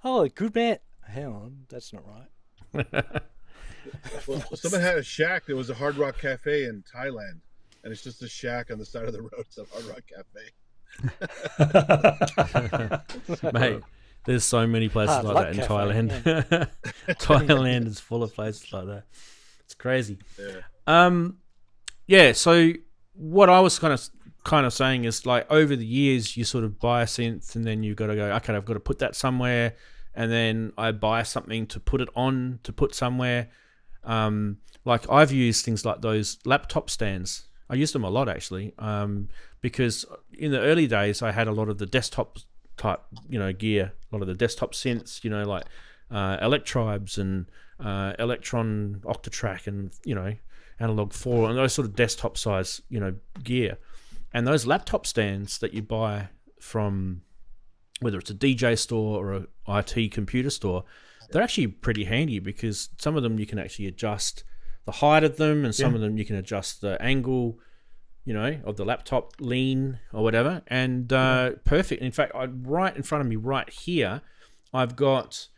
oh, good man. Hang on, that's not right. Well, someone had a shack that was a Hard Rock Cafe in Thailand, and it's just a shack on the side of the road. It's a Hard Rock Cafe. Mate, there's so many places like that in Thailand. Yeah. Thailand is full of places like that. It's crazy. Yeah. So what I was kind of saying is, like, over the years, you sort of buy a synth, and then you've got to go, okay, I've got to put that somewhere, and then I buy something to put it on to put somewhere. Like I've used things like those laptop stands. I used them a lot actually, because in the early days I had a lot of the desktop type, gear, a lot of the desktop synths, like Electribes and Electron Octatrack and Analog 4 and those sort of desktop size, gear. And those laptop stands that you buy from whether it's a DJ store or a IT computer store, they're actually pretty handy because some of them you can actually adjust the height of them, and some of them you can adjust the angle, of the laptop lean or whatever, and perfect. In fact, right in front of me right here, I've got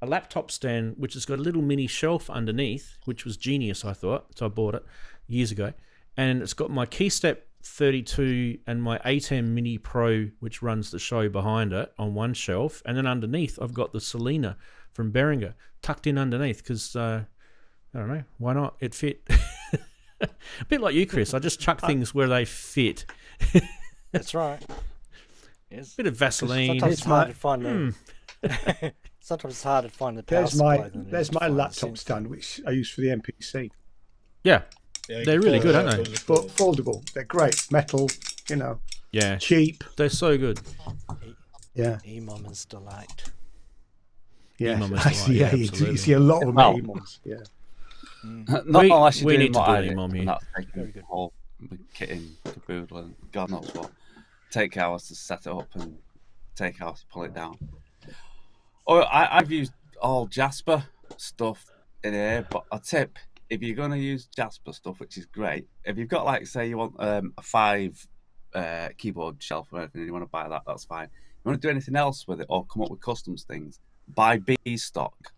a laptop stand which has got a little mini shelf underneath, which was genius, I thought. So I bought it years ago, and it's got my Keystep 32 and my ATEM Mini Pro, which runs the show, behind it on one shelf, and then underneath I've got the Selena from Behringer tucked in underneath because I don't know, why not? It fit. A bit like you, Chris. I just chuck things where they fit. That's right. Yes. Bit of Vaseline. Sometimes it's hard to find the. Sometimes it's hard to find the power supply. There's my laptop stand, which I use for the MPC. Yeah, they're really good, aren't they? Foldable. They're great. Metal, Yeah. Cheap. They're so good. Yeah. E-Mom's delight. Yeah, E-Mom's yeah, you see a lot of them at E-Moms. Yeah. Not unless you're we doing need to what do I an do, E-Mom here. and that's taking the whole kit in to boodle and God knows what. take hours to set it up and take hours to pull it down. Or I've used all Jasper stuff in here, but a tip, if you're going to use Jasper stuff, which is great, if you've got, like, say you want a 5 keyboard shelf or anything and you want to buy that, that's fine. If you want to do anything else with it or come up with customs things, buy B stock.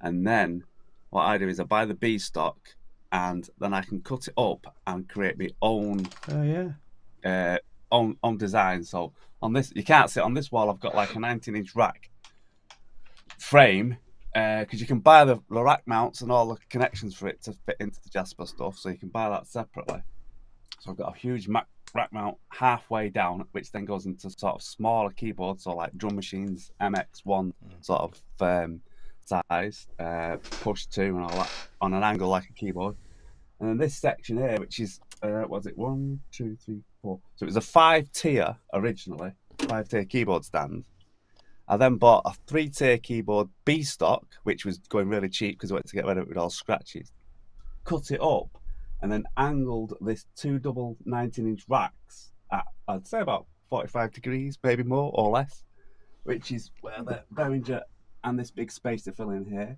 And then what I do is I buy the B stock and then I can cut it up and create my own own design. So on this, you can't see it on this wall, I've got like a 19-inch rack frame, because you can buy the rack mounts and all the connections for it to fit into the Jasper stuff, so you can buy that separately. So I've got a huge rack mount halfway down, which then goes into sort of smaller keyboards, so like drum machines, MX1 sort of size, push 2 and all that, on an angle like a keyboard. And then this section here, which is, was it 1, 2, 3, 4? So it was a 5-tier originally, 5-tier keyboard stand. I then bought a 3-tier keyboard B stock, which was going really cheap because I wanted to get rid of it with all scratches. Cut it up and then angled this 2 double 19-inch racks at, I'd say, about 45 degrees, maybe more or less, which is where the Behringer and this big space to fill in here.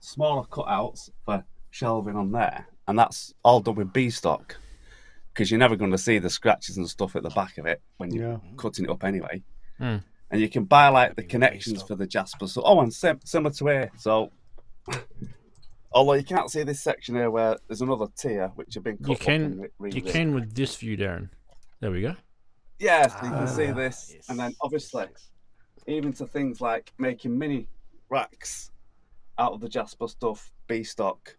Smaller cutouts for shelving on there, and that's all done with B stock because you're never going to see the scratches and stuff at the back of it when you're cutting it up anyway. And you can buy like the connections for the Jasper. So, and similar to here. So, although you can't see this section here where there's another tier which have been cut up. You can with this view, Darren. There we go. Yes, you can see this, yes. And then obviously, even to things like making mini racks out of the Jasper stuff, B stock,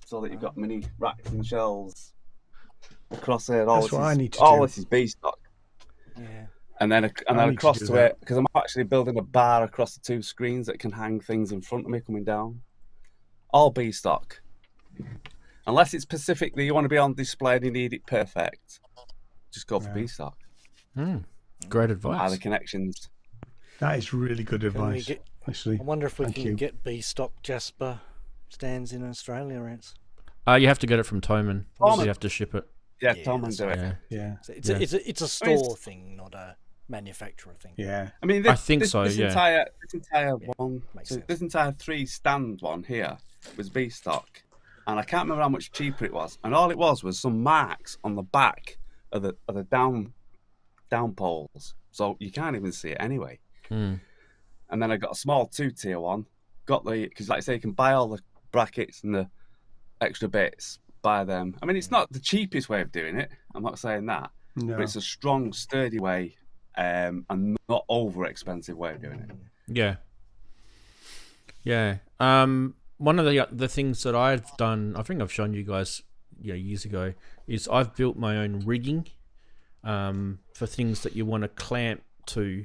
so that you've got mini racks and shelves across here. That's what I need to do. All this is B stock. Yeah. And then across to it, because I'm actually building a bar across the 2 screens that can hang things in front of me coming down. All B stock. Unless it's specifically you want to be on display and you need it perfect, just go for B stock. Great advice. Buy the connections. That is really good advice. Actually, I wonder if we can get B stock Jasper stands in Australia, Rance. You have to get it from Toman. You have to ship it. Yeah, Toman do it. Yeah. So it's a store thing, not a manufacturer thing. Yeah. I mean, I think so. This entire one, sense. this entire 3-stand one here was B stock, and I can't remember how much cheaper it was. And all it was some marks on the back of the down poles, so you can't even see it anyway. And then I got a small 2-tier one. Because like I say, you can buy all the brackets and the extra bits. Buy them. I mean, it's not the cheapest way of doing it. I'm not saying that, but it's a strong, sturdy way, and not over expensive way of doing it. Yeah. One of the things that I've done, I think I've shown you guys, years ago, is I've built my own rigging, for things that you want to clamp to,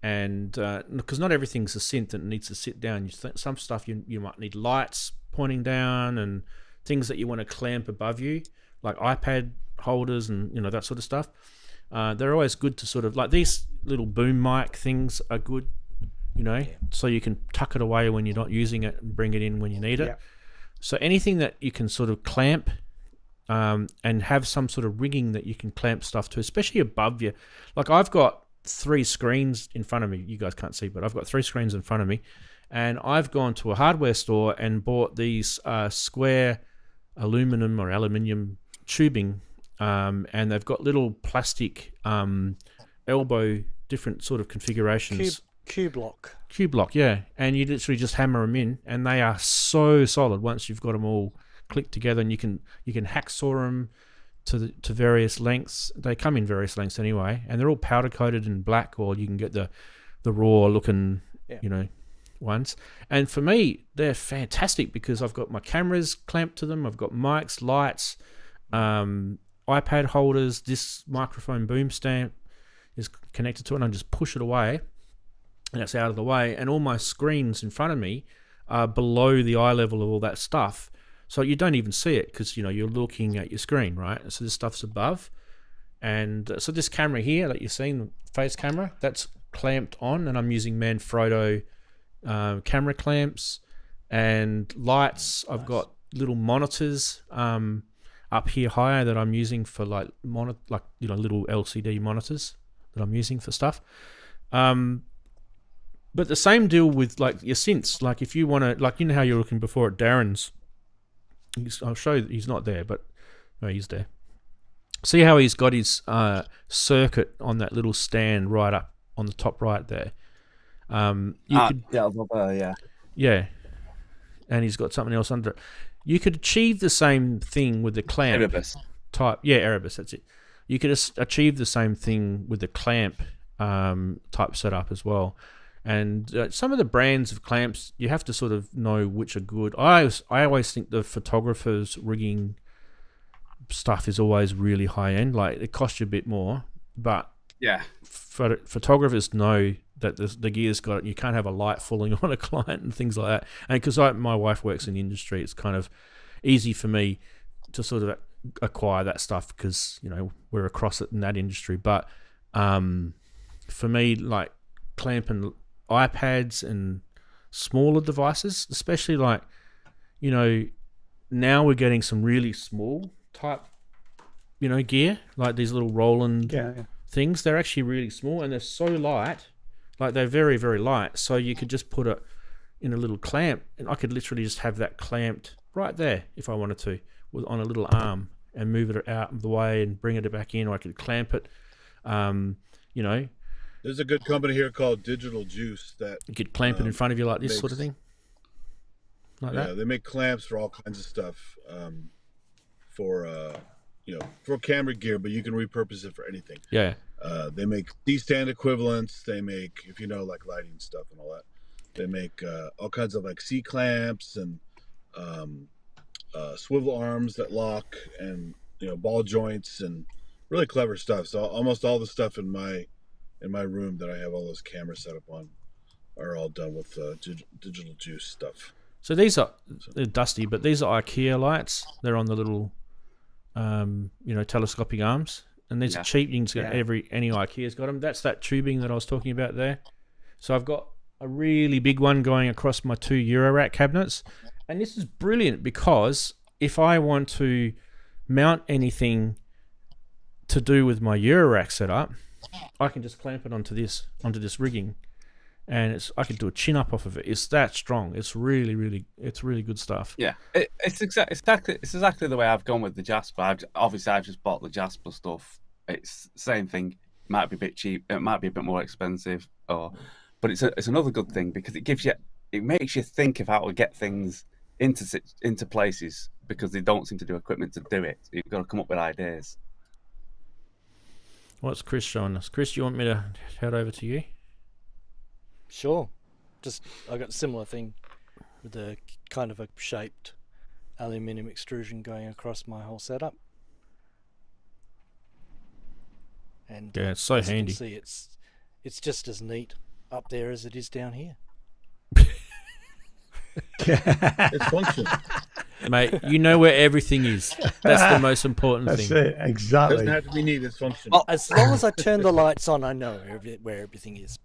and because not everything's a synth that needs to sit down. Some stuff you might need lights pointing down and things that you want to clamp above you, like iPad holders and that sort of stuff. They're always good to sort of, like, these little boom mic things are good, so you can tuck it away when you're not using it and bring it in when you need it. So anything that you can sort of clamp, and have some sort of rigging that you can clamp stuff to, especially above you. Like, I've got 3 screens in front of me. You guys can't see, but I've got 3 screens in front of me, and I've gone to a hardware store and bought these square aluminum or aluminium tubing, and they've got little plastic elbow, different sort of configurations. Cube lock, yeah, and you literally just hammer them in, and they are so solid once you've got them all clicked together, and you can hacksaw them to various lengths. They come in various lengths anyway, and they're all powder coated in black, or you can get the raw looking, ones. And for me, they're fantastic because I've got my cameras clamped to them. I've got mics, lights, iPad holders. This microphone boom stand is connected to it, and I just push it away, and it's out of the way. And all my screens in front of me are below the eye level of all that stuff, so you don't even see it because you're looking at your screen, right? So this stuff's above, and so this camera here that you're seeing, the face camera, that's clamped on, and I'm using Manfrotto camera clamps and lights. I've got little monitors up here higher that I'm using for like little LCD monitors that I'm using for stuff. But the same deal with like your synths. Like if you want to, like how you're looking before at Daren's. I'll show you. He's not there, but no, he's there. See how he's got his circuit on that little stand right up on the top right there. Yeah, and he's got something else under it. You could achieve the same thing with the clamp type. Yeah, Erebus, that's it. You could achieve the same thing with the clamp type setup as well. And some of the brands of clamps, you have to sort of know which are good. I always think the photographer's rigging stuff is always really high end. Like it costs you a bit more, but photographers know that the gear's got it. You can't have a light falling on a client and things like that. And because my wife works in the industry, it's kind of easy for me to sort of acquire that stuff because we're across it in that industry. But for me, like clamping iPads and smaller devices, especially like now we're getting some really small type gear, like these little Roland things. They're actually really small and they're so light, like they're very, very light, so you could just put it in a little clamp and I could literally just have that clamped right there if I wanted to on a little arm and move it out of the way and bring it back in, or I could clamp it. There's a good company here called Digital Juice that you could clamp it in front of you like this sort of thing. Like that. They make clamps for all kinds of stuff, for camera gear, but you can repurpose it for anything. Yeah. They make C-stand equivalents. They make, if like lighting stuff and all that, they make all kinds of like C-clamps and swivel arms that lock and ball joints and really clever stuff. So almost all the stuff in my room that I have all those cameras set up on are all done with Digital Juice stuff. So these they're dusty, but these are IKEA lights. They're on the little, telescopic arms, and these are cheap. You can get any IKEA's got them. That's that tubing that I was talking about there. So I've got a really big one going across my 2 eurorack cabinets, and this is brilliant because if I want to mount anything to do with my eurorack setup, I can just clamp it onto this rigging, and I can do a chin up off of it. It's that strong. It's really, really, it's really good stuff. Yeah, it's exactly the way I've gone with the Jasper. I've just bought the Jasper stuff. It's the same thing. It might be a bit cheap. It might be a bit more expensive, but it's another good thing because it makes you think of how to get things into places because they don't seem to do equipment to do it. You've got to come up with ideas. What's Chris showing us? Chris, you want me to head over to you? Sure. I got a similar thing with a kind of a shaped aluminium extrusion going across my whole setup. And yeah, it's so handy. You can see it's just as neat up there as it is down here. It's functional. Mate, you know where everything is. That's the most important thing. That's it, exactly. It doesn't have to be neat, it's functional. Well, as long as I turn the lights on, I know where everything is.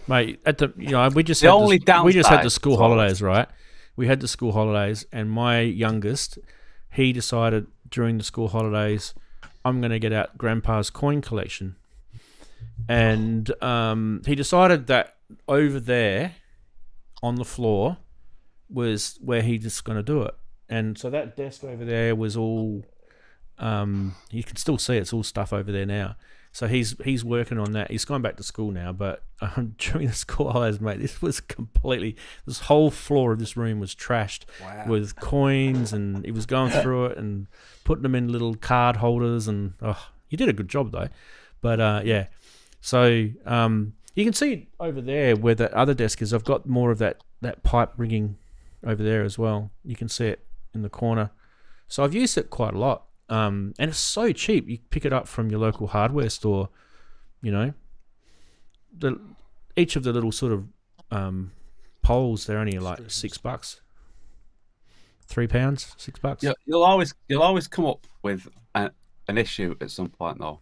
Mate, we just had the school holidays, right? We had the school holidays, and my youngest, he decided during the school holidays, I'm going to get out Grandpa's coin collection, and he decided that over there on the floor was where he just going to do it. And so that desk over there was all you can still see it's all stuff over there now. So he's working on that. He's gone back to school now, but during the school holidays, mate, this whole floor of this room was trashed with coins, and he was going through it and putting them in little card holders, and he did a good job though. But yeah, so you can see over there where that other desk is. I've got more of that pipe rigging over there as well. You can see it in the corner. So I've used it quite a lot. And it's so cheap. You pick it up from your local hardware store. Each of the little sort of poles, they're only like $6, £3, $6. Yeah, you'll always come up with an issue at some point, though.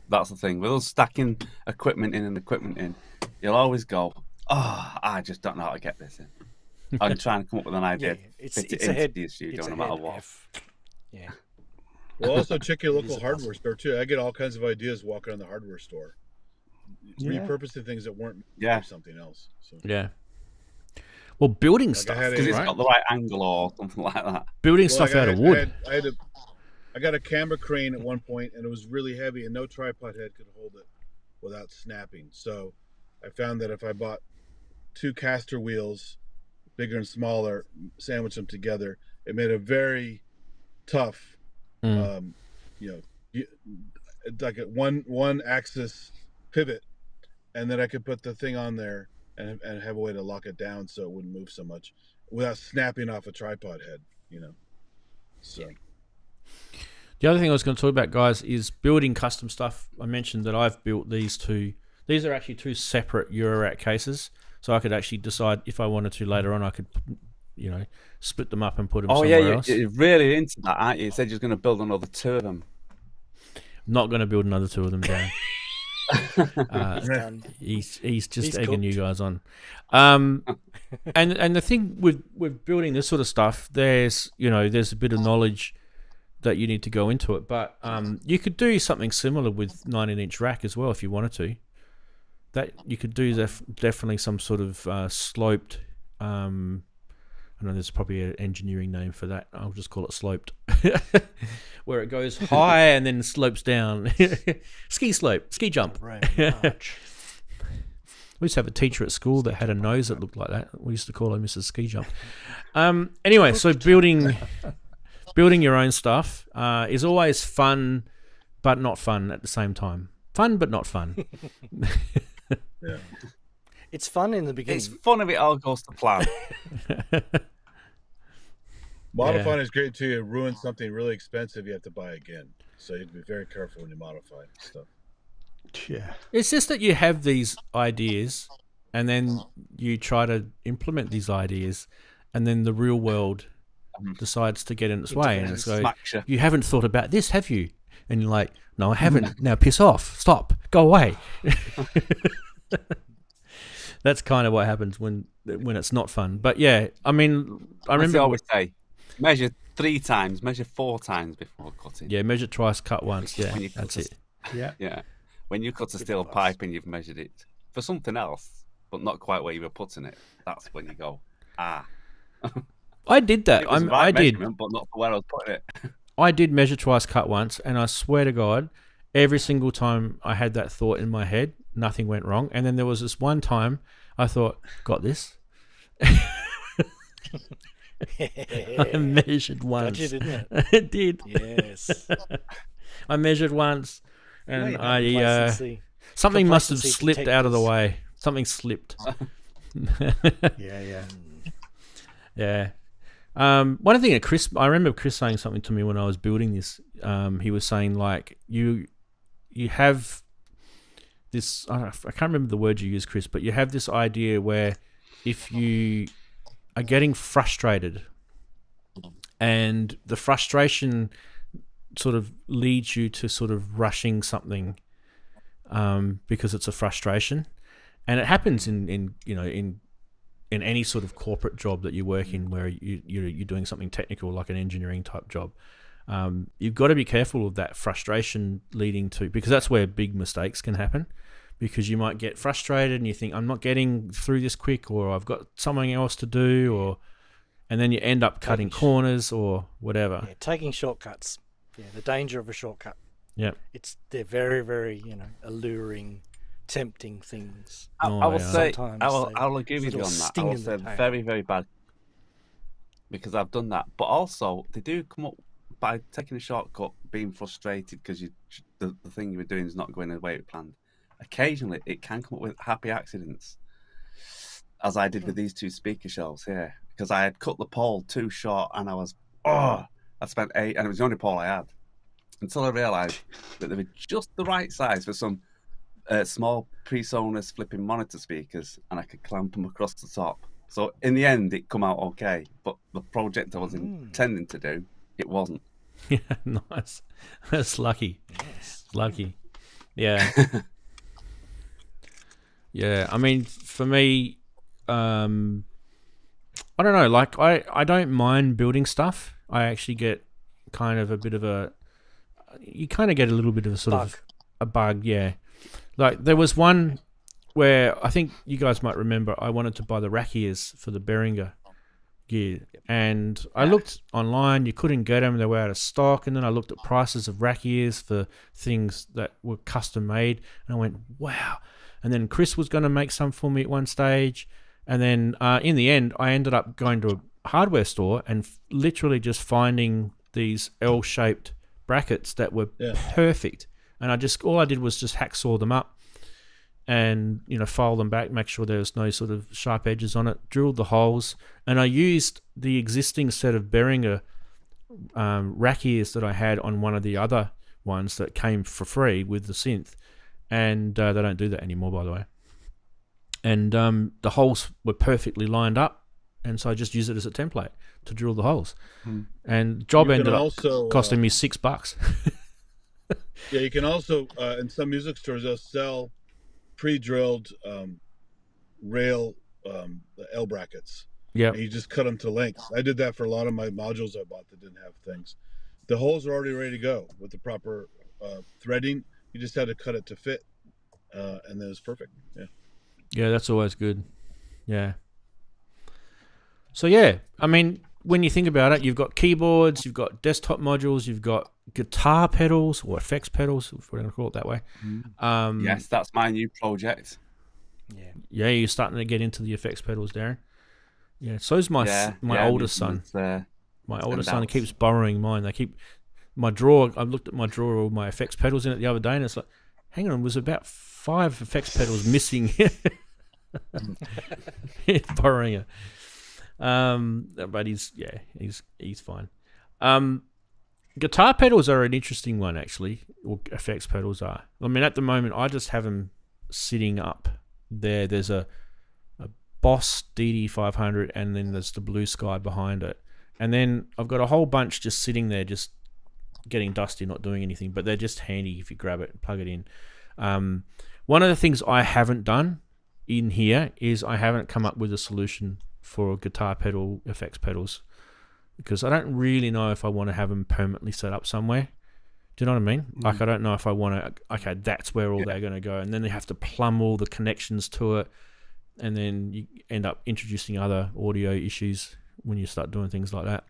That's the thing. With us stacking equipment in, you'll always go, I just don't know how to get this in. I'm trying to come up with an idea. It's a head the studio, no matter what. Yeah. Well, also check your It local is a hardware puzzle. store too. I get all kinds of ideas walking around the hardware store, Yeah. repurposing things that weren't Yeah. for something else. So, Yeah. Well, building like stuff, I had Because it's right? got the right angle or something like that. Building well, stuff like out of wood. I got a camera crane at one point, and it was really heavy, and no tripod head could hold it without snapping. So I found that if I bought 2 caster wheels, bigger and smaller, sandwich them together, it made a very tough, like a one axis pivot, and then I could put the thing on there and have a way to lock it down so it wouldn't move so much without snapping off a tripod head. So. The other thing I was going to talk about, guys, is building custom stuff. I mentioned that I've built these two. These are actually 2 separate eurorack cases, so I could actually decide if I wanted to later on. I could, split them up and put them somewhere else. You're really into that, aren't you? You said you're going to build another 2 of them. Not going to build another 2 of them, Daren. He's just egging you guys on. And the thing with building this sort of stuff, there's a bit of knowledge that you need to go into it, but you could do something similar with 19-inch rack as well if you wanted to. That you could do definitely some sort of sloped. I know there's probably an engineering name for that. I'll just call it sloped, where it goes high and then slopes down. Ski slope, ski jump. Right. March. We used to have a teacher at school that had a nose that looked like that. We used to call her Mrs. Ski Jump. Anyway, so building your own stuff is always fun, but not fun at the same time. Fun, but not fun. Yeah. It's fun in the beginning. It's fun if it all goes to plan. Modifying is great too. You ruin something really expensive, you have to buy again. So you have to be very careful when you modify stuff. Yeah. It's just that you have these ideas and then you try to implement these ideas and then the real world decides to get in its way. And so you haven't thought about this, have you? And you're like, no, I haven't. Now piss off. Stop. Go away. That's kind of what happens when it's not fun. But yeah, I mean, I remember I always say, measure 3 times, measure 4 times before cutting. Yeah, measure twice, cut once. Yeah, that's it. Yeah. When you cut a steel pipe and you've measured it for something else, but not quite where you were putting it, that's when you go, I did that. It was the right measurement, but not for where I was putting it. I did measure twice, cut once, and I swear to God, every single time I had that thought in my head, nothing went wrong. And then there was this one time I thought, got this. I measured once. Got you, didn't it? It did. Yes. I measured once, and Complacency. something must have Complacency slipped out of the way. Something slipped. Yeah. One thing that I remember Chris saying something to me when I was building this. He was saying like you have this. I can't remember the word you used, Chris, but you have this idea where if you are getting frustrated, and the frustration sort of leads you to sort of rushing something, because it's a frustration, and it happens in any sort of corporate job that you work in where you're doing something technical like an engineering type job. You've got to be careful of that frustration leading to, because that's where big mistakes can happen, because you might get frustrated and you think, I'm not getting through this quick, or I've got something else to do, and then you end up cutting corners or whatever. Yeah, taking shortcuts. Yeah, the danger of a shortcut. Yeah. They're very, very, alluring, tempting things. I will say, Sometimes I will agree with you on that. I will say very, very bad, because I've done that. But also, they do come up by taking a shortcut, being frustrated because the thing you were doing is not going the way it planned. Occasionally, it can come up with happy accidents, as I did with these 2 speaker shelves here, because I had cut the pole too short, and I spent 8, and it was the only pole I had, until I realised that they were just the right size for some small PreSonus flipping monitor speakers, and I could clamp them across the top. So in the end, it come out okay, but the project I was intending to do, it wasn't. Yeah, nice. That's lucky. Yes. Lucky. Yeah. Yeah, I mean, for me, I don't know, like, I don't mind building stuff. I actually get kind of a bit of a, you kind of get a little bit of a sort of a bug, yeah. Like there was one where I think you guys might remember I wanted to buy the rack ears for the Behringer gear, and I looked online, you couldn't get them, they were out of stock, and then I looked at prices of rack ears for things that were custom made, and I went, wow. And then Chris was going to make some for me at one stage, and then in the end I ended up going to a hardware store and literally just finding these L-shaped brackets that were perfect, and all I did was just hacksaw them up and, you know, file them back, make sure there was no sort of sharp edges on it, drilled the holes, and I used the existing set of Behringer rack ears that I had on one of the other ones that came for free with the synth, and they don't do that anymore, by the way. And the holes were perfectly lined up, and so I just used it as a template to drill the holes. And the job ended up costing me $6. Yeah, you can also, in some music stores, they'll sell pre-drilled rail L brackets. Yeah, you just cut them to lengths. I did that for a lot of my modules I bought that didn't have things. The holes are already ready to go with the proper threading. You just had to cut it to fit, and then it was perfect. Yeah, that's always good. Yeah. So yeah, I mean, when you think about it, you've got keyboards, you've got desktop modules, you've got guitar pedals or effects pedals, if we're going to call it that way. Yes, that's my new project. Yeah, you're starting to get into the effects pedals, Darren. Yeah, so's my oldest son. My oldest son keeps borrowing mine. They keep my drawer. I looked at my drawer with my effects pedals in it the other day, and it's like, hang on, there's about 5 effects pedals missing. Borrowing it. But he's fine. Guitar pedals are an interesting one, actually, or effects pedals are. I mean, at the moment, I just have them sitting up there. There's a Boss DD500, and then there's the Blue Sky behind it. And then I've got a whole bunch just sitting there, just getting dusty, not doing anything, but they're just handy if you grab it and plug it in. One of the things I haven't done in here is I haven't come up with a solution for guitar pedal effects pedals, because I don't really know if I want to have them permanently set up somewhere. Do you know what I mean? Like, I don't know if I want to, okay, that's where all they're going to go, and then they have to plumb all the connections to it, and then you end up introducing other audio issues when you start doing things like that.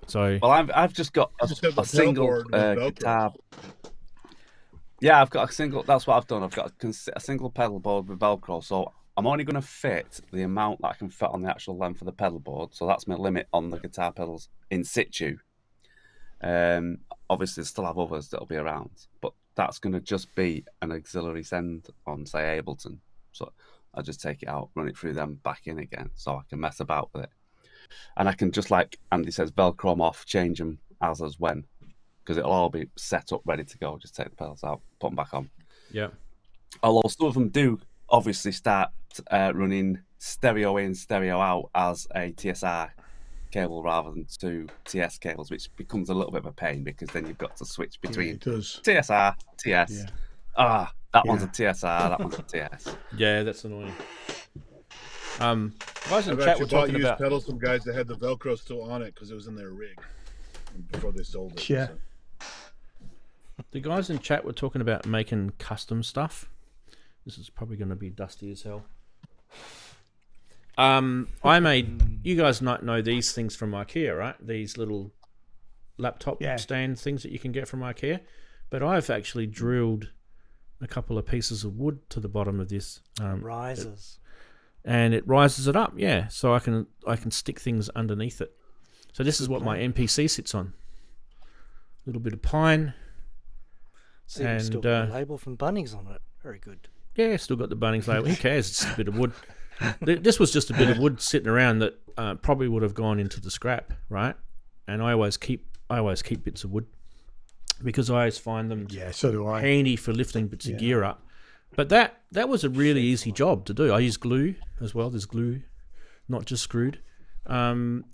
So, well, I've just got a single guitar. Yeah, I've got a single. That's what I've done. I've got a single pedal board with Velcro. So I'm only going to fit the amount that I can fit on the actual length of the pedal board. So that's my limit on the guitar pedals in situ. Obviously, still have others that'll be around, but that's going to just be an auxiliary send on, say, Ableton. So I'll just take it out, run it through them, back in again, so I can mess about with it. And I can just, like Andy says, Velcro them off, change them as when, because it'll all be set up, ready to go. Just take the pedals out, put them back on. Yeah. Although some of them do obviously start running stereo in, stereo out as a TSR cable rather than 2 TS cables, which becomes a little bit of a pain, because then you've got to switch between TSR, TS. Yeah. That one's a TSR, that one's a TS. Yeah, that's annoying. Guys in I've chat were bought talking used about pedals from guys that had the Velcro still on it because it was in their rig before they sold it. Yeah. So. The guys in chat were talking about making custom stuff. This is probably going to be dusty as hell. I made, you guys might know these things from IKEA, right? These little laptop stand things that you can get from IKEA. But I've actually drilled a couple of pieces of wood to the bottom of this. Rises. And it rises it up, yeah. So I can stick things underneath it. So this is what my MPC sits on. A little bit of pine. So you've still got a label from Bunnings on it. Very good. Yeah, still got the Bunnings label. Who cares? It's just a bit of wood. This was just a bit of wood sitting around that probably would have gone into the scrap, right? And I always keep bits of wood because I always find them so do I. handy for lifting bits of gear up. But that was a really easy job to do. I use glue as well. There's glue, not just screwed. And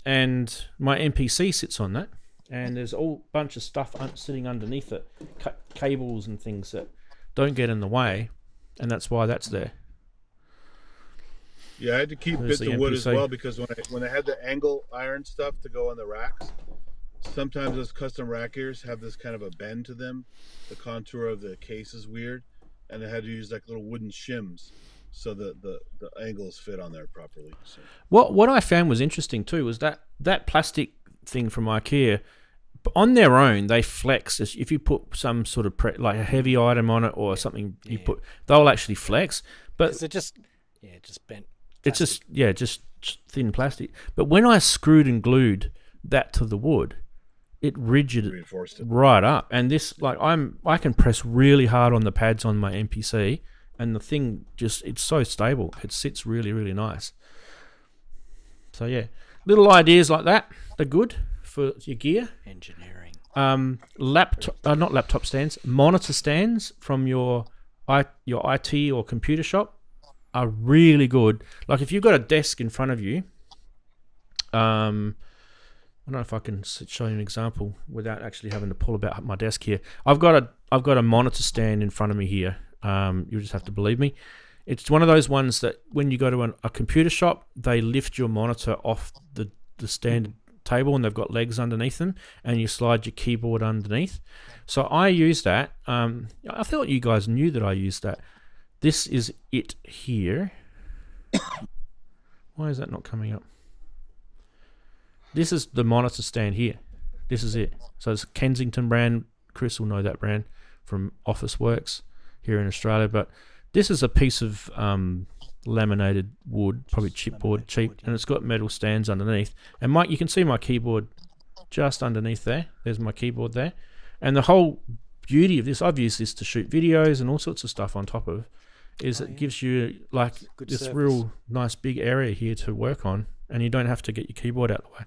my MPC sits on that. And there's a whole bunch of stuff sitting underneath it, cables and things that don't get in the way, and that's why that's there. Yeah, I had to keep bits of wood as well, because when I had the angle iron stuff to go on the racks, sometimes those custom rack ears have this kind of a bend to them. The contour of the case is weird, and I had to use like little wooden shims so that the angles fit on there properly. So. What I found was interesting too was that plastic thing from IKEA, on their own they flex. If you put some sort of like a heavy item on it or something, you put, they'll actually flex. But they're just bent. It's just thin plastic. But when I screwed and glued that to the wood, it reinforced it right up. And this, like, I can press really hard on the pads on my MPC, and the thing it's so stable. It sits really, really nice. So yeah, little ideas like that are good for your gear. Engineering. Not laptop stands, monitor stands from your IT or computer shop are really good. Like if you've got a desk in front of you, I don't know if I can show you an example without actually having to pull about my desk here. I've got a monitor stand in front of me here. You'll just have to believe me. It's one of those ones that when you go to a computer shop, they lift your monitor off the standard table and they've got legs underneath them, and you slide your keyboard underneath. So I use that. I thought you guys knew that I used that. This is it here. Why is that not coming up? This is the monitor stand here. This is it. So it's a Kensington brand. Chris will know that brand from Officeworks here in Australia. But this is a piece of laminated wood, probably chipboard, cheap, and it's got metal stands underneath. And Mike, you can see my keyboard just underneath there. There's my keyboard there. And the whole beauty of this, I've used this to shoot videos and all sorts of stuff on top of, is it gives you like this service. Real nice big area here to work on, and you don't have to get your keyboard out of the way.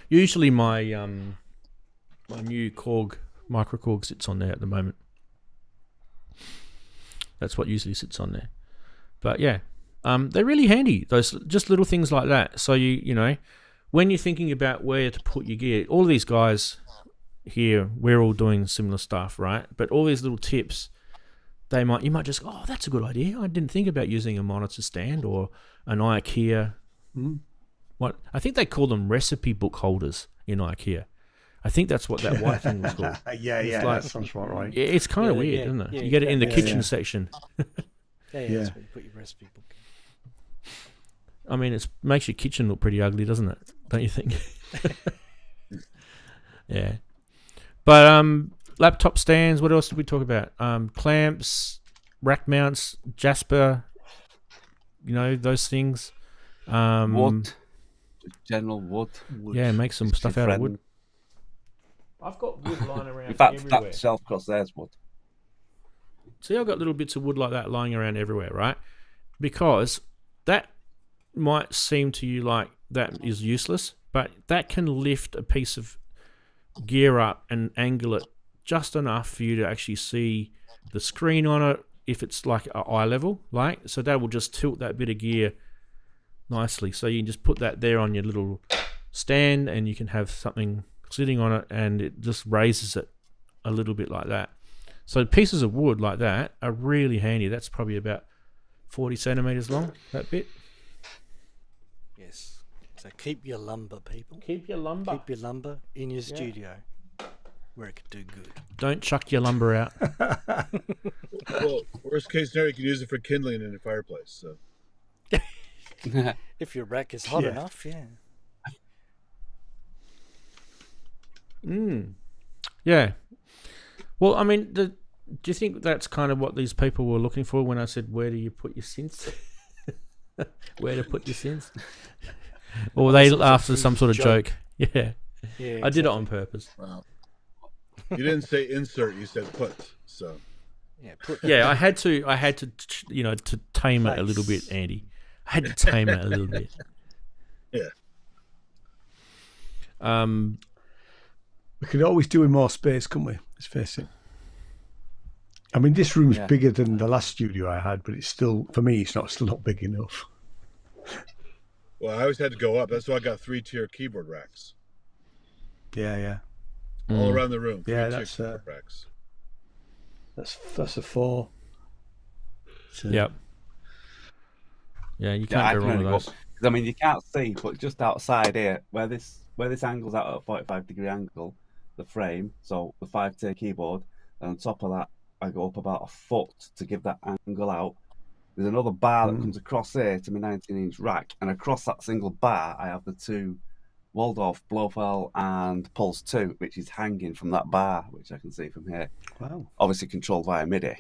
Usually my my new Korg micro Korg sits on there at the moment. That's what usually sits on there. But yeah, they're really handy. Those just little things like that. So you know, when you're thinking about where to put your gear, all these guys here, we're all doing similar stuff, right? But all these little tips, you might just go, oh, that's a good idea. I didn't think about using a monitor stand or an IKEA. What I think they call them recipe book holders in IKEA. I think that's what that white thing was called. Yeah, that sounds right. It's kind of weird, isn't it? You get it in the kitchen section. That's where you put your recipe book in. I mean, it makes your kitchen look pretty ugly, doesn't it? Don't you think? Yeah. But laptop stands, what else did we talk about? Clamps, rack mounts, Jasper, you know, those things. Wood. General wood. Yeah, make some stuff out of wood. I've got wood lying around in fact, everywhere. that shelf across there's wood. See, I've got little bits of wood like that lying around everywhere, right? Because that might seem to you like that is useless, but that can lift a piece of gear up and angle it just enough for you to actually see the screen on it if it's like eye level, like, so that will just tilt that bit of gear nicely. So you can just put that there on your little stand and you can have something sitting on it and it just raises it a little bit like that. So pieces of wood like that are really handy. That's probably about 40 centimeters long, that bit. Yes. So keep your lumber, people. Keep your lumber. Keep your lumber in your studio where it could do good. Don't chuck your lumber out. Well, worst case scenario, you can use it for kindling in a fireplace. So. If your rack is hot enough, Yeah. Well, I mean, do you think that's kind of what these people were looking for when I said, where do you put your synths? Where to put your synths? Or were they after some sort of joke? Yeah, I did it on purpose. Wow. You didn't say insert, you said put. So yeah, I had to, you know, to tame it a little bit, Andy. I had to tame it a little bit. Yeah. We could always do with more space, couldn't we? Let's face it. I mean, this room's bigger than the last studio I had, but it's still, for me, it's still not big enough. Well, I always had to go up. That's why I got 3-tier keyboard racks. Yeah. All around the room. Yeah, that's racks. That's a 4. Yep. Yeah, you can't go wrong with those. I mean, you can't see, but just outside here, where this angle's out at a 45-degree angle, the frame, so the 5-tier keyboard, and on top of that, I go up about a foot to give that angle out. There's another bar that comes across here to my 19-inch rack, and across that single bar, I have the two Waldorf Blofeld and Pulse 2, which is hanging from that bar, which I can see from here. Wow. Obviously controlled via MIDI.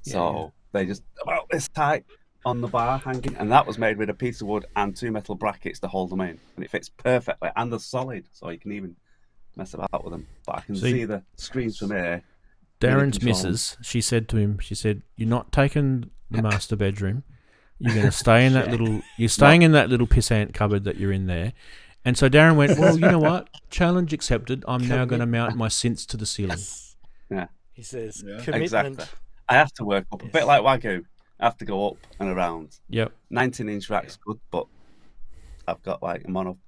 So they just about this tight on the bar hanging, and that was made with a piece of wood and 2 metal brackets to hold them in, and it fits perfectly, and they're solid, so you can even mess about with them. But I can see the screens from here. Daren's missus, she said to him, "You're not taking the master bedroom. You're going to stay in that you're staying in that little pissant cupboard that you're in there." And so Daren went, "Well, you know what? Challenge accepted. I'm now going to mount my synths to the ceiling." Yeah. He says, Exactly. I have to work up a bit like Wagyu. I have to go up and around. Yep. 19-inch rack's good, but I've got like a monologue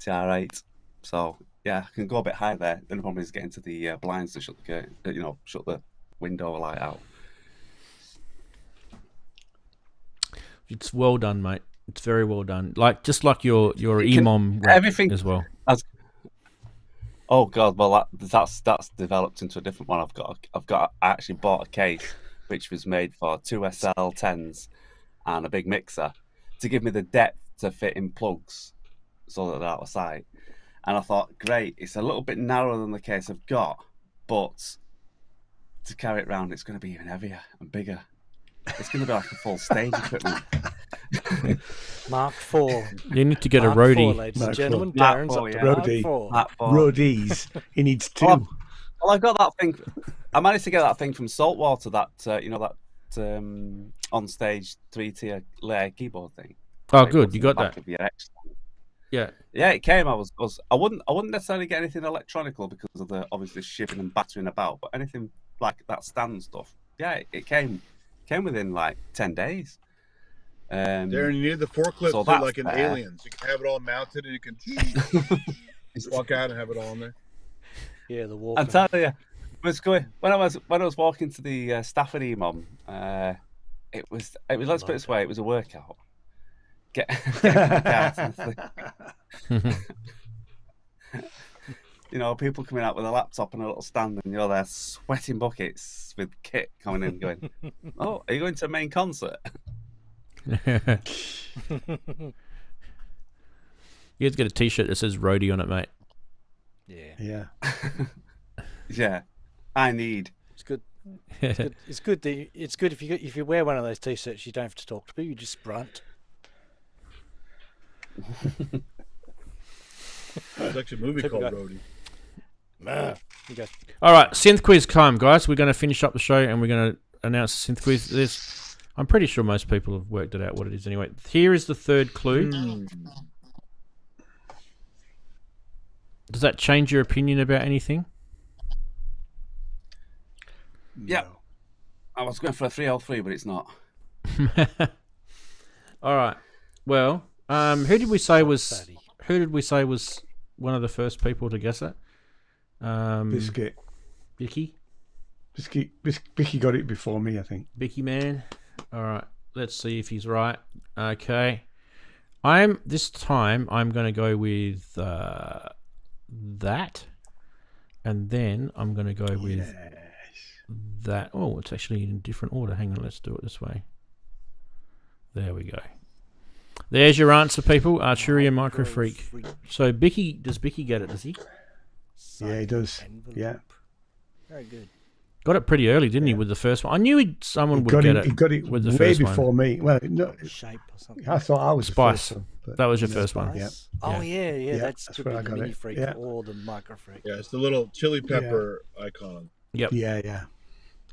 TR8, so yeah, I can go a bit high there. The only problem is getting to the blinds to shut the curtain, shut the window light out. It's well done, mate. It's very well done. Just like your EMOM rack everything as well. Oh God! Well, that's developed into a different one. I actually bought a case which was made for 2 SL10s and a big mixer to give me the depth to fit in plugs so that they're out of sight. And I thought, great, it's a little bit narrower than the case I've got, but to carry it around, it's going to be even heavier and bigger. It's going to be like a full stage equipment. Mark 4. You need to get a Mark roadie. 4, ladies and gentlemen. Daren's up to Roadie. Mark 4. Roadies. He needs 2. Well, I got that thing. I managed to get that thing from Saltwater. That on stage 3-tier layer keyboard thing. Oh, good. You got that. Yeah. Yeah, it came. I wouldn't necessarily get anything electronical because of the obviously shipping and battering about, but anything like that stand stuff. Yeah, it came within like 10 days. Daren, you need the forklift so like in Aliens. You can have it all mounted and you can walk out and have it all in there. Yeah, the walk. I'm telling you, when I was walking to the Stafford EMOM, it was let's put it this way, it was a workout. People coming out with a laptop and a little stand, and you're there sweating buckets with kit coming in, going, "Oh, are you going to a main concert?" You have to get a T-shirt that says "Roadie" on it, mate. Yeah. Yeah. I need. It's good. It's good. It's good if you wear one of those T-shirts. You don't have to talk to people. You just grunt. There's actually a movie called Roadie. All right, synth quiz time, guys. We're going to finish up the show and we're going to announce the synth quiz. I'm pretty sure most people have worked it out what it is anyway. Here is the third clue. Does that change your opinion about anything? Yeah. I was going for a 303, but it's not. All right. Well, who did we say was one of the first people to guess it? Biscuit. Vicky? Vicky got it before me, I think. Vicky man. All right. Let's see if he's right. Okay. This time I'm going to go with that. And then I'm going to go with that. Oh, it's actually in a different order. Hang on, let's do it this way. There we go. There's your answer, people. Arturia Micro Freak. So does Bicky get it, does he? Yeah, he does. Yeah. Very good. Got it pretty early, didn't he, with the first one? I knew someone would get it. He got it with the way first before one. me. Well, no, Shape or something. I thought I was Spice. the first one. That was your first one. Yeah. Oh, yeah. That's where I the got Mini it. Freak Yeah. or the Micro Freak. Yeah, it's the little chili pepper icon. Yep. Yeah.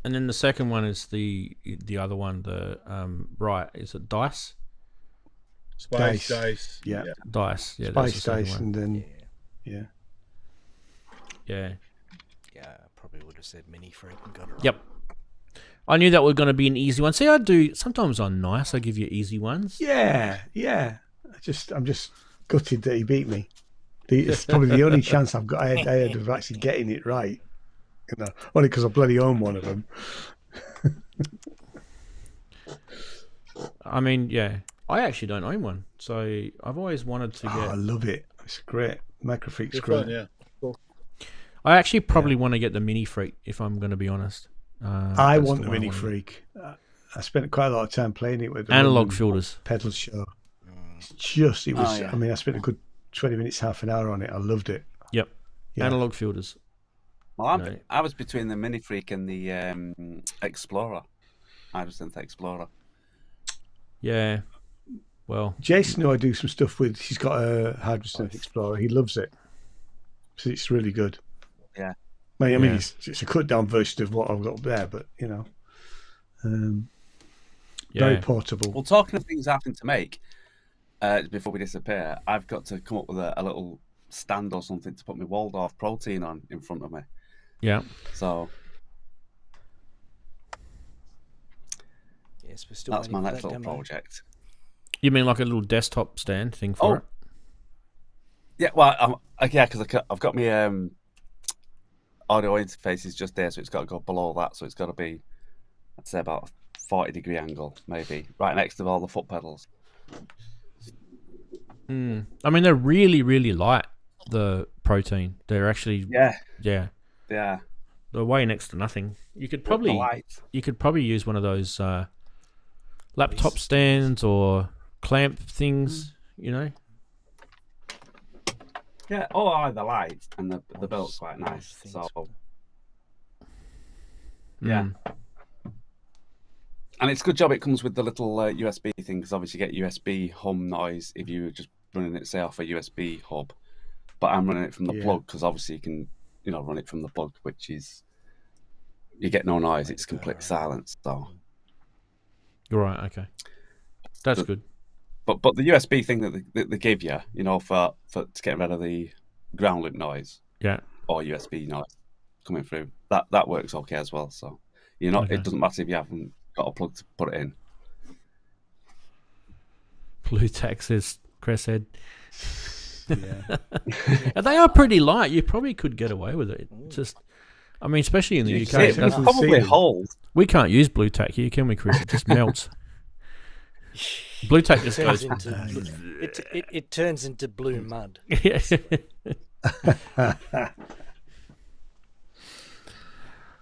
And then the second one is the other one, right, is it Dice? Spice, Dice. Yeah. Dice. Yeah, Spice, that's the second Dice, one. and then... Yeah. Yeah, I probably would have said Mini Freak and got it right. Yep. I knew that was going to be an easy one. See, sometimes I'm nice. I give you easy ones. Yeah. I'm just gutted that he beat me. It's probably the only chance I've got. I had of actually getting it right. Only because I bloody own one of them. I mean, yeah. I actually don't own one, so I've always wanted to get. I love it. It's great. Microfreak's It's great. fun, yeah. Cool. I actually probably want to get the Mini Freak, if I'm going to be honest. I That's want the one I Mini wanna get. Freak. I spent quite a lot of time playing it with the Analog London filters. pedal show. It was. yeah. I mean, I spent a good 20 minutes, half an hour on it. I loved it. Yep. Yeah. Analog filters. Well, No. I was between the Mini Freak and the Explorer. Synth Explorer. Yeah. Well, Jason, who I do some stuff with, he's got a Synth Explorer. He loves it. So it's really good. Yeah. I mean, Yeah. it's a cut down version of what I've got up there, but yeah. very portable. Well, talking of things having to make before we disappear, I've got to come up with a little stand or something to put my Waldorf protein on in front of me. Yeah. So Yes, we're still that's my waiting for next that little demo. project. You mean like a little desktop stand thing for it? Yeah, well, because I've got my audio interfaces just there, so it's got to go below that. So it's got to be, I'd say, about a 40-degree angle, maybe, right next to all the foot pedals. I mean, they're really, really light, the protein. They're actually... Yeah. They're way next to nothing. You could probably use one of those laptop stands or clamp things, you know? Yeah, the light and the build's quite nice. So yeah, and it's a good job it comes with the little USB thing, because obviously you get USB hum noise if you're just running it, say, off a USB hub. But I'm running it from the plug, because obviously you can, run it from the plug, which is you get no noise. It's complete silence. So You're right. Okay, that's good. But the USB thing that they give you, for to get rid of the ground loop noise, or USB noise coming through, that works okay as well. So it doesn't matter if you haven't got a plug to put it in. Blue tax, as Chris said. Yeah. They are pretty light. You probably could get away with it. Just, I mean, especially in the UK. It probably holds. We can't use blue tack here, can we, Chris? It just melts. Blue tack just goes. It turns into blue mud.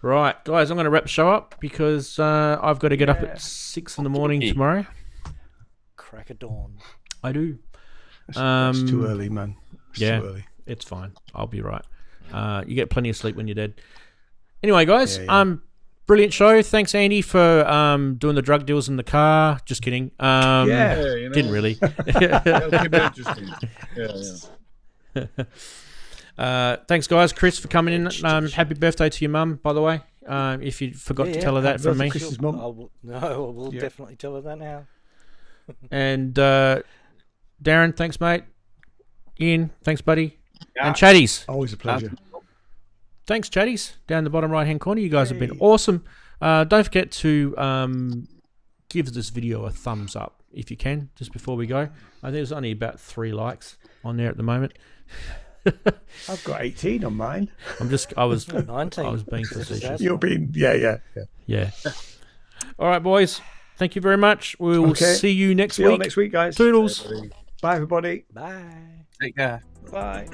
Right, guys, I'm going to wrap the show up because I've got to get up at 6 in the morning tomorrow. Crack of dawn. I do. That's too early, man. It's too early. It's fine. I'll be right. You get plenty of sleep when you're dead. Anyway, guys, brilliant show. Thanks, Andy, for doing the drug deals in the car. Just kidding. Didn't really. That'll keep it interesting. Yeah. Thanks, guys. Chris, for coming in. Happy birthday to your mum, by the way. If you forgot to tell her that from me. Chris's mum. We'll definitely tell her that now. And Daren, thanks, mate. Ian, thanks, buddy. Yeah. And chatties. Always a pleasure. Thanks, chatties. Down the bottom right-hand corner. You guys have been awesome. Don't forget to give this video a thumbs up if you can, just before we go. I think there's only about 3 likes on there at the moment. I've got 18 on mine. I was 19. I was being facetious. You're being, yeah. All right, boys. Thank you very much. We'll see you next week. See you next week, guys. Toodles. Bye, everybody. Bye. Take care. Bye.